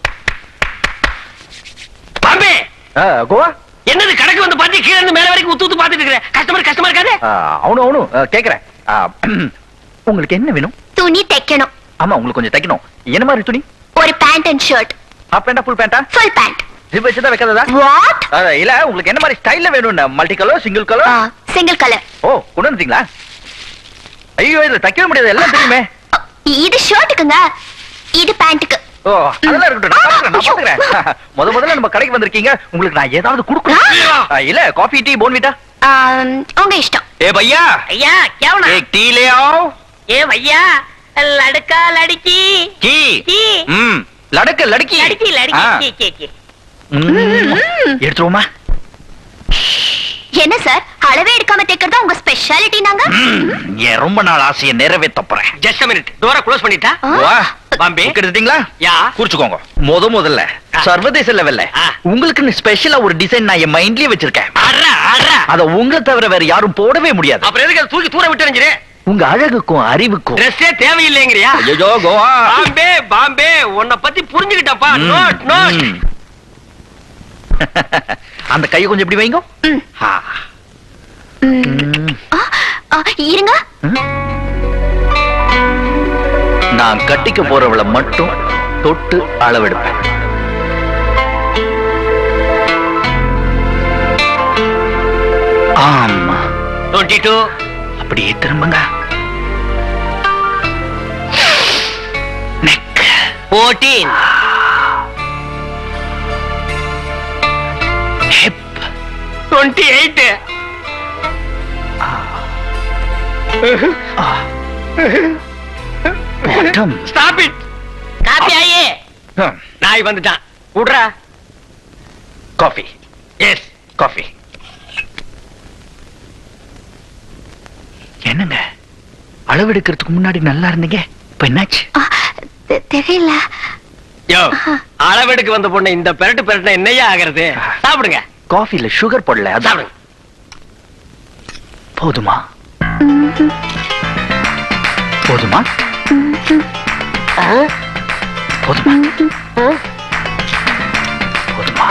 Bombay Goa என்னது கணக்கு வந்து பாத்தி கீழ இருந்து மேல வரைக்கும் உத்து பாத்துட்டு இருக்கற. கஸ்டமர் இருக்காது. அவனு கேக்குறேன். உங்களுக்கு என்ன வேணும்? துணி தைக்கணும். ஆமா உங்களுக்கு கொஞ்சம் தைக்கணும். என்ன மாதிரி துணி? ஒரு பேண்ட் அண்ட் ஷர்ட். ஹாஃப் பேண்டா ஃபுல் பேண்டா? Full pant. ஜிப் வச்சு தான் வைக்கிறதா? வாட்? இல்ல உங்களுக்கு என்ன மாதிரி ஸ்டைல்ல வேணும்? Multi colour single colour? Single colour. ஓ கொண்டு வந்துட்டீங்களா? ஐயோ இதுல தைக்க முடியாது எல்லாம் தெரியுமே. இது ஷர்ட்டுக்குங்க இது பேண்ட்டுக்கு. ஓ அதெல்லாம் இருக்கட்டும் நான் பாத்துக்கிறேன். முதல்ல நம்ம கடைக்கு வந்திருக்கீங்க உங்களுக்கு நான் ஏதாவது கொடுக்கணும். இல்ல காஃபி டீ போன்விட்டா உங்க இஷ்டம். ए भैया ஐயா கேவனா एक टी ले आओ. ஏ भैया लड़का लड़की की लड़का लड़की लड़की लड़की की எடுத்துருவோமா? என்ன சார் அளவே எடுக்காம தைக்கிறதா உங்க ஸ்பெஷாலிட்டி நாங்க? ஏன் ரொம்ப நாள் ஆசையை நிறைவேற்ற போறேன். ஜஸ்ட் a minute டோரை க்ளோஸ் பண்ணிட்டா? பாம்பே எடுத்துட்டீங்களா? யா குறிச்சுக்கோங்க. முதல்ல சர்வதேச லெவல்ல உங்களுக்கு ஸ்பெஷலா ஒரு டிசைன் நான் என் மைண்ட்லயே வச்சிருக்கேன். அத உங்களை தவிர வேற யாரும் போடவே முடியாது. அப்புறம் எதுக்கு அதை தூக்கி தூர விட்டு எறிஞ்சிரு? உங்க அழகுக்கும் அறிவுக்கும் ட்ரெஸ்ஸே தேவையில்லைங்கறியா? ஐயோ கோவா பாம்பே பாம்பே உன்னை பத்தி புரிஞ்சுக்கிட்டப்பா. Note note. அந்த கையை கொஞ்சம் இப்படி வைங்க. இருங்க. நான் கட்டிக்க போறவளை மட்டும் தொட்டு அளவெடுப்பேன். ஆமா 22 அப்படியே திரும்புங்க. Neck 14 hip 28 bottom. Stop it. காப்பி ஆயே நாய் வந்துட்டான். குடுறா காஃபி. S coffee. என்னங்க அளவெடுக்கிறதுக்கு முன்னாடி நல்லா இருந்தீங்க இப்ப என்னாச்சு? தெரியல. யோ அளவெடுக்கு வந்த பொண்ணு இந்த பெரட்டு என்னையா ஆகிறது? சாப்பிடுங்க. காஃபில சுகர் போடல அதான். போதுமா? போதுமா? போதுமா? போதுமா?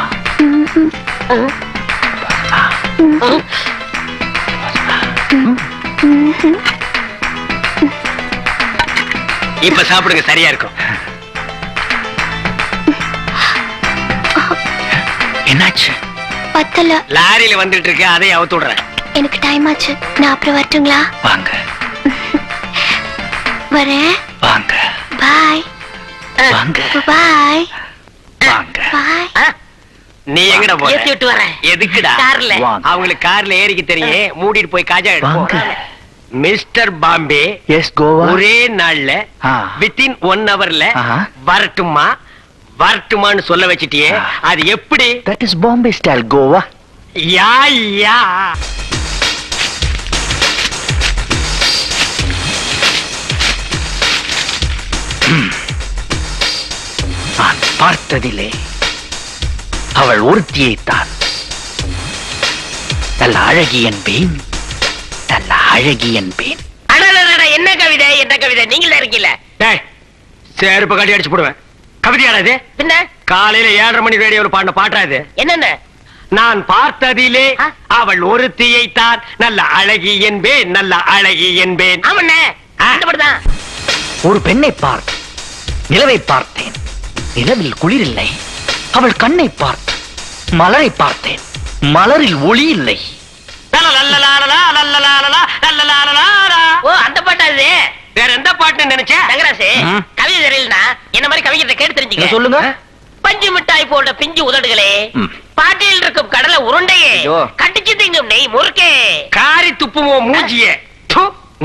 இப்ப சாப்பிடுங்க சரியா இருக்கும். என்னாச்சு? பத்தல. லாரியில வந்துட்டு இருக்கு அதையும் அவுத்து விடுறேன். எனக்கு டைம் ஆச்சு. நான் அப்புறம் வரட்டுங்களா? வாங்க. வரேன். வாங்க. பாய். வாங்க. பாய். வாங்க. பாய். நீ எங்கடா போற? ஏத்தி விட்டு வரேன். எதுக்குடா? கார்ல. அவங்களுக்கு கார்ல ஏறிக்க தெரியும். மூடிட்டு போய் காஜா எடுப்போம். மிஸ்டர் பாம்பே எஸ் கோவா ஒரே நாள்ல வித்தின் 1 ஹவர்ல வரட்டுமா வரட்டுமான்னு சொல்ல வச்சிட்டியே அது எப்படி? That is Bombay style Goa. Yeah yeah நான் பார்த்ததிலே அவள் ஒருத்தியைத்தான் நல்ல அழகி என்பேன், நல்ல அழகி என்பேன். என்ன கவிதை என்ன கவிதை நீங்களே இருக்கீல செருப்பு கட்டி அடிச்சு போடுவேன். கவிதையாடா இது? பின்ன காலையில 7:30 மணி ரேடியோல பாடின பாட்டா இது? என்னென்ன? நான் பார்த்ததிலே அவள் ஒருத்தியைத்தான் நல்ல அழகி என்பேன், நல்ல அழகி என்பேன். ஒரு பெண்ணை பார்த்து நிலவை பார்த்தேன், நிலவில் குளிரில்லை. அவள் கண்ணை பார்த்து மலரை பார்த்தேன், மலரில் ஒளி இல்லை. ஓ அந்த பாட்டா இது? வேற எந்த பாட்டுன்னு நினைச்சேன். தங்கராசு கவிதை தெரியலனா என்ன மாதிரி கவிதை கேட்டு தெரிஞ்சுக்க. சொல்லுங்க. பஞ்சு மிட்டாய் போன்ற பிஞ்சு உதடுகளே, பாட்டியில் இருக்கும் கடலை உருண்டையே, கட்டிச்சு திங்கும் நெய் முறுக்கே, காரி துப்புவோ மூஞ்சியே,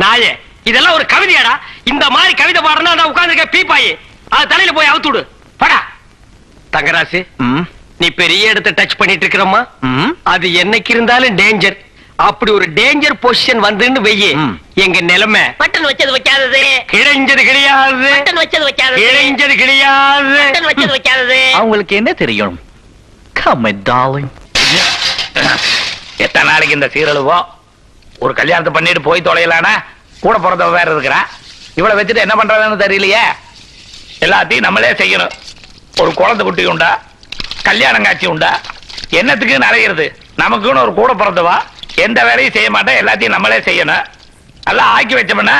நாயே. இதெல்லாம் ஒரு கவிதையாடா? இந்த மாதிரி கவிதை பாடணும் நான் உட்கார்ந்துருக்க பீப்பாயே, அது தலையில போய் அவுத்துடு படா. தங்கராசு நீ பெரிய இடத்தை டச் பண்ணிட்டு இருக்கிறம்மா, அது என்னைக்கு இருந்தாலும் டேஞ்சர். அப்படி ஒரு டேஞ்சர் பொசிஷன் வந்துன்னு வெய்யே, எங்க நிலைமை பட்டன் வச்சது வைக்காதது, இழைஞ்சது கிடையாது. பட்டன் வச்சது வைக்காதது, இழைஞ்சது கிடையாது. பட்டன் வச்சது வைக்காதது. அவங்களுக்கு என்ன தெரியும்? Come my darling. எத்தனை நாளைக்கு இந்த சீரழுவோ? ஒரு கல்யாணத்தை பண்ணிட்டு போய் தொலையலானா கூட பிறந்தவ வேற இருக்கிறா. இவளை வச்சுட்டு என்ன பண்றதுன்னு தெரியலையே. எல்லாத்தையும் நம்மளே செய்யணும். ஒரு குழந்தை குட்டி உண்டா, கல்யாணம் காட்சி உண்டா, என்னத்துக்கு நிறையிறது? நமக்குன்னு ஒரு கூட பிறந்தவா எந்த வேலையும் செய்ய மாட்டேன், எல்லாத்தையும் நம்மளே செய்யணும். நல்லா ஆக்கி வச்சோம்னா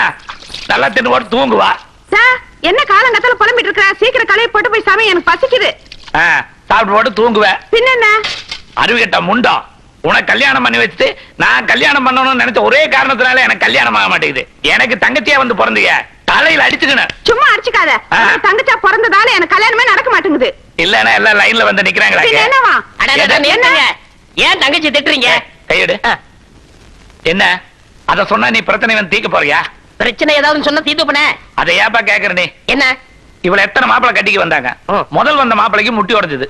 நல்லா தின்னு போட்டு தூங்குவா. என்ன காலங்கத்தால புலம்பிட்டு இருக்கா? சீக்கிரம் கலையை போட்டு போய் சமைய, எனக்கு பசிக்குது. சாப்பிட்டு போட்டு தூங்குவேன். பின்ன என்ன அறிவுகட்ட முண்டா, உனக்கு கல்யாணம் பண்ணி வச்சுட்டு நான் கல்யாணம் பண்ணணும்னு நினைச்ச ஒரே காரணத்தினால எனக்கு கல்யாணம் ஆக மாட்டேங்குது. எனக்கு தங்கச்சியா வந்து பிறந்தீங்க, தலையில அடிச்சுக்கணும். சும்மா அடிச்சுக்காத. தங்கச்சா பிறந்ததால எனக்கு கல்யாணமே நடக்க மாட்டேங்குது. இல்லன்னா எல்லாம் லைன்ல வந்து நிக்கிறாங்களா? என்னவா? ஏன் தங்கச்சி திட்டுறீங்க? கையெடு. என்ன அத சொன்னா நீ பிரச்சனை வந்து தீக்க போறியா? பிரச்சனை ஏதாவது சொன்னா தீர்த்து பண்ண. அதை ஏப்பா கேக்குற நீ? என்ன இவள எத்தனை மாப்பிளை கட்டிக்கு வந்தாங்க? முதல் வந்த மாப்பிளைக்கு முட்டி உடைஞ்சது,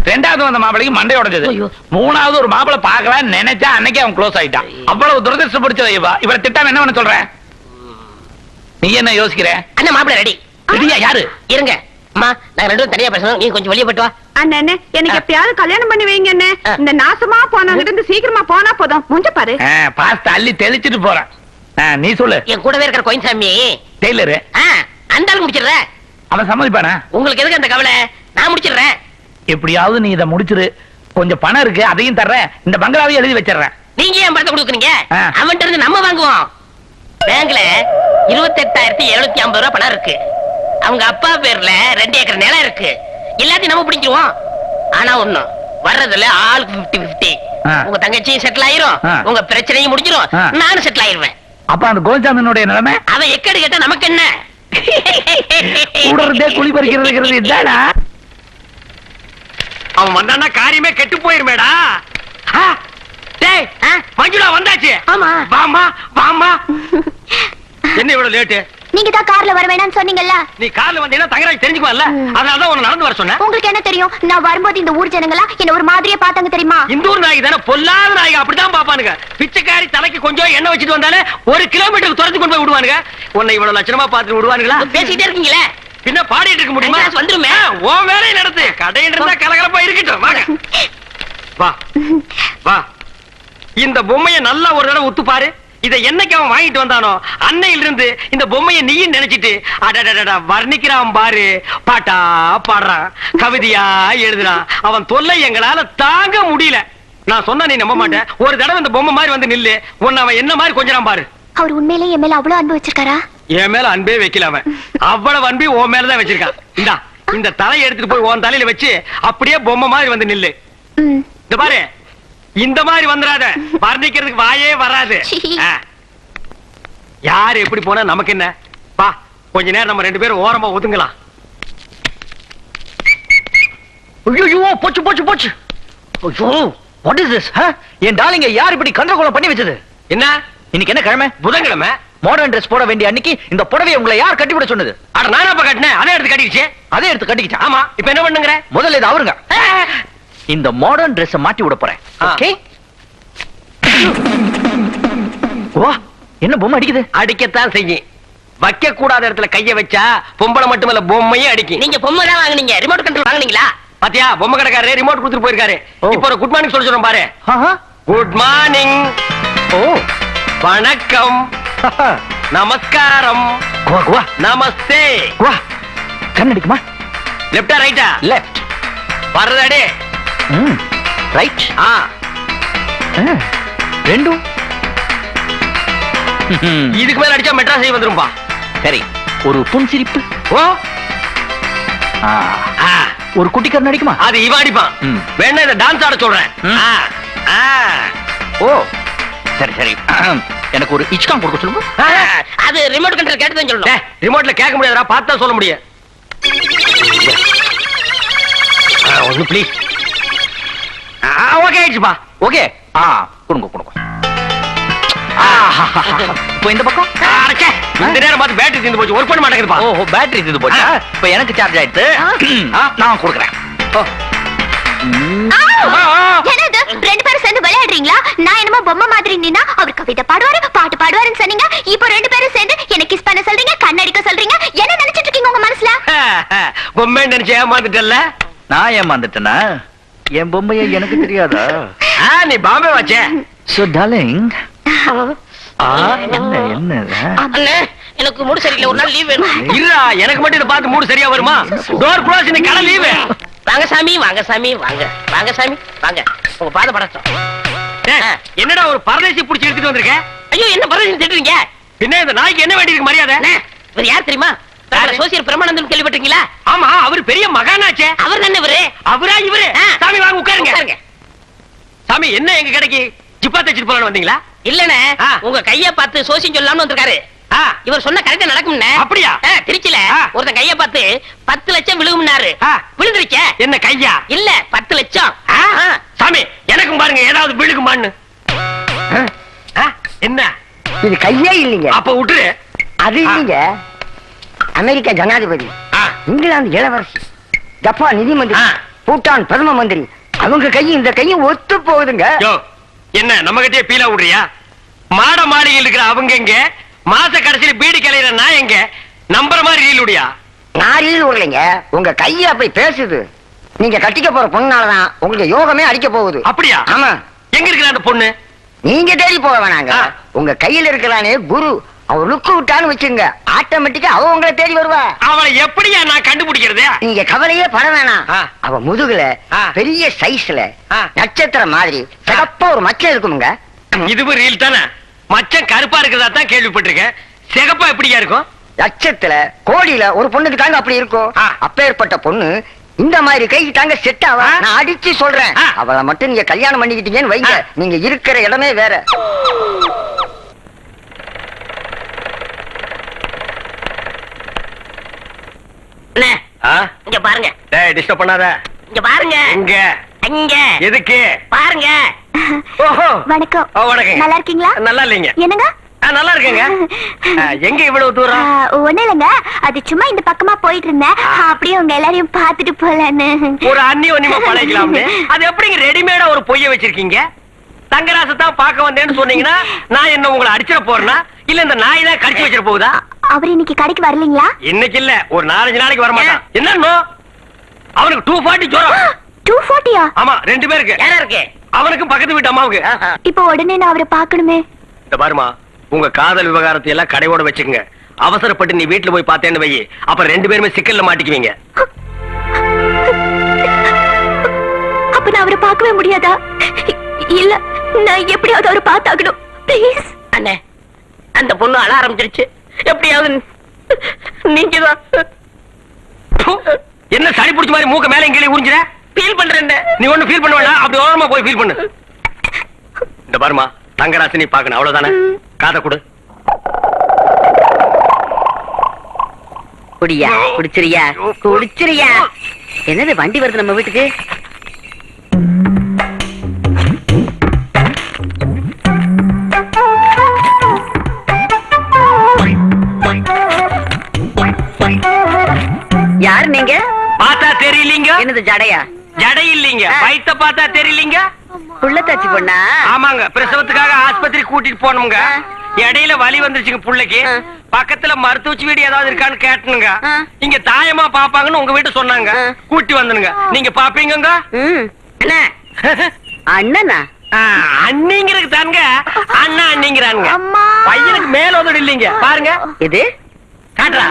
ரெண்டாவது வந்த மாப்பிளைக்கு மண்டை உடைஞ்சது, மூணாவது ஒரு மாப்பிளை பார்க்கலாம் நினைச்சா அன்னைக்கு அவன் க்ளோஸ் ஆயிட்டான். அவ்வளவு துரதிருஷ்டம் பிடிச்சது இவளை திட்டாம என்ன பண்ண சொல்ற? நீ என்ன யோசிக்கிற? அண்ணா மாப்பிளை ரெடி. ரெடியா? யாரு? இருங்க அம்மா, நான் ரெண்டும் தனியா பேசணும். நீ கொஞ்சம் வெளியே போட்டு வா. அண்ணே எனக்கு எப்பயாவது கல்யாணம் பண்ணி வைங்க அண்ணே. இந்த நாசமா போனவங்கிட்ட இருந்து சீக்கிரமா போனா போதும். முஞ்ச பாரு. பாஸ்த அள்ளி தெளிச்சிட்டு போறேன். நீ சொல்லு. என் கூடவே இருக்கிற கோயின்சாமி டெய்லரு அந்த ஆளு முடிச்சிடுற. அவன் சம்மதிப்பானா? உங்களுக்கு எதுக்கு அந்த கவலை? நான் முடிச்சிடுறேன். எப்படியாவது நீ இதை முடிச்சிரு. கொஞ்சம் பணம் இருக்கு, அதையும் தர்றேன். இந்த பங்களாவையும் எழுதி வச்சிடுறேன். நீங்க ஏன் பணத்தை கொடுக்குறீங்க? அவன்கிட்ட இருந்து நம்ம வாங்குவோம். பேங்க்ல 28,750 ரூபாய் பணம் இருக்கு. அவங்க அப்பா பேர்ல 2 ஏக்கர் நிலம் இருக்கு. எல்லாத்தையும் நம்ம பிடிச்சிருவோம். ஆனா ஒண்ணும் வர்றதுல ஆளுக்கு 50-50. உங்க தங்கச்சியும் செட்டில் ஆயிரும், உங்க பிரச்சனையும் முடிஞ்சிரும், நானும் செட்டில் ஆயிருவேன். அப்ப அந்த கோவிந்தாமனுடைய நிலைமை? அவன் எக்கடி கேட்டா நமக்கு என்ன? கூடறதே குழி பறிக்கிறது இதானா? அவன் வந்தான்னா காரியமே கெட்டு போயிருமேடா. டேய் மஞ்சுளா வந்தாச்சு. ஆமா வாமா வாமா. என்ன இவ்வளவு லேட்டு? நீங்க தான் கார்ல வர வேணாம்னு சொன்னீங்கல்ல. நீ கார்ல வந்தீங்கன்னா தங்கராஜ் தெரிஞ்சுக்குவான்ல, அதனால தான் உன்னை நடந்து வர சொன்னேன். உங்களுக்கு என்ன தெரியும்? நான் வரும்போது இந்த ஊர் ஜனங்களா என்ன ஒரு மாதிரியே பார்த்தாங்க தெரியுமா? இந்த ஊர் நாய்க்கு தானே, பொல்லாத நாய்க்கு அப்படிதான் பாப்பானுங்க. பிச்சைக்காரி தலைக்கு கொஞ்சம் எண்ணெய் வச்சுட்டு வந்தாலே 1 கிலோமீட்டருக்கு துரத்து கொண்டு போய் விடுவானுங்க. உன்னை இவ்வளவு லட்சணமா பார்த்துட்டு விடுவானுங்களா? பேசிக்கிட்டே இருக்கீங்களே, பின்ன பாடிட்டு இருக்க முடியுமா? வந்துருமே. உன் வேலையை நடத்து. கடையில் இருந்தா கலகலப்பா இருக்கட்டும். வாங்க வா வா. இந்த பொம்மையை நல்லா ஒரு தடவை உத்து பாரு. இதை என்னைக்கு அவன் வாங்கிட்டு வந்தானோ அன்னையில இருந்து இந்த பொம்மையை நீயும் நினைச்சிட்டு அடடடா வர்ணிக்கிறான் பாரு. பாட்டா பாடுறான், கவிதையா எழுதுறான். அவன் தொல்லை எங்களால தாங்க முடியல. நான் சொன்னா நீ நம்ப மாட்டேன். ஒரு தடவை இந்த பொம்மை மாதிரி வந்து நில்லு, உன்னை அவன் என்ன மாதிரி கொஞ்சம் பாரு. அவர் உண்மையிலேயே என் மேல அவ்வளவு அன்பு வச்சிருக்காரா? என் மேல அன்பே வைக்கல அவன். அவ்வளவு அன்பே உன் மேலதான் வச்சிருக்கான். இந்தா இந்த தலையை எடுத்துட்டு போய் உன் தலையில வச்சு அப்படியே பொம்மை மாதிரி வந்து நில்லு. இந்த பாரு, இந்த மாதிரி வந்துடாத. வர்ணிக்கிறதுக்கு வாயே வராது. யாரு எப்படி போனா நமக்கு என்ன? வா கொஞ்ச நேரம் நம்ம 2 பேரும் ஓரமா ஒதுங்கலாம். ஐயோ போச்சு போச்சு போச்சு. ஐயோ வாட் இஸ் திஸ்? என் டார்லிங்க யார் இப்படி கண்டகோலம் பண்ணி வச்சது? என்ன இன்னைக்கு என்ன கிழமை? புதன்கிழமை. மாடர்ன் Dress போட வேண்டிய அன்னைக்கு இந்த புடவையை உங்களை யார் கட்டி விட சொன்னது? அட நானா அப்ப கட்டினேன், அதே எடுத்து கட்டிக்கிச்சு. அதே எடுத்து கட்டிக்கிச்சா? ஆமா. இப்ப என்ன பண்ணுங்கற? முதல்ல இது அவருங்க. இந்த மாடர்ன் Dress மாட்டி விட போறேன். ஓகே. வா என்ன பொம்மை அடிக்குது? அடிக்கத்தான் செய்யும். வைக்க கூடாத இடத்துல கைய வச்சா பொம்பளை மட்டுமல்ல பொம்மையே அடிக்கும். நீங்க பொம்மை தான் வாங்குனீங்க, ரிமோட் கண்ட்ரோல் வாங்குனீங்களா? பாத்தியா, பொம்மை கடைக்காரரு ரிமோட் கொடுத்துட்டு போயிருக்காரு. இப்போ ஒரு குட் மார்னிங் சொல்றோம் பாரு. Good morning. ஓ வணக்கம், நமஸ்காரம், நமஸ்தே. கண்ணடிக்குமா? லெப்டா ரைட்டா? லெஃப்ட். வர்றதே ரைட். ஆ ரெண்டும். இதுக்கு மேல அடிச்சா மெட்ராஸ் வந்துரும்பா. சரி, ஒரு புன்சிரிப்பு. ஓ ஒரு குட்டிக்காரன் நடிக்குமா? அது இவன் அடிப்பான். வேணா இதை டான்ஸ் ஆட சொல்றேன். ஓ சரி சரி, எனக்கு ஒரு இச்கான் கொடுக்க சொல்லுங்க. அது ரிமோட் கண்ட்ரோல் கேட்டு தான் சொல்லணும். ரிமோட்ல கேட்க முடியாதுடா, பார்த்தா சொல்ல முடியும். ஒண்ணு ப்ளீஸ். ஓகே ஆயிடுச்சுப்பா. ஓகே. கொடுங்க கொடுங்க. இப்போ இந்த பக்கம். அடச்சே, இந்த நேரம் பார்த்து பேட்டரி தீர்ந்து போச்சு, ஒர்க் பண்ண மாட்டேங்குதுப்பா. ஓ பேட்டரி தீர்ந்து போச்சா? இப்போ எனக்கு சார்ஜ் ஆயிடுச்சு. நான் கொடுக்குறேன். என்னது ரெண்டு பேரும் சேர்ந்து விளையாடுறீங்களா? நான் என்னமோ பொம்மை மாதிரி நின்னா அவர் கவிதை பாடுவாரு, பாட்டு பாடுவாருன்னு சொன்னீங்க. இப்போ ரெண்டு பேரும் சேர்ந்து என்ன கிஸ் பண்ண சொல்றீங்க, கண்ணடிக்க சொல்றீங்க. என்ன நினைச்சிட்டு இருக்கீங்க உங்க மனசுல? பொம்மை நினைச்சு ஏமாந்துட்டல்ல? நான் ஏமாந்துட்டேனா? என் பொம்மையை எனக்கு தெரியாதா? நீ பாம்பே வச்சே. So darling, என்ன என்ன அண்ணே, எனக்கு மூடு சரியில்லை, ஒரு நாள் லீவ் வேணும். இல்ல, எனக்கு மட்டும் இதை பார்த்து மூடு சரியா வருமா? டோர் க்ளோஸ், இன்னைக்கு கடை லீவு. வாங்க சாமி, வாங்க சாமி, வாங்க வாங்க சாமி, வாங்க. உங்க பாத படட்டும். என்னடா ஒரு பரதேசி புடிச்சு எடுத்துட்டு வந்திருக்க? ஐயோ, என்ன பரதேசி திட்டுறீங்க? பின்ன இந்த நாய்க்கு என்ன வேண்டியிருக்கு மரியாதை? இவர் யார் தெரியுமா? சோசியர் பிரமானந்தம் கேள்விப்பட்டீங்களா? ஆமா, அவர் பெரிய மகானாச்சே. அவர் தானே இவரு? அவரா இவரு? சாமி வாங்க உட்காருங்க. சாமி, என்ன எங்க கடைக்கு ஜிப்பா தச்சிட்டு போலான்னு வந்தீங்களா? இல்லனே, உங்க கைய பார்த்து சோசியம் சொல்லலாம்னு வந்திருக்காரு. இவர் சொன்ன கரெக்டா நடக்கும்னே. அப்படியா? திருச்சில ஒருத்தன் கைய பார்த்து 10 லட்சம் விழுகும்னாரு. விழுந்துருச்ச? என்ன கையா? இல்ல, 10 லட்சம். சாமி, எனக்கும் பாருங்க ஏதாவது விழுகுமான்னு. என்ன இது கையே இல்லைங்க. அப்ப விட்டுரு. அது இல்லைங்க, அமெரிக்க ஜனாதிபதி, இங்கிலாந்து இளவரசி, ஜப்பான் நிதி மந்திரி, பூட்டான் பிரதம மந்திரி, அவங்க கையும் இந்த கையும் ஒத்து போகுதுங்க. என்ன நம்ம கிட்டே பீலா விடுறியா? மாட மாளிகையில் இருக்கிற அவங்க எங்க, மாச கடைசியில பீடி கலையிற நான் எங்க, நம்புற மாதிரி ரீல் விடியா? நான் ரீல் விடலைங்க, உங்க கைய அப்படி பேசுது. நீங்க கட்டிக்க போற பொண்ணாலதான் உங்களுக்கு யோகமே அடிக்க போகுது. அப்படியா? ஆமா. எங்க இருக்கிற அந்த பொண்ணு? நீங்க தேடி போக வேணாங்க, உங்க கையில இருக்கிறானே குரு, அவ லுக்கு விட்டான்னு வச்சுங்க, ஆட்டோமேட்டிக்கா அவ உங்களை தேடி வருவா. அவளை எப்படியா நான் கண்டுபிடிக்கிறது? நீங்க கவலையே பட வேணாம். அவ முதுகுல பெரிய சைஸ்ல நட்சத்திரம் மாதிரி சிகப்பா ஒரு மச்சம் இருக்குமுங்க. இதுவும் ரீல் தானே? மச்சம் கருப்பா இருக்கிறதா தான் கேள்விப்பட்டிருக்கேன். சிகப்பா எப்படியா இருக்கும்? லட்சத்துல கோடியில ஒரு பொண்ணுக்கு தாங்க அப்படி இருக்கும். அப்பேற்பட்ட பொண்ணு இந்த மாதிரி கைக்கு தாங்க செட் ஆவா. நான் அடிச்சு சொல்றேன், அவளை மட்டும் நீங்க கல்யாணம் பண்ணிக்கிட்டீங்கன்னு வைங்க, நீங்க இருக்கிற இடமே வேற. இங்க பாருங்க. டேய், டிஸ்டர்ப் பண்ணாத. இங்க பாருங்க. இங்க இங்க எதுக்கு பாருங்க. ஓஹோ, வணக்கம். வணக்கம். நல்லா இருக்கீங்களா? நல்லா இல்லைங்க. என்னங்க? நல்லா இருக்கேங்க. எங்க இவ்வளவு தூரம்? ஒண்ணு இல்லைங்க, அது சும்மா இந்த பக்கமா போயிட்டு இருந்தேன், அப்படியே உங்க எல்லாரையும் பாத்துட்டு போலன்னு. ஒரு அந்நியோன்யமா பழகலாம்னு. அது எப்படிங்க ரெடிமேடா ஒரு பொய்ய வச்சிருக்கீங்க? தங்கராசத்தான் பார்க்க வந்தேன்னு சொன்னீங்கன்னா நான் என்ன உங்களை அடிச்சிட போறேனா, இல்ல இந்த நாய் தான் கடிச்சு வச்சிட போகுதா? அவர் இன்னைக்கு கடைக்கு வரலீங்களா? இன்னைக்கு இல்ல, ஒரு 4-5 நாளைக்கு வர மாட்டான். என்னன்னோ அவனுக்கு 240 ஜுரம். 240? ஆமா, 2 பேருக்கு. யாரா இருக்கு? அவனுக்கும் பக்கத்து வீட்டு அம்மாவுக்கு. இப்போ உடனே நான் அவரை பார்க்கணுமே. இந்த பாருமா, உங்க காதல் விவகாரத்தை எல்லாம் கடையோட வச்சுக்கங்க. அவசரப்பட்டு நீ வீட்டுல போய் பார்த்தேன்னு வை, அப்புறம் 2 பேருமே சிக்கல்ல மாட்டிக்குவீங்க. அப்ப நான் அவரை பார்க்கவே முடியாதா? இல்ல, நான் எப்படியாவது அவரை பார்த்தாகணும். ப்ளீஸ் அண்ணே, அந்த பொண்ணு அழ ஆரம்பிச்சிருச்சு. எப்படியாவது நீங்க தான். என்ன சளி பிடிச்ச மாதிரி மூக்க மேல கீழே உறிஞ்சிர? ஃபீல் பண்றேன். நீ ஒண்ணு ஃபீல் பண்ண வேண்டாம், அப்படி ஓரமா போய் ஃபீல் பண்ணு. இந்த பாருமா, தங்கராசி நீ பாக்கணும், அவ்வளவுதானே. காதை கொடு. குடியா, குடிச்சிரியா, குடிச்சிரியா. என்னது வண்டி வருது நம்ம வீட்டுக்கு? யார் நீங்க? பார்த்தா தெரியலீங்க. என்னது ஜடையா? ஜடை இல்லீங்க, வயித்த பார்த்தா தெரியலீங்க. புள்ளத்தாச்சி பொண்ணா? ஆமாங்க, பிரசவத்துக்காக ஆஸ்பத்திரி கூட்டிட்டு போனோம்ங்க. இடையில வலி வந்துருச்சுங்க புள்ளைக்கு. பக்கத்துல மருத்துவச்சி வீடு ஏதாவது இருக்கான்னு கேட்டனுங்க. இங்க தாயமா பாப்பாங்கன்னு உங்க வீட்டு சொன்னாங்க. கூட்டி வந்தனுங்க. நீங்க பாப்பீங்க? அண்ணா அண்ணனா? அண்ணிங்கிறது தாங்க அண்ணா அண்ணிங்கிறாங்க. பையனுக்கு மேல உதடு இல்லீங்க, பாருங்க. இது காட்டுறா.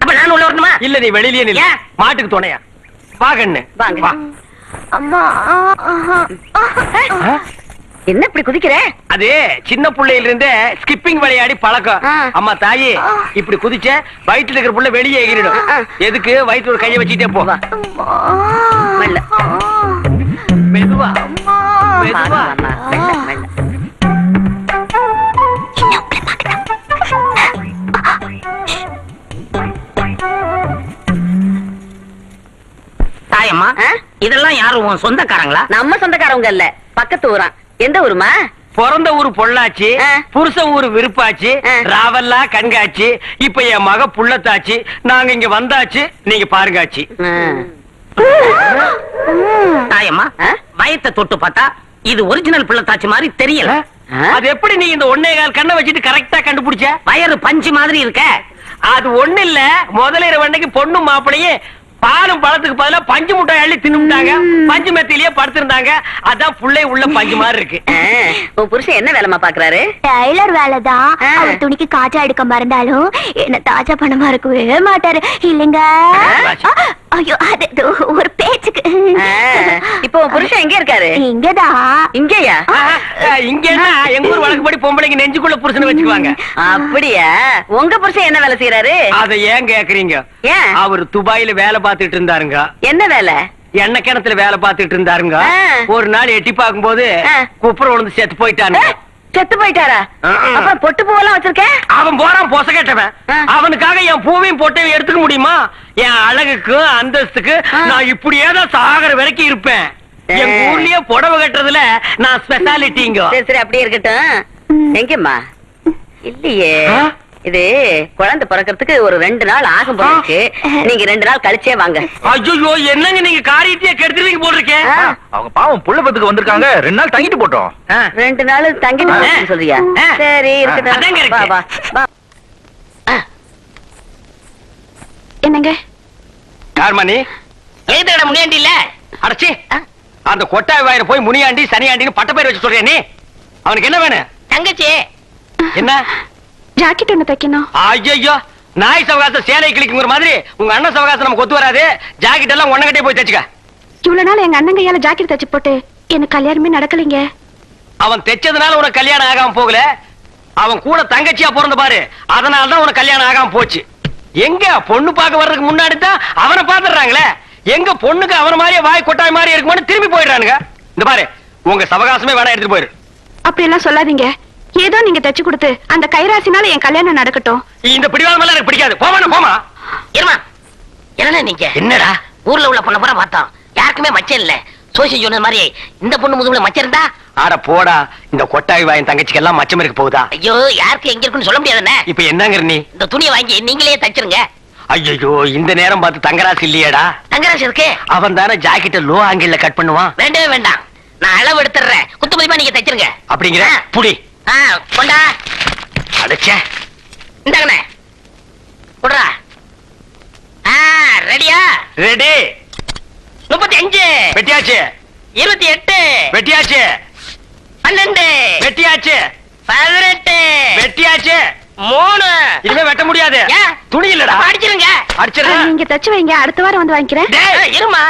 அப்ப நான் உள்ள வரணுமா? இல்ல, நீ வெளியிலேயே நில்ல. மாட்டுக்கு துணையா வா கண்ணு, வாங்க. வா. என்ன இப்படி குதிக்கிற? அது சின்ன புள்ளையில இருந்தே ஸ்கிப்பிங் விளையாடி பழக்கம். அம்மா தாயி, இப்படி குதிச்ச வயிற்றுல இருக்கிற புள்ள வெளியே எகிரிடும். எதுக்கு? வயிற்றுல கைய வச்சுட்டே போ. மெல்ல மெதுவா மெதுவா. தாயம்மா, இதெல்லாம் யாரும் உன் சொந்தக்காரங்களா? நம்ம சொந்தக்காரங்க இல்ல, பக்கத்து ஊரா. எந்த ஊருமா? பிறந்த ஊரு பொள்ளாச்சி, புருஷன் ஊரு விருப்பாச்சு, ராவல்லா கண்காட்சி. இப்ப என் மக புள்ளத்தாச்சு. நாங்க இங்க வந்தாச்சு, நீங்க பாருங்காச்சு. தாயம்மா, வயத்தை தொட்டு பார்த்தா இது ஒரிஜினல் புள்ளத்தாச்சி மாதிரி தெரியல. அது எப்படி நீ இந்த 1.25 கண்ணை வச்சுட்டு கரெக்டா கண்டுபிடிச்ச? வயறு பஞ்சு மாதிரி இருக்க. அது ஒண்ணு இல்ல, முதல்ல இரவண்டைக்கு பொண்ணு மாப்பிளையே பாலும் பழத்துக்கு பதிலா பஞ்சு முட்டாய் அள்ளி தின்னுட்டாங்க. பஞ்சு மெத்திலேயே படுத்திருந்தாங்க. அதான் புள்ளை உள்ள பஞ்சு மாதிரி இருக்கு. உன் புருஷன் என்ன வேலைமா பாக்குறாரு? டைலர் வேலைதான். அவர் துணிக்கு காஜா எடுக்க மறந்தாலும் என்ன தாஜா பண்ண மறக்கவே மாட்டாரு இல்லைங்க. ஐயோ, அது ஒரு பேச்சுக்கு. இப்போ உன் புருஷன் எங்க இருக்காரு? இங்கதான். இங்கயா? இங்கன்னா எங்க ஊர் வழக்குப்படி பொம்பளைங்க நெஞ்சுக்குள்ள புருஷனை வச்சுக்குவாங்க. அப்படியா? உங்க புருஷன் என்ன வேலை செய்யறாரு? அதை ஏன் கேக்குறீங்க? அவர் துபாயில வேலை பார்த்துட்டு இருந்தாருங்க. என்ன வேலை? எண்ணெய் கிணத்துல வேலை பார்த்துட்டு இருந்தாருங்க. ஒரு நாள் எட்டி பார்க்கும் போது குப்புற விழுந்து செத்து போயிட்டாங்க. செத்து போயிட்டாரா? அப்புறம் பொட்டு பூவெல்லாம் வச்சிருக்கேன். அவன் போறான் பொச கேட்டவன். அவனுக்காக என் பூவையும் பொட்டையும் எடுத்துக்க முடியுமா? என் அழகுக்கு அந்தஸ்துக்கு நான் இப்படியேதான் சாகர வரைக்கும் இருப்பேன். என் ஊர்லயே புடவை கட்டுறதுல நான் ஸ்பெஷாலிட்டிங்க. சரி, அப்படியே இருக்கட்டும். எங்கம்மா? இல்லையே. இது குழந்தை பிறக்கிறதுக்கு ஒரு 2 நாள் ஆகும் போல இருக்கு. நீங்க 2 நாள் கழிச்சே வாங்க. ஐயோ, என்னங்க நீங்க காரியத்தையே கெடுத்துறீங்க போட்டிருக்கேன். அவங்க பாவம் புள்ள பத்துக்கு வந்திருக்காங்க. 2 நாள் தங்கிட்டு போட்டோம். 2 நாள் தங்கிட்டு சொல்றியா? சரி, இருக்கட்டும். வா வா வா. என்னங்க? யார்மணி? எழுதிட முடியாண்டி இல்ல? அடச்சி, அந்த கொட்டாய் வாயில போய் முனியாண்டி சனியாண்டின்னு பட்ட பேர் வச்சு சொல்றியா நீ? அவனுக்கு என்ன வேணும்? தங்கச்சி. என்ன? ஜாக்கெட் ஒண்ணு தைக்கணும். ஐயோ, நாய் சவகாசம் சேலை கிளிக்குங்கிற மாதிரி உங்க அண்ணன் சவகாசம் நமக்கு ஒத்து வராது. ஜாக்கெட் எல்லாம் ஒன்னகட்டே போய் தச்சுக்க. இவ்வளவு நாள் எங்க அண்ணன் கையால ஜாக்கெட் தச்சு போட்டு எனக்கு கல்யாணமே நடக்கலைங்க. அவன் தைச்சதுனால உனக்கு கல்யாணம் ஆகாம போகல. அவன் கூட தங்கச்சியா பிறந்த பாரு, அதனாலதான் உனக்கு கல்யாணம் ஆகாம போச்சு. எங்க பொண்ணு பார்க்க வர்றதுக்கு முன்னாடி தான் அவனை பாத்துறாங்களே. எங்க பொண்ணுக்கு அவன மாதிரியே வாய் கொட்டாய் மாதிரி இருக்குமான்னு திரும்பி போயிடுறானுங்க. இந்த பாரு, உங்க சவகாசமே வேணா எடுத்துட்டு போயிரு. அப்படி எல்லாம் சொல்லாதீங்க. ஏதோ நீங்க தச்சு கொடுத்து அந்த கைராசினால என் கல்யாணம் நடக்கட்டும். இந்த பிடிவாதம் எல்லாம் எனக்கு பிடிக்காது. போமா போமா. இருமா. என்ன நீங்க? என்னடா? ஊர்ல உள்ள பொண்ணை பூரா பார்த்தோம், யாருக்குமே மச்சம் இல்ல. சோசியல் சொன்ன மாதிரி இந்த பொண்ணு முதுகுல மச்சம் இருந்தா? ஆட போடா, இந்த கொட்டாய் வாயின் தங்கச்சிக்கு எல்லாம் மச்சம் இருக்கு போகுதா? ஐயோ, யாருக்கு எங்க இருக்குன்னு சொல்ல முடியாதுண்ணே. இப்ப என்னங்கிற நீ? இந்த துணியை வாங்கி நீங்களே தச்சிருங்க. ஐயோ, இந்த நேரம் பார்த்து தங்கராசு இல்லையேடா. தங்கராசு இருக்கு. அவன் தானே ஜாக்கெட்ட லோ ஆங்கிள் கட் பண்ணுவான். வேண்டவே வேண்டாம், நான் அளவு எடுத்துறேன். குத்து மதிப்பா நீங்க தச்சிருங்க. அப்படிங்கிற புடி. கொண்டா. அடச்சே, இந்தாங்கண்ணே, குடுறா. ரெடியா? ரெடி. 35 வெட்டியாச்சு. 28 வெட்டியாச்சு. 12 வெட்டியாச்சு. 18 வெட்டியாச்சு. 3. இனிமே வெட்ட முடியாது, துணி இல்லடா. அடிச்சிருங்க. அடிச்சிருங்க. நீங்க தச்சு வைங்க, அடுத்த வாரம் வந்து வாங்கிக்கிறேன். இருமா,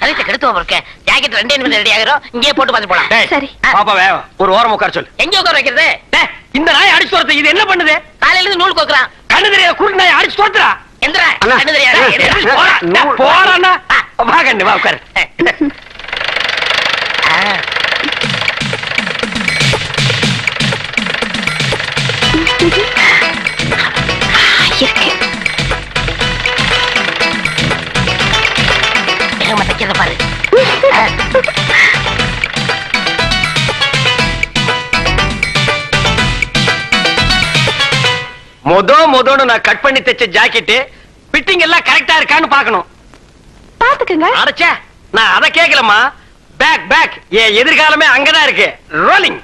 கழுத்தை கெடுத்துவா இருக்க. ஜாக்கெட் 2 நிமிஷம் ரெடி ஆகிரும். இங்கே போட்டு பார்த்து போலாம். சரி. பாப்பா வேகம், ஒரு ஓரம் உட்கார சொல்லு. எங்க உட்கார வைக்கிறது? இந்த நாய் அடிச்சு துரத்து. இது என்ன பண்ணுது? காலையில இருந்து நூல் கோக்குறான். கண்ணு தெரியாத குறுக்கு நாய் அடிச்சு துரத்துறா. எந்திரா, கண்ணு தெரியாது. போறானா? வா கண்ணு, வா உட்காரு. தைக்கிறத பாரு. மொதோன்னு நான் கட் பண்ணி தைச்ச ஜாக்கெட் பிட்டிங் எல்லாம் கரெக்டா இருக்கான்னு பாக்கணும். பாத்துக்கங்க. அடச்சே, நான் அத கேக்கலமா. பேக் பேக், என் எதிர்காலமே அங்கதான் இருக்கு. ரோலிங்.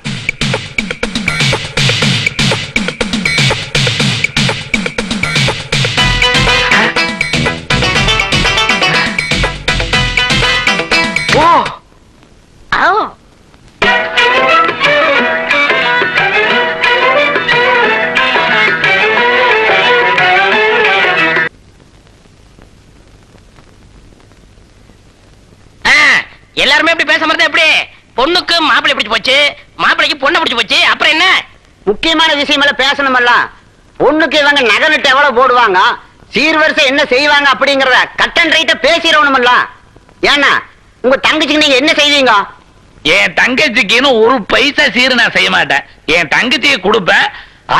ஓ ஆ எல்லாருமே இப்படி பேச மாதிரி எப்படி? பொண்ணுக்கு மாப்பிள்ளை பிடிச்சு போச்சு, மாப்பிள்ளைக்கு பொண்ணை பிடிச்சு போச்சு, அப்புறம் என்ன? முக்கியமான விஷயம் எல்லாம் பேசணுமல்ல. பொண்ணுக்கு இவங்க நகை நட்டு எவ்வளவு போடுவாங்க, சீர்வரிசை என்ன செய்வாங்க அப்படிங்கறத கட் அண்ட் ரைட்டா பேசிடணுமல்ல. ஏன்னா உங்க தங்கச்சிக்கு நீங்க என்ன செய்வீங்க? என் தங்கச்சிக்குன்னு ஒரு பைசா சீர் நான் செய்ய மாட்டேன். என் தங்கச்சியை கொடுப்பேன்.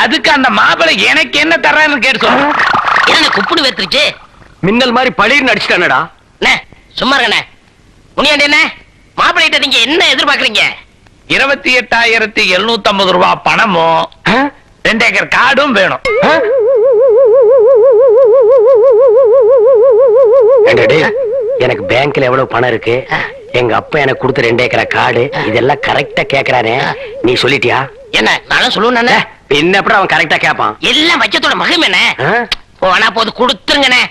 அதுக்கு அந்த மாப்பிள்ளை எனக்கு என்ன தர்றான்னு கேட்டு சொல்றேன். என்ன குப்புடு வெத்துருச்சு? மின்னல் மாதிரி பளிர்னு அடிச்சுட்டானடா. சும்மா இருக்கண்ணே. முனியாண்டி என்ன மாப்பிள்ளைகிட்ட நீங்க என்ன எதிர்பார்க்கறீங்க? 28,750 ரூபாய் பணமும் 2 ஏக்கர் காடும் வேணும். எனக்கு பேங்க்ல எவ்வளவு பணம் இருக்கு, எங்க அப்பா எனக்கு கொடுத்த 2 ஏக்கர் காடு, இதெல்லாம் கரெக்டா கேக்குறானே. நீ சொல்லிட்டியா? என்ன நானும் சொல்லுவேன். பின்ன அப்புறம் அவன் கரெக்டா கேட்பான். எல்லாம் வச்சத்தோட மகிமை என்ன? போனா போது கொடுத்துருங்கண்ணே.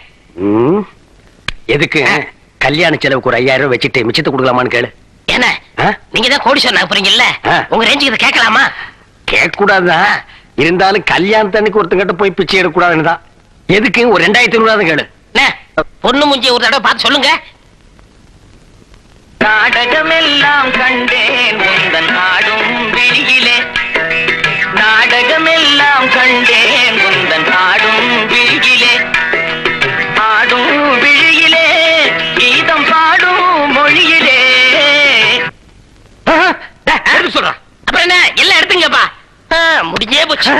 எதுக்கு? கல்யாண செலவுக்கு ஒரு 5000 ரூபாய் வச்சுட்டு மிச்சத்தை கொடுக்கலாமான்னு கேளு. என்ன நீங்க தான் கோடீஸ்வரன் ஆக போறீங்கல்ல, உங்க ரேஞ்சுக்கு இதை கேட்கலாமா? கேட்க கூடாதுதான். இருந்தாலும் கல்யாணத்தன்னைக்கு ஒருத்தங்கிட்ட போய் பிச்சை எடுக்க கூடாதுன்னு தான். எதுக்கு ஒரு 2500 கேளு. பொண்ணு முஞ்சி ஒரு தடவை பார்த்து சொல்லுங்க. நாடகமெல்லாம் கண்டேன் உந்தன் ஆடும் விழியிலே, நாடகமெல்லாம் கண்டேன் உந்தன் ஆடும் விழியிலே, ஆடும் விழியிலே கீதம் பாடும் மொழியிலே. சொல்றான். அப்புறம் என்ன எல்லாம் எடுத்துங்கப்பா. முடிஞ்சே போச்சு.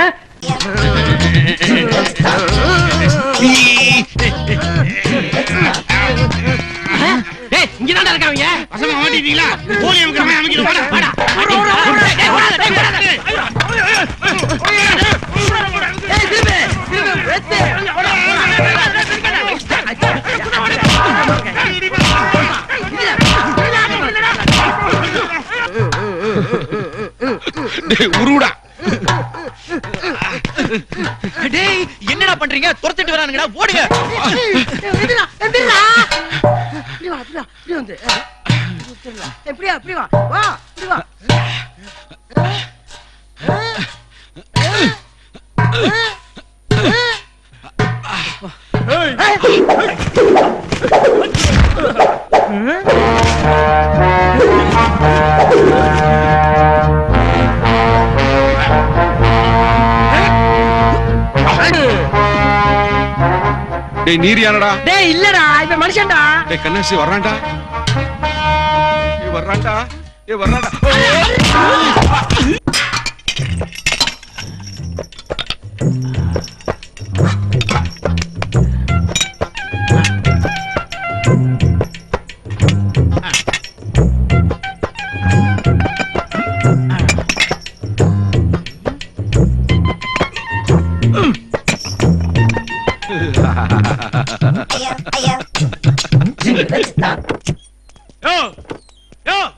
இங்கதான் இருக்காங்க. பசங்க மாட்டிட்டீங்களா? போலி அமைக்கிறோம். உருடா என்னடா பண்றீங்க? துரத்திட்டு வரானுங்கடா, ஓடுங்க. டேய் நீர் யானடா? டேய் இல்லடா, இவன் மனுஷன்டா. டேய் கண்ணாசி வர்றான்டா. வர்றான்டா. வர்றான்டா.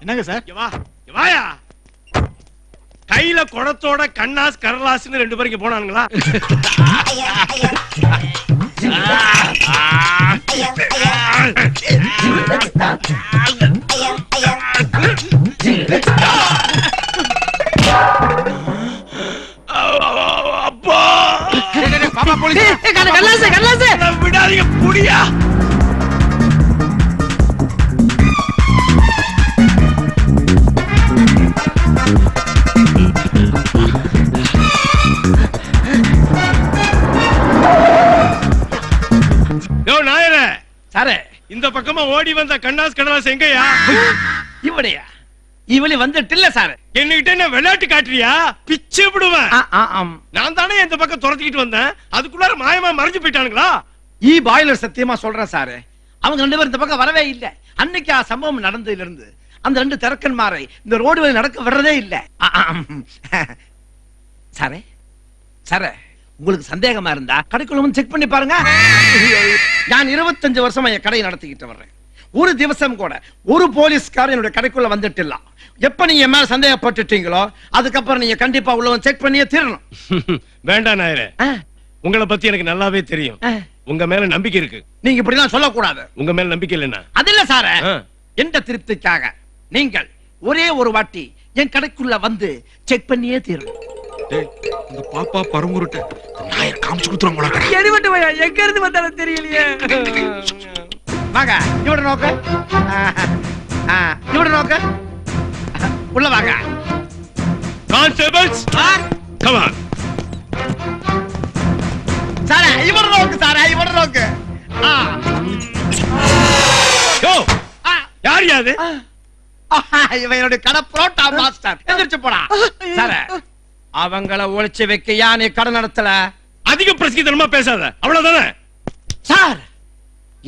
என்னங்க சார்? வாயா. கையில குடத்தோட கண்ணாஸ் கரலாஸ்னு 2 பேருக்கு போனானுங்களா? அப்பா பாப்பா போலீஸ் கல்லாசே விடாதீங்க புடியா. சாரே இந்த பக்கமா ஓடி வந்த கண்ணாஸ் கடலாஸ் எங்கயா? இவளையா? இவளி வந்துட்டு இல்ல சார். என்கிட்ட என்ன விளையாட்டு காட்டுறியா? பிச்சு விடுவேன். நான் தானே இந்த பக்கம் துரத்திக்கிட்டு வந்தேன், அதுக்குள்ளார மாயமா மறைஞ்சு போயிட்டானுங்களா? பாய்லர் சத்தியமா சொல்றேன் சாரு, அவங்க 2 பேரும் இந்த பக்கம் வரவே இல்ல. அன்னைக்கு ஆ சம்பவம் நடந்ததுல இருந்து அந்த 2 திறக்கன்மாரை இந்த ரோடு நடக்க விடுறதே இல்ல. சாரே சாரே உங்களுக்கு சந்தேகமா இருந்தா கடைக்குள்ள வந்து செக் பண்ணி பாருங்க. நான் 25 வருஷமா என் கடையை நடத்திக்கிட்டு வர்றேன். ஒரு திவசம் கூட ஒரு போலீஸ்காரர் என்னுடைய கடைக்குள்ள வந்துட்டு இல்ல. எப்ப நீங்க என் மேல சந்தேகப்பட்டுட்டீங்களோ அதுக்கப்புறம் நீங்க கண்டிப்பா உள்ளவன் செக் பண்ணியே தீரணும். வேண்டாம் நாயரே, உங்களை பத்தி எனக்கு நல்லாவே தெரியும். உங்க மேல நம்பிக்கை இருக்கு. நீங்க இப்படி எல்லாம் சொல்லக்கூடாது. உங்க மேல நம்பிக்கை இல்லைன்னா அது இல்ல சார், எந்த திருப்திக்காக நீங்கள் ஒரே ஒரு வாட்டி என் கடைக்குள்ள வந்து செக் பண்ணியே தீரணும். இந்த பாப்பா பரமுருட்ட நாயர் காமிச்சு கொடுத்துருவாங்க. எடிவட்டு பையா எங்க இருந்து வந்தாலும் தெரியலையே. வாங்க இவட நோக்க, இவட நோக்க, உள்ள வாங்க. Constables come on. சார இவட நோக்கு, சார இவட நோக்கு. யோ யார் யாரு? இவனோட கடை புரோட்டா மாஸ்டர். எந்திரச்சு போடா. சார அவங்கள ஒளிச்சு வைக்க யானே கடை நடத்தல. அதிக பிரசித்தனமா பேசாத, அவ்வளவுதானே? சார்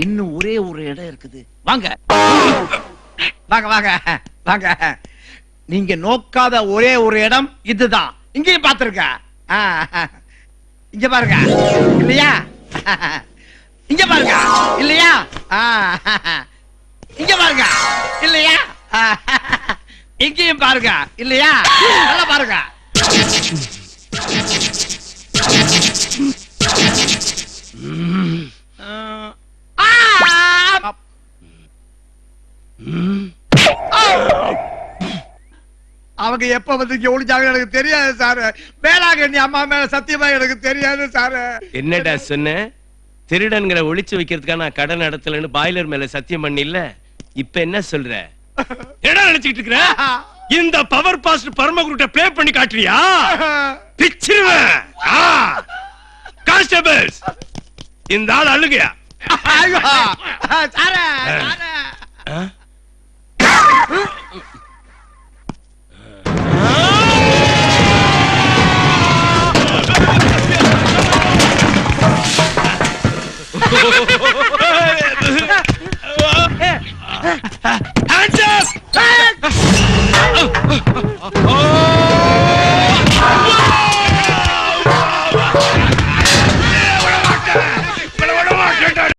இன்னும் ஒரே ஒரு இடம் இருக்குது. வாங்க வாங்க வாங்க வாங்க. நீங்க நோக்காத ஒரே ஒரு இடம் இதுதான். இங்கேயும் பாத்துருக்க. இங்க பாருங்க இல்லையா? இங்க பாருங்க இல்லையா? இங்க பாருங்க இல்லையா? இங்கேயும் பாருங்க இல்லையா? நல்லா பாருங்க. அவங்க எப்ப வந்து இங்க ஒளிஞ்சாங்க எனக்கு தெரியாது சார். வேளாங்கண்ணி அம்மா மேல சத்தியமா எனக்கு தெரியாது சார். என்னடா சொன்ன? திருடன்களை ஒளிச்சு வைக்கிறதுக்காக நான் கடை நடத்தலன்னு பாய்லர் மேல சத்தியம் பண்ணி இல்ல. இப்ப என்ன சொல்ற? என்ன நினைச்சிட்டு இருக்கிற? இந்த பவர் பாஸ்ட் பரமகுருட்ட ப்ளே பண்ணி காட்டுறியா? பிச்சிருவேன். கான்ஸ்டபிள்ஸ் இந்த ஆள் அழுகையா? சார